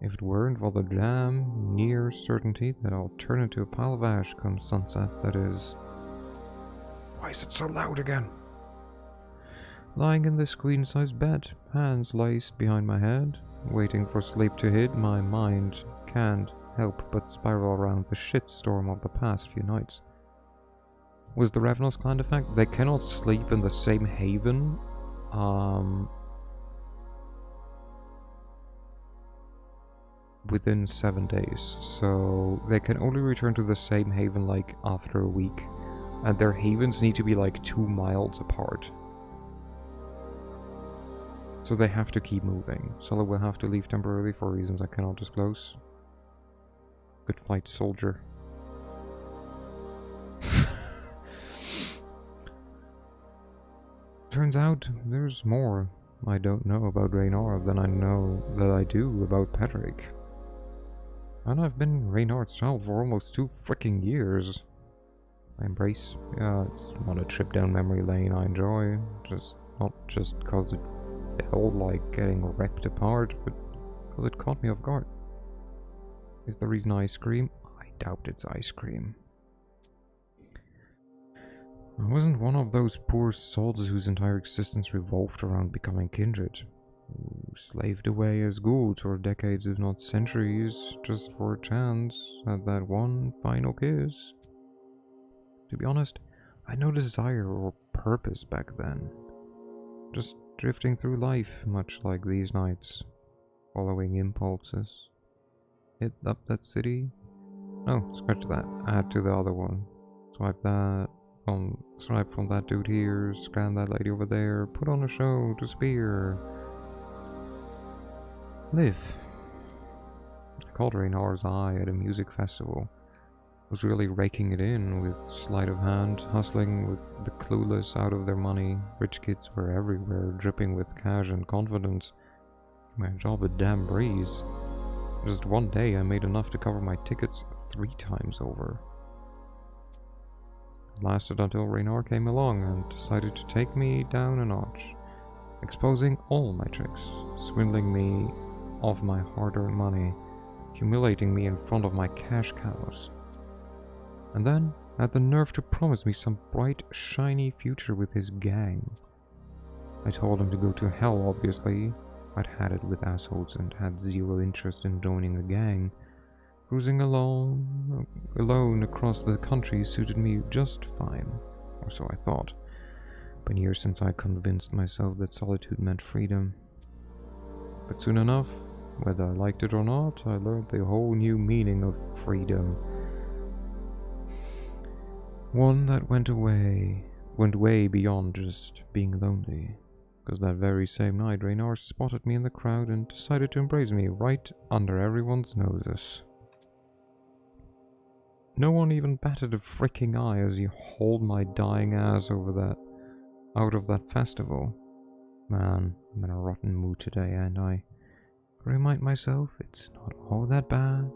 If it weren't for the damn near certainty that I'll turn into a pile of ash come sunset, that is. Why is it so loud again? Lying in this queen-sized bed, hands laced behind my head, waiting for sleep to hit, my mind can't help but spiral around the shitstorm of the past few nights. Was the Ravenous clan effect? They cannot sleep in the same haven. Within 7 days, so they can only return to the same haven like after a week, and their havens need to be like 2 miles apart. So they have to keep moving. Solo will have to leave temporarily for reasons I cannot disclose. Good fight, soldier. Turns out there's more I don't know about Reynard than I know that I do about Patrick. And I've been Reynard's child for almost 2 freaking years. I embrace. Yeah, it's not a trip down memory lane I enjoy. Not just cause it felt like getting ripped apart, but because it caught me off guard. Is the reason I scream? I doubt it's ice cream. I wasn't one of those poor souls whose entire existence revolved around becoming kindred, who slaved away as ghouls for decades if not centuries just for a chance at that one final kiss. To be honest, I had no desire or purpose back then. Just drifting through life, much like these nights, following impulses. Hit up that city? No, scratch that. Add to the other one. Swipe that. Swipe from that dude here, scan that lady over there, put on a show to spear. Live. I called Reynard's eye at a music festival. Was really raking it in with sleight of hand, hustling with the clueless out of their money. Rich kids were everywhere, dripping with cash and confidence. My job a damn breeze. Just one day I made enough to cover my tickets 3 times over. It lasted until Reynard came along and decided to take me down a notch, exposing all my tricks, swindling me of my hard-earned money, humiliating me in front of my cash cows. And then had the nerve to promise me some bright, shiny future with his gang. I told him to go to hell, obviously. I'd had it with assholes and had 0 interest in joining a gang. Cruising alone across the country suited me just fine, or so I thought. Been years since I convinced myself that solitude meant freedom. But soon enough, whether I liked it or not, I learned the whole new meaning of freedom. One that went way beyond just being lonely. Because that very same night, Reynard spotted me in the crowd and decided to embrace me right under everyone's noses. No one even batted a freaking eye as he hauled my dying ass out of that festival. Man, I'm in a rotten mood today, and I remind myself it's not all that bad.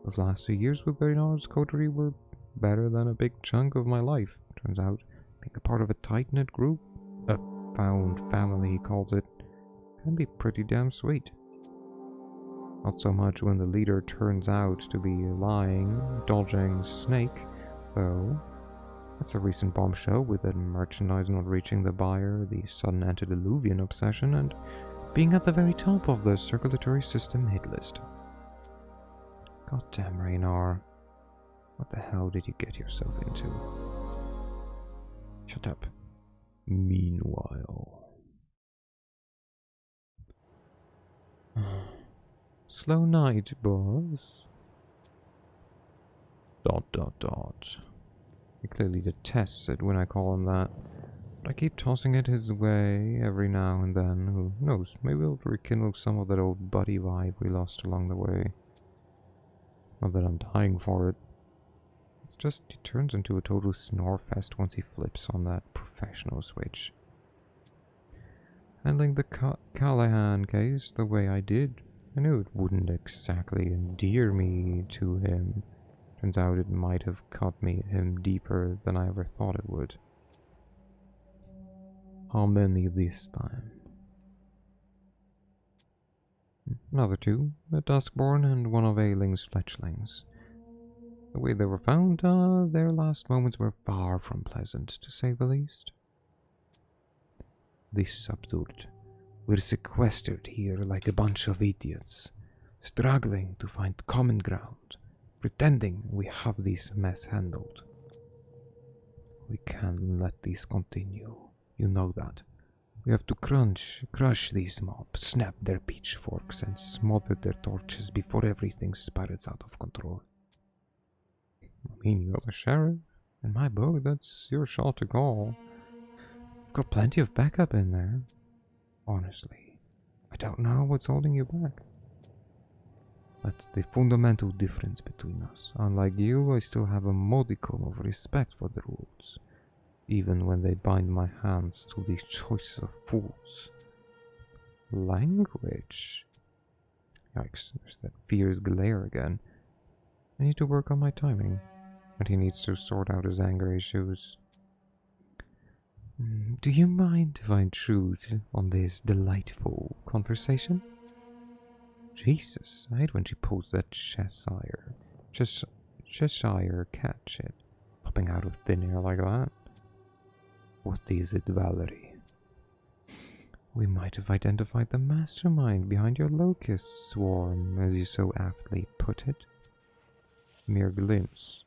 Those last 2 years with Reynard's coterie were better than a big chunk of my life. Turns out, being a part of a tight-knit group, a found family he calls it, can be pretty damn sweet. Not so much when the leader turns out to be lying, dodging Snake, though. That's a recent bombshell with the merchandise not reaching the buyer, the sudden antediluvian obsession, and being at the very top of the circulatory system hit list. Goddamn, Raynar. What the hell did you get yourself into? Shut up. Meanwhile... Slow night, boss. ... He clearly detests it when I call him that. But I keep tossing it his way every now and then. Who knows, maybe it'll rekindle some of that old buddy vibe we lost along the way. Not that I'm dying for it. It's just he turns into a total snorefest once he flips on that professional switch. Handling the Callahan case the way I did, I knew it wouldn't exactly endear me to him. Turns out it might have cut him deeper than I ever thought it would. How many this time? Another two, a Duskborn and one of Ailing's fletchlings. The way they were found, their last moments were far from pleasant, to say the least. This is absurd. We're sequestered here like a bunch of idiots, struggling to find common ground, pretending we have this mess handled. We can't let this continue. You know that. We have to crush these mobs, snap their pitchforks, and smother their torches before everything spirals out of control. I mean, you're the sheriff. In my book, that's your shot to call. You've got plenty of backup in there. Honestly, I don't know what's holding you back. That's the fundamental difference between us. Unlike you, I still have a modicum of respect for the rules, even when they bind my hands to these choices of fools. Language? Yikes, there's that fierce glare again. I need to work on my timing, and he needs to sort out his anger issues. Do you mind if I intrude on this delightful conversation? Jesus, I hate when she pulls that Cheshire cat shit, popping out of thin air like that. What is it, Valerie? We might have identified the mastermind behind your locust swarm, as you so aptly put it. Mere glimpse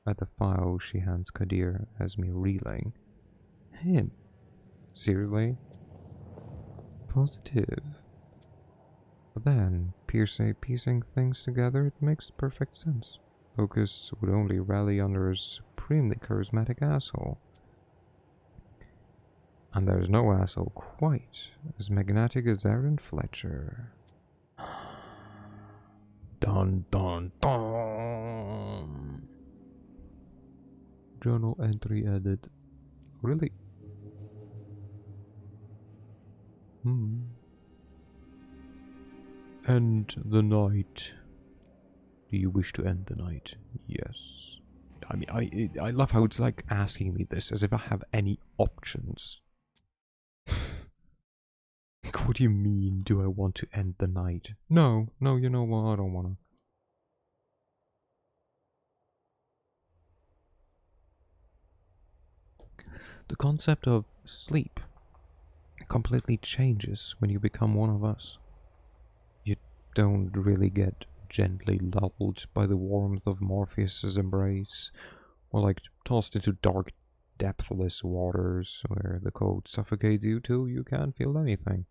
at the file she hands Kadir has me reeling. Him? Seriously? Positive. But then, piecing things together, it makes perfect sense. Locusts would only rally under a supremely charismatic asshole. And there's no asshole quite as magnetic as Aaron Fletcher. Dun dun dun! Journal entry edit. Really? End the night. Do you wish to end the night? Yes. I mean, I love how it's like asking me this as if I have any options. What do you mean, do I want to end the night? No, you know what, I don't wanna. The concept of sleep completely changes when you become one of us. You don't really get gently lulled by the warmth of Morpheus's embrace, or like tossed into dark, depthless waters where the cold suffocates you till you can't feel anything.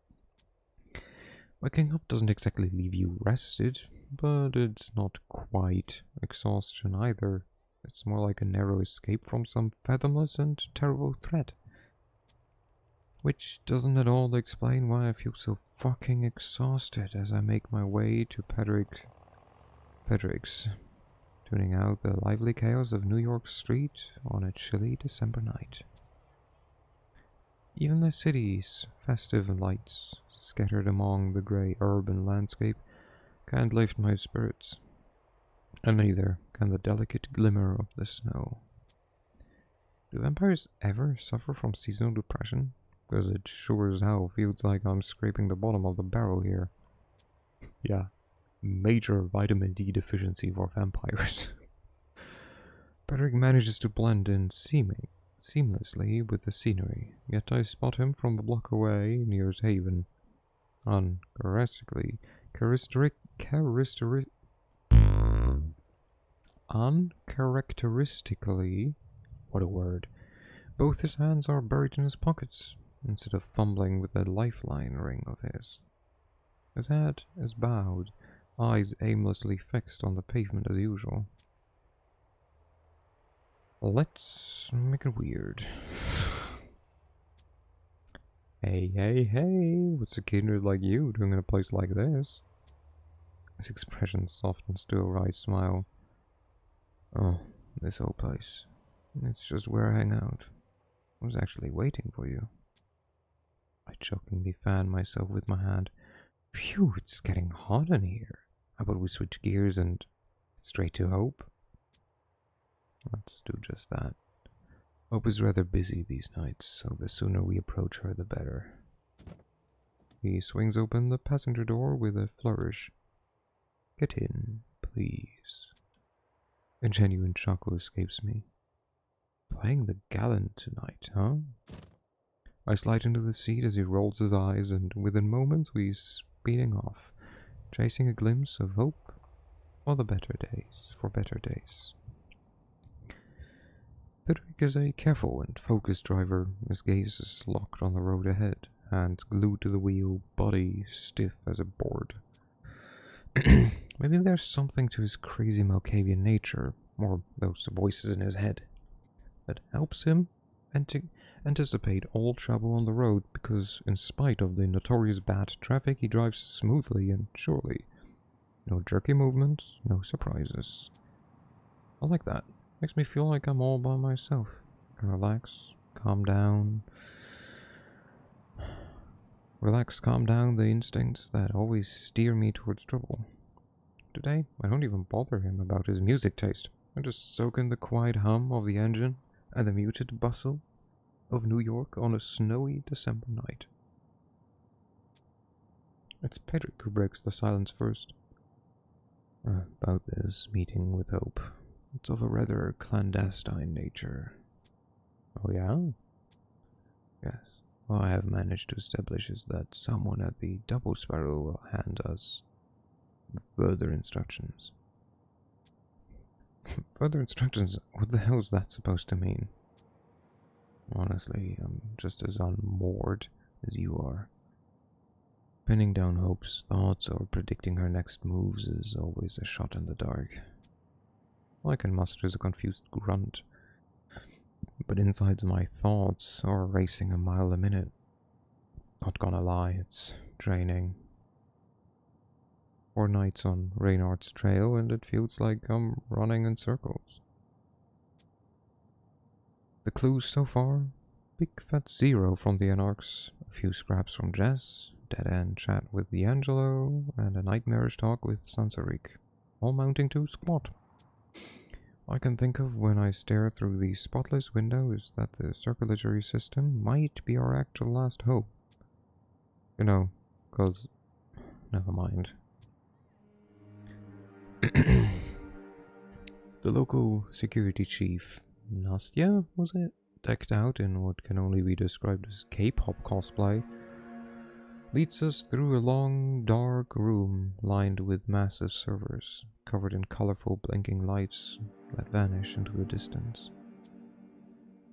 Waking up doesn't exactly leave you rested, but it's not quite exhaustion either. It's more like a narrow escape from some fathomless and terrible threat. Which doesn't at all explain why I feel so fucking exhausted as I make my way to Pedrick's, tuning out the lively chaos of New York Street on a chilly December night. Even the city's festive lights, scattered among the grey urban landscape, can't lift my spirits, and neither can the delicate glimmer of the snow. Do vampires ever suffer from seasonal depression? Because it sure as hell feels like I'm scraping the bottom of the barrel here. Yeah, major vitamin D deficiency for vampires. Patrick manages to blend in seamlessly with the scenery, yet I spot him from a block away near his haven. Uncharacteristically, uncharacteristically, what a word, both his hands are buried in his pockets, instead of fumbling with that lifeline ring of his. His head is bowed, eyes aimlessly fixed on the pavement as usual. Let's make it weird. Hey, what's a kindred like you doing in a place like this? His expression softens to a wry smile. Oh, this whole place. It's just where I hang out. I was actually waiting for you. I chokingly fan myself with my hand. Phew, it's getting hot in here. How about we switch gears and straight to Hope? Let's do just that. Hope is rather busy these nights, so the sooner we approach her, the better. He swings open the passenger door with a flourish. Get in, please. A genuine chuckle escapes me. Playing the gallant tonight, huh? I slide into the seat as he rolls his eyes, and within moments we speeding off, chasing a glimpse of hope for better days. Patrick is a careful and focused driver. His gaze is locked on the road ahead, hands glued to the wheel, body stiff as a board. Maybe there's something to his crazy Malkavian nature, or those voices in his head, that helps him anticipate all trouble on the road, because in spite of the notorious bad traffic, he drives smoothly and surely. No jerky movements, no surprises. I like that. Makes me feel like I'm all by myself. I can relax, calm down the instincts that always steer me towards trouble. Today, I don't even bother him about his music taste. I just soak in the quiet hum of the engine and the muted bustle of New York on a snowy December night. It's Patrick who breaks the silence first. About this meeting with Hope. It's of a rather clandestine nature. Oh yeah? Yes. All I have managed to establish is that someone at the Double Sparrow will hand us further instructions. Further instructions? What the hell is that supposed to mean? Honestly, I'm just as unmoored as you are. Pinning down Hope's thoughts or predicting her next moves is always a shot in the dark. All I can muster is a confused grunt, but inside my thoughts are racing a mile a minute. Not gonna lie, it's draining. 4 nights on Reynard's trail and it feels like I'm running in circles. The clues so far? Big fat 0 from the Anarchs, a few scraps from Jess, dead-end chat with D'Angelo, and a nightmarish talk with Sansarik, all mounting to squat. All I can think of when I stare through the spotless window is that the circulatory system might be our actual last hope. You know, 'cause... never mind. The local security chief, Nastya, was it? Decked out in what can only be described as K-pop cosplay, leads us through a long, dark room lined with massive servers, covered in colorful blinking lights that vanish into the distance.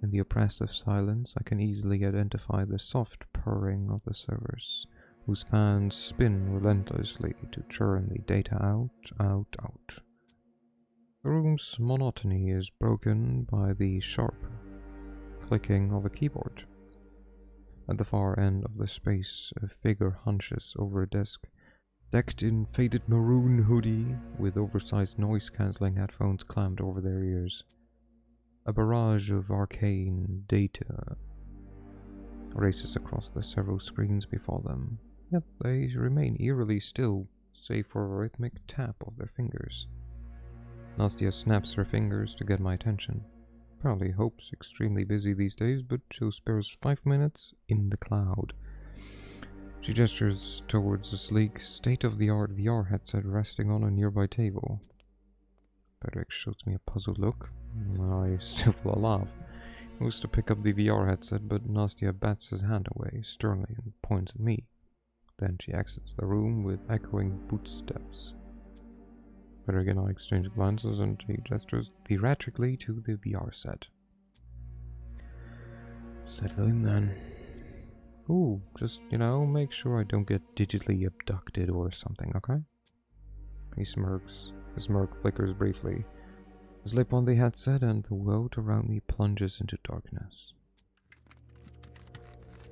In the oppressive silence, I can easily identify the soft purring of the servers, whose fans spin relentlessly to churn the data out. The room's monotony is broken by the sharp clicking of a keyboard. At the far end of the space, a figure hunches over a desk, decked in faded maroon hoodie with oversized noise-cancelling headphones clammed over their ears. A barrage of arcane data races across the several screens before them, yet they remain eerily still, save for a rhythmic tap of their fingers. Nastya snaps her fingers to get my attention. Apparently Hope's extremely busy these days, but she'll spare us 5 minutes in the cloud. She gestures towards a sleek, state-of-the-art VR headset resting on a nearby table. Patrick shoots me a puzzled look. I stifle a laugh. He moves to pick up the VR headset, but Nastya bats his hand away sternly and points at me. Then she exits the room with echoing footsteps. Patrick and I exchange glances and he gestures theatrically to the VR set. Settle in then. Ooh, just, make sure I don't get digitally abducted or something, okay? He smirks. His smirk flickers briefly. I slip on the headset and the world around me plunges into darkness.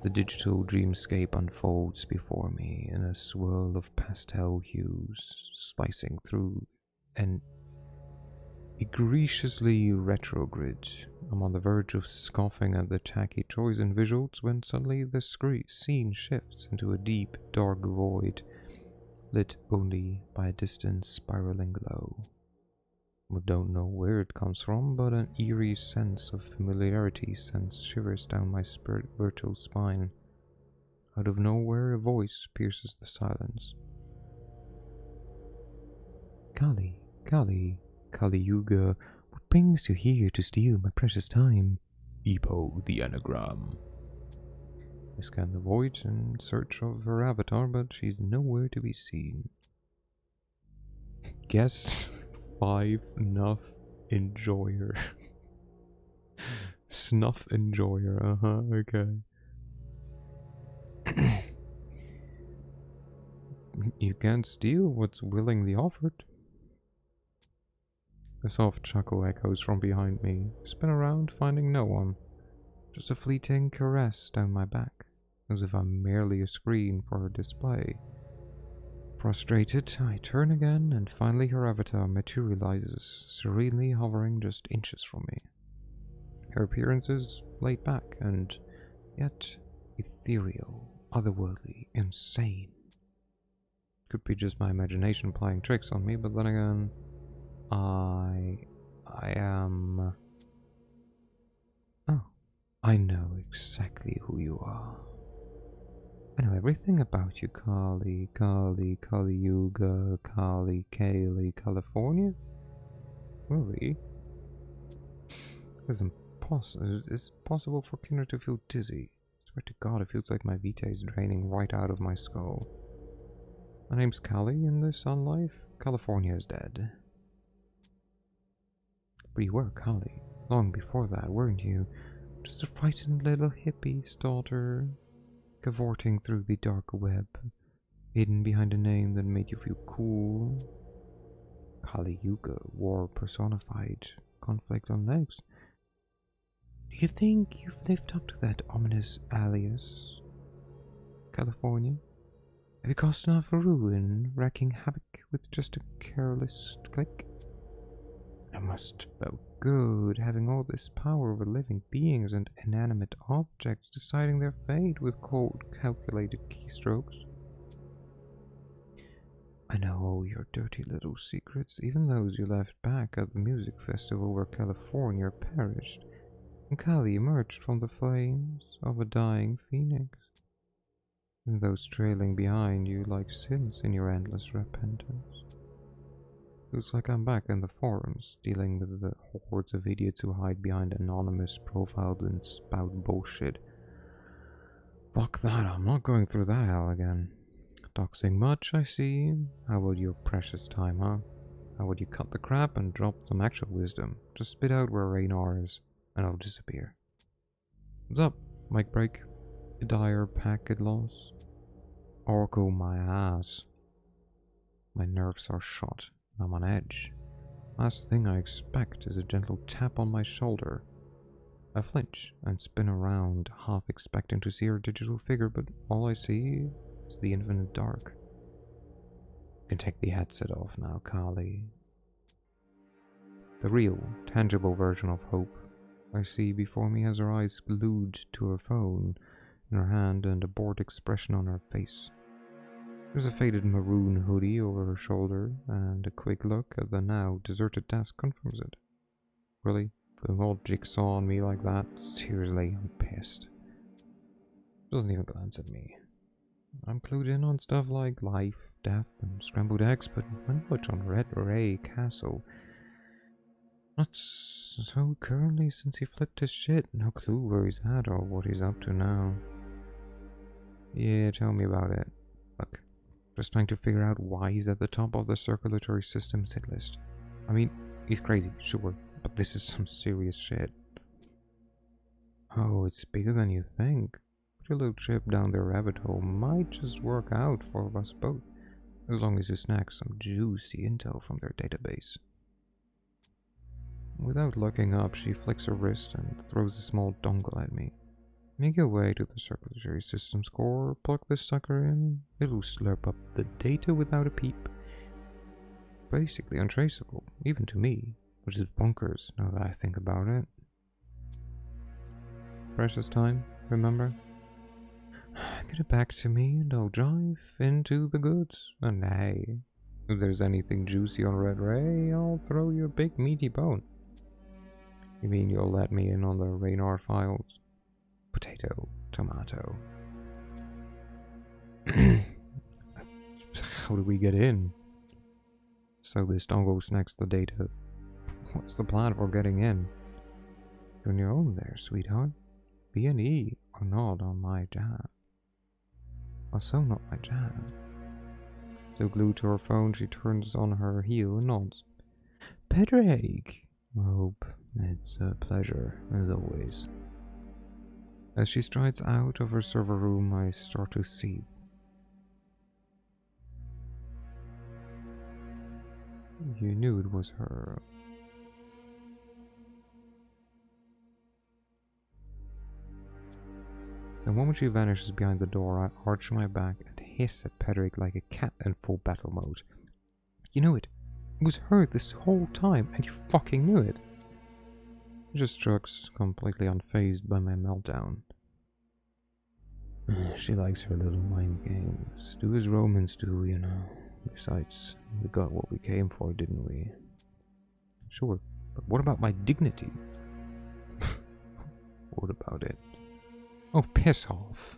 The digital dreamscape unfolds before me in a swirl of pastel hues, slicing through an egregiously retro grid. I'm on the verge of scoffing at the tacky choice in visuals when suddenly the scene shifts into a deep, dark void, lit only by a distant spiraling glow. I don't know where it comes from, but an eerie sense of familiarity sends shivers down my virtual spine. Out of nowhere, a voice pierces the silence. Kali Yuga, what brings you here to steal my precious time? Epo, the anagram. I scan the void in search of her avatar, but she's nowhere to be seen. Guess 5 Nuff Enjoyer. Snuff Enjoyer, okay. You can't steal what's willingly offered. A soft chuckle echoes from behind me. Spin around, finding no one. Just a fleeting caress down my back, as if I'm merely a screen for her display. Frustrated, I turn again, and finally her avatar materializes, serenely hovering just inches from me. Her appearance is laid back, and yet ethereal, otherworldly, insane. Could be just my imagination playing tricks on me, but then again, I am... Oh, I know exactly who you are. I know everything about you, Kali Yuga, Kali, California? Really? Is it possible for Kinder to feel dizzy? I swear to God, it feels like my vita is draining right out of my skull. My name's Kali in this on life. California is dead. But you were Kali, long before that, weren't you? Just a frightened little hippie's daughter, cavorting through the dark web, hidden behind a name that made you feel cool. Kali Yuga, war personified, conflict on legs. Do you think you've lived up to that ominous alias? California? Have you caused enough ruin, wreaking havoc with just a careless click? It must have felt good having all this power over living beings and inanimate objects, deciding their fate with cold, calculated keystrokes. I know all your dirty little secrets, even those you left back at the music festival where California perished, and Kali emerged from the flames of a dying phoenix. And those trailing behind you like sins in your endless repentance. Feels like I'm back in the forums, dealing with the hordes of idiots who hide behind anonymous profiles and spout bullshit. Fuck that, I'm not going through that hell again. Doxing much, I see. How about your precious time, huh? How would you cut the crap and drop some actual wisdom? Just spit out where Raynar is, and I'll disappear. What's up, mic break? A dire packet loss? Oracle my ass. My nerves are shot. I'm on edge. Last thing I expect is a gentle tap on my shoulder. I flinch and spin around, half expecting to see her digital figure, but all I see is the infinite dark. You can take the headset off now, Kali. The real, tangible version of Hope I see before me has her eyes glued to her phone in her hand and a bored expression on her face. There's a faded maroon hoodie over her shoulder, and a quick look at the now deserted desk confirms it. Really? Putting all jigsaw on me like that? Seriously, I'm pissed. Doesn't even glance at me. I'm clued in on stuff like life, death, and scrambled eggs, but not much on Red Ray Castle. Not so currently since he flipped his shit. No clue where he's at or what he's up to now. Yeah, tell me about it. Look, just trying to figure out why he's at the top of the circulatory system's hit list. I mean, he's crazy, sure, but this is some serious shit. Oh, it's bigger than you think. Your little trip down the rabbit hole might just work out for us both, as long as you snag some juicy intel from their database. Without looking up, she flicks her wrist and throws a small dongle at me. Make your way to the circulatory system's core, plug this sucker in, it'll slurp up the data without a peep. Basically untraceable, even to me, which is bonkers now that I think about it. Precious time, remember? Get it back to me and I'll drive into the goods. And hey, if there's anything juicy on Red Ray, I'll throw you a big meaty bone. You mean you'll let me in on the Raynar files? Potato, tomato. How do we get in? So this dongle snacks the data. What's the plan for getting in? You're on your own there, sweetheart. B&E are not on my jam. Also not my jam. So glued to her phone, she turns on her heel and nods. Patrick! Hope, it's a pleasure, as always. As she strides out of her server room, I start to seethe. You knew it was her. The moment she vanishes behind the door, I arch my back and hiss at Patrick like a cat in full battle mode. You knew it. It was her this whole time, and you fucking knew it. He just shrugs, completely unfazed by my meltdown. She likes her little mind games. Do as Romans do, you know. Besides, we got what we came for, didn't we? Sure, but what about my dignity? What about it? Oh, piss off.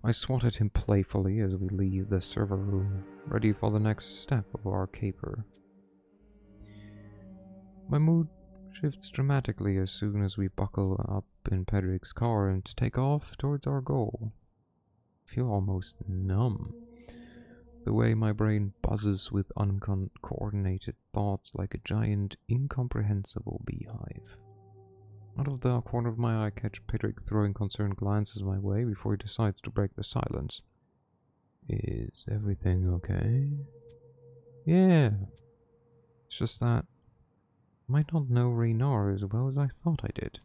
I swat at him playfully as we leave the server room, ready for the next step of our caper. My mood shifts dramatically as soon as we buckle up in Pedrick's car and take off towards our goal. I feel almost numb. The way my brain buzzes with uncoordinated thoughts like a giant, incomprehensible beehive. Out of the corner of my eye, I catch Pedrick throwing concerned glances my way before he decides to break the silence. Is everything okay? Yeah. It's just that I might not know Raynar as well as I thought I did.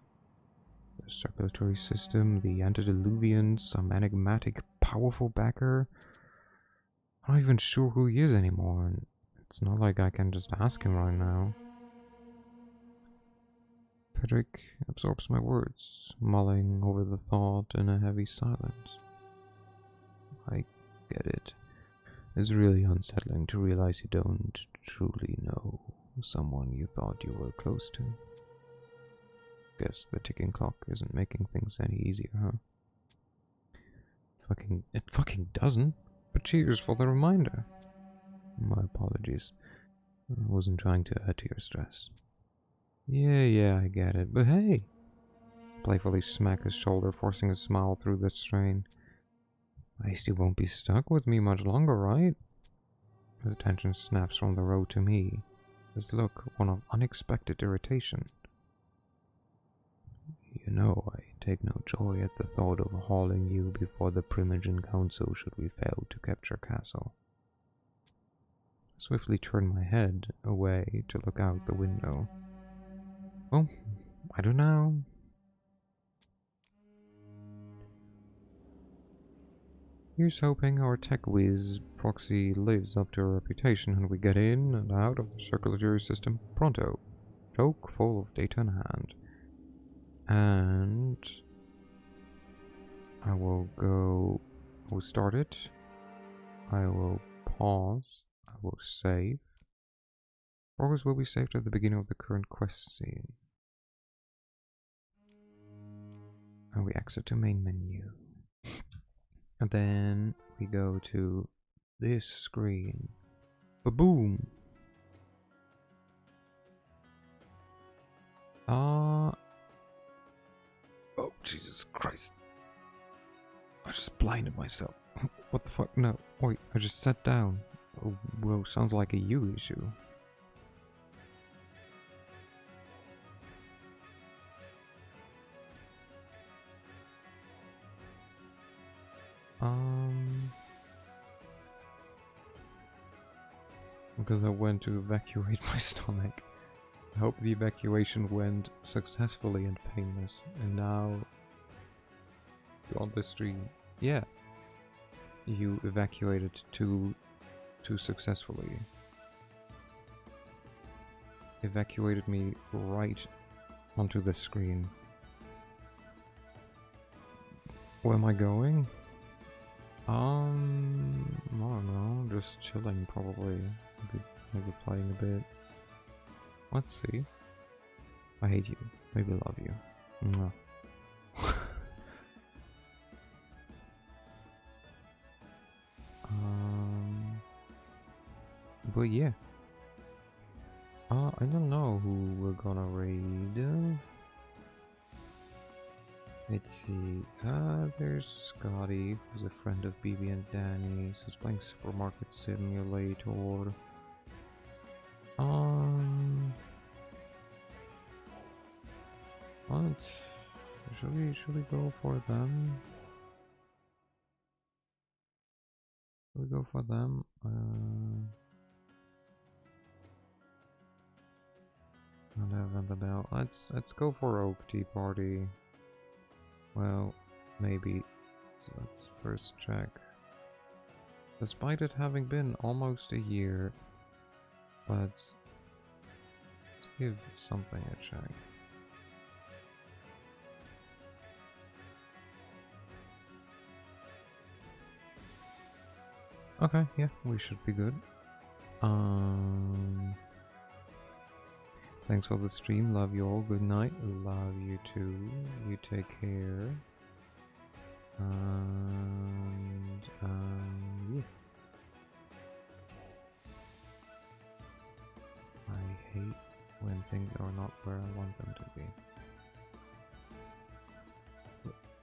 The circulatory system, the antediluvian, some enigmatic, powerful backer. I'm not even sure who he is anymore, and it's not like I can just ask him right now. Pedrick absorbs my words, mulling over the thought in a heavy silence. I get it. It's really unsettling to realize you don't truly know someone you thought you were close to. Guess the ticking clock isn't making things any easier, huh? It fucking doesn't. But cheers for the reminder. My apologies. I wasn't trying to add to your stress. Yeah, I get it. But hey! Playfully smack his shoulder, forcing a smile through the strain. At least you won't be stuck with me much longer, right? His attention snaps from the road to me. His look one of unexpected irritation. You know, I take no joy at the thought of hauling you before the Primogen Council should we fail to capture Castle. I swiftly turn my head away to look out the window. Well, I don't know. Here's hoping our tech whiz proxy lives up to her reputation and we get in and out of the circulatory system pronto, choke full of data in hand. And I will start it, I will pause, I will save. Progress will be saved at the beginning of the current quest scene. And we exit to main menu. And then we go to this screen. Ba-boom! Oh, Jesus Christ. I just blinded myself. What the fuck? No. Wait, I just sat down. Oh, whoa, sounds like a you issue. Because I went to evacuate my stomach. I hope the evacuation went successfully and painless. And now, on the stream, yeah, you evacuated too successfully. Evacuated me right onto the screen. Where am I going? I don't know, just chilling probably. Maybe playing a bit. Let's see. I hate you. Maybe love you. Mwah. But yeah. I don't know who we're gonna raid. Let's see. There's Scotty, who's a friend of BB and Danny's, who's playing Supermarket Simulator. What? Should we go for them? Should we go for them? Let's go for Oak Tea Party. Well, maybe. So let's first check. Despite it having been almost a year, let's give something a check. Okay, yeah, we should be good. Thanks for the stream. Love you all. Good night. Love you too. You take care. And yeah. I hate when things are not where I want them to be.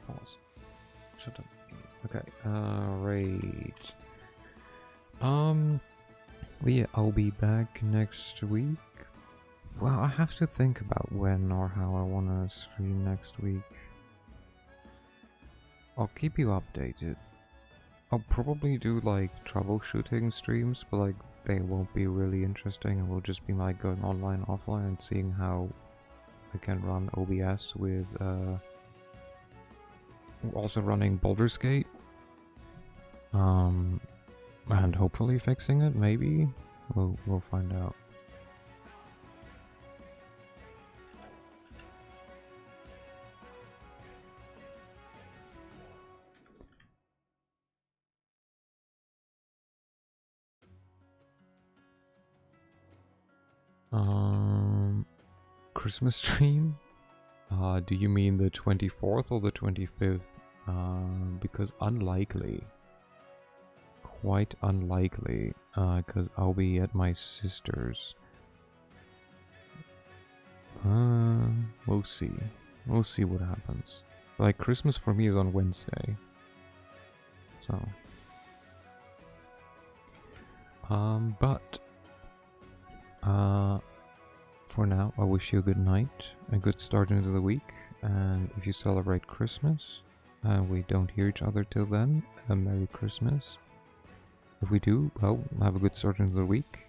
Pause. Shut up. Okay. Raid. Well, yeah, I'll be back next week. Well, I have to think about when or how I want to stream next week. I'll keep you updated. I'll probably do like troubleshooting streams, but like they won't be really interesting. It will just be like going online, offline, and seeing how I can run OBS with also running Baldur's Gate. And hopefully fixing it. Maybe we'll find out. Christmas stream? Do you mean the 24th or the 25th? Because unlikely. Quite unlikely. Because I'll be at my sister's. We'll see. We'll see what happens. Like, Christmas for me is on Wednesday. So. For now, I wish you a good night, a good start into the week, and if you celebrate Christmas, we don't hear each other till then, a Merry Christmas. If we do, well, have a good start into the week,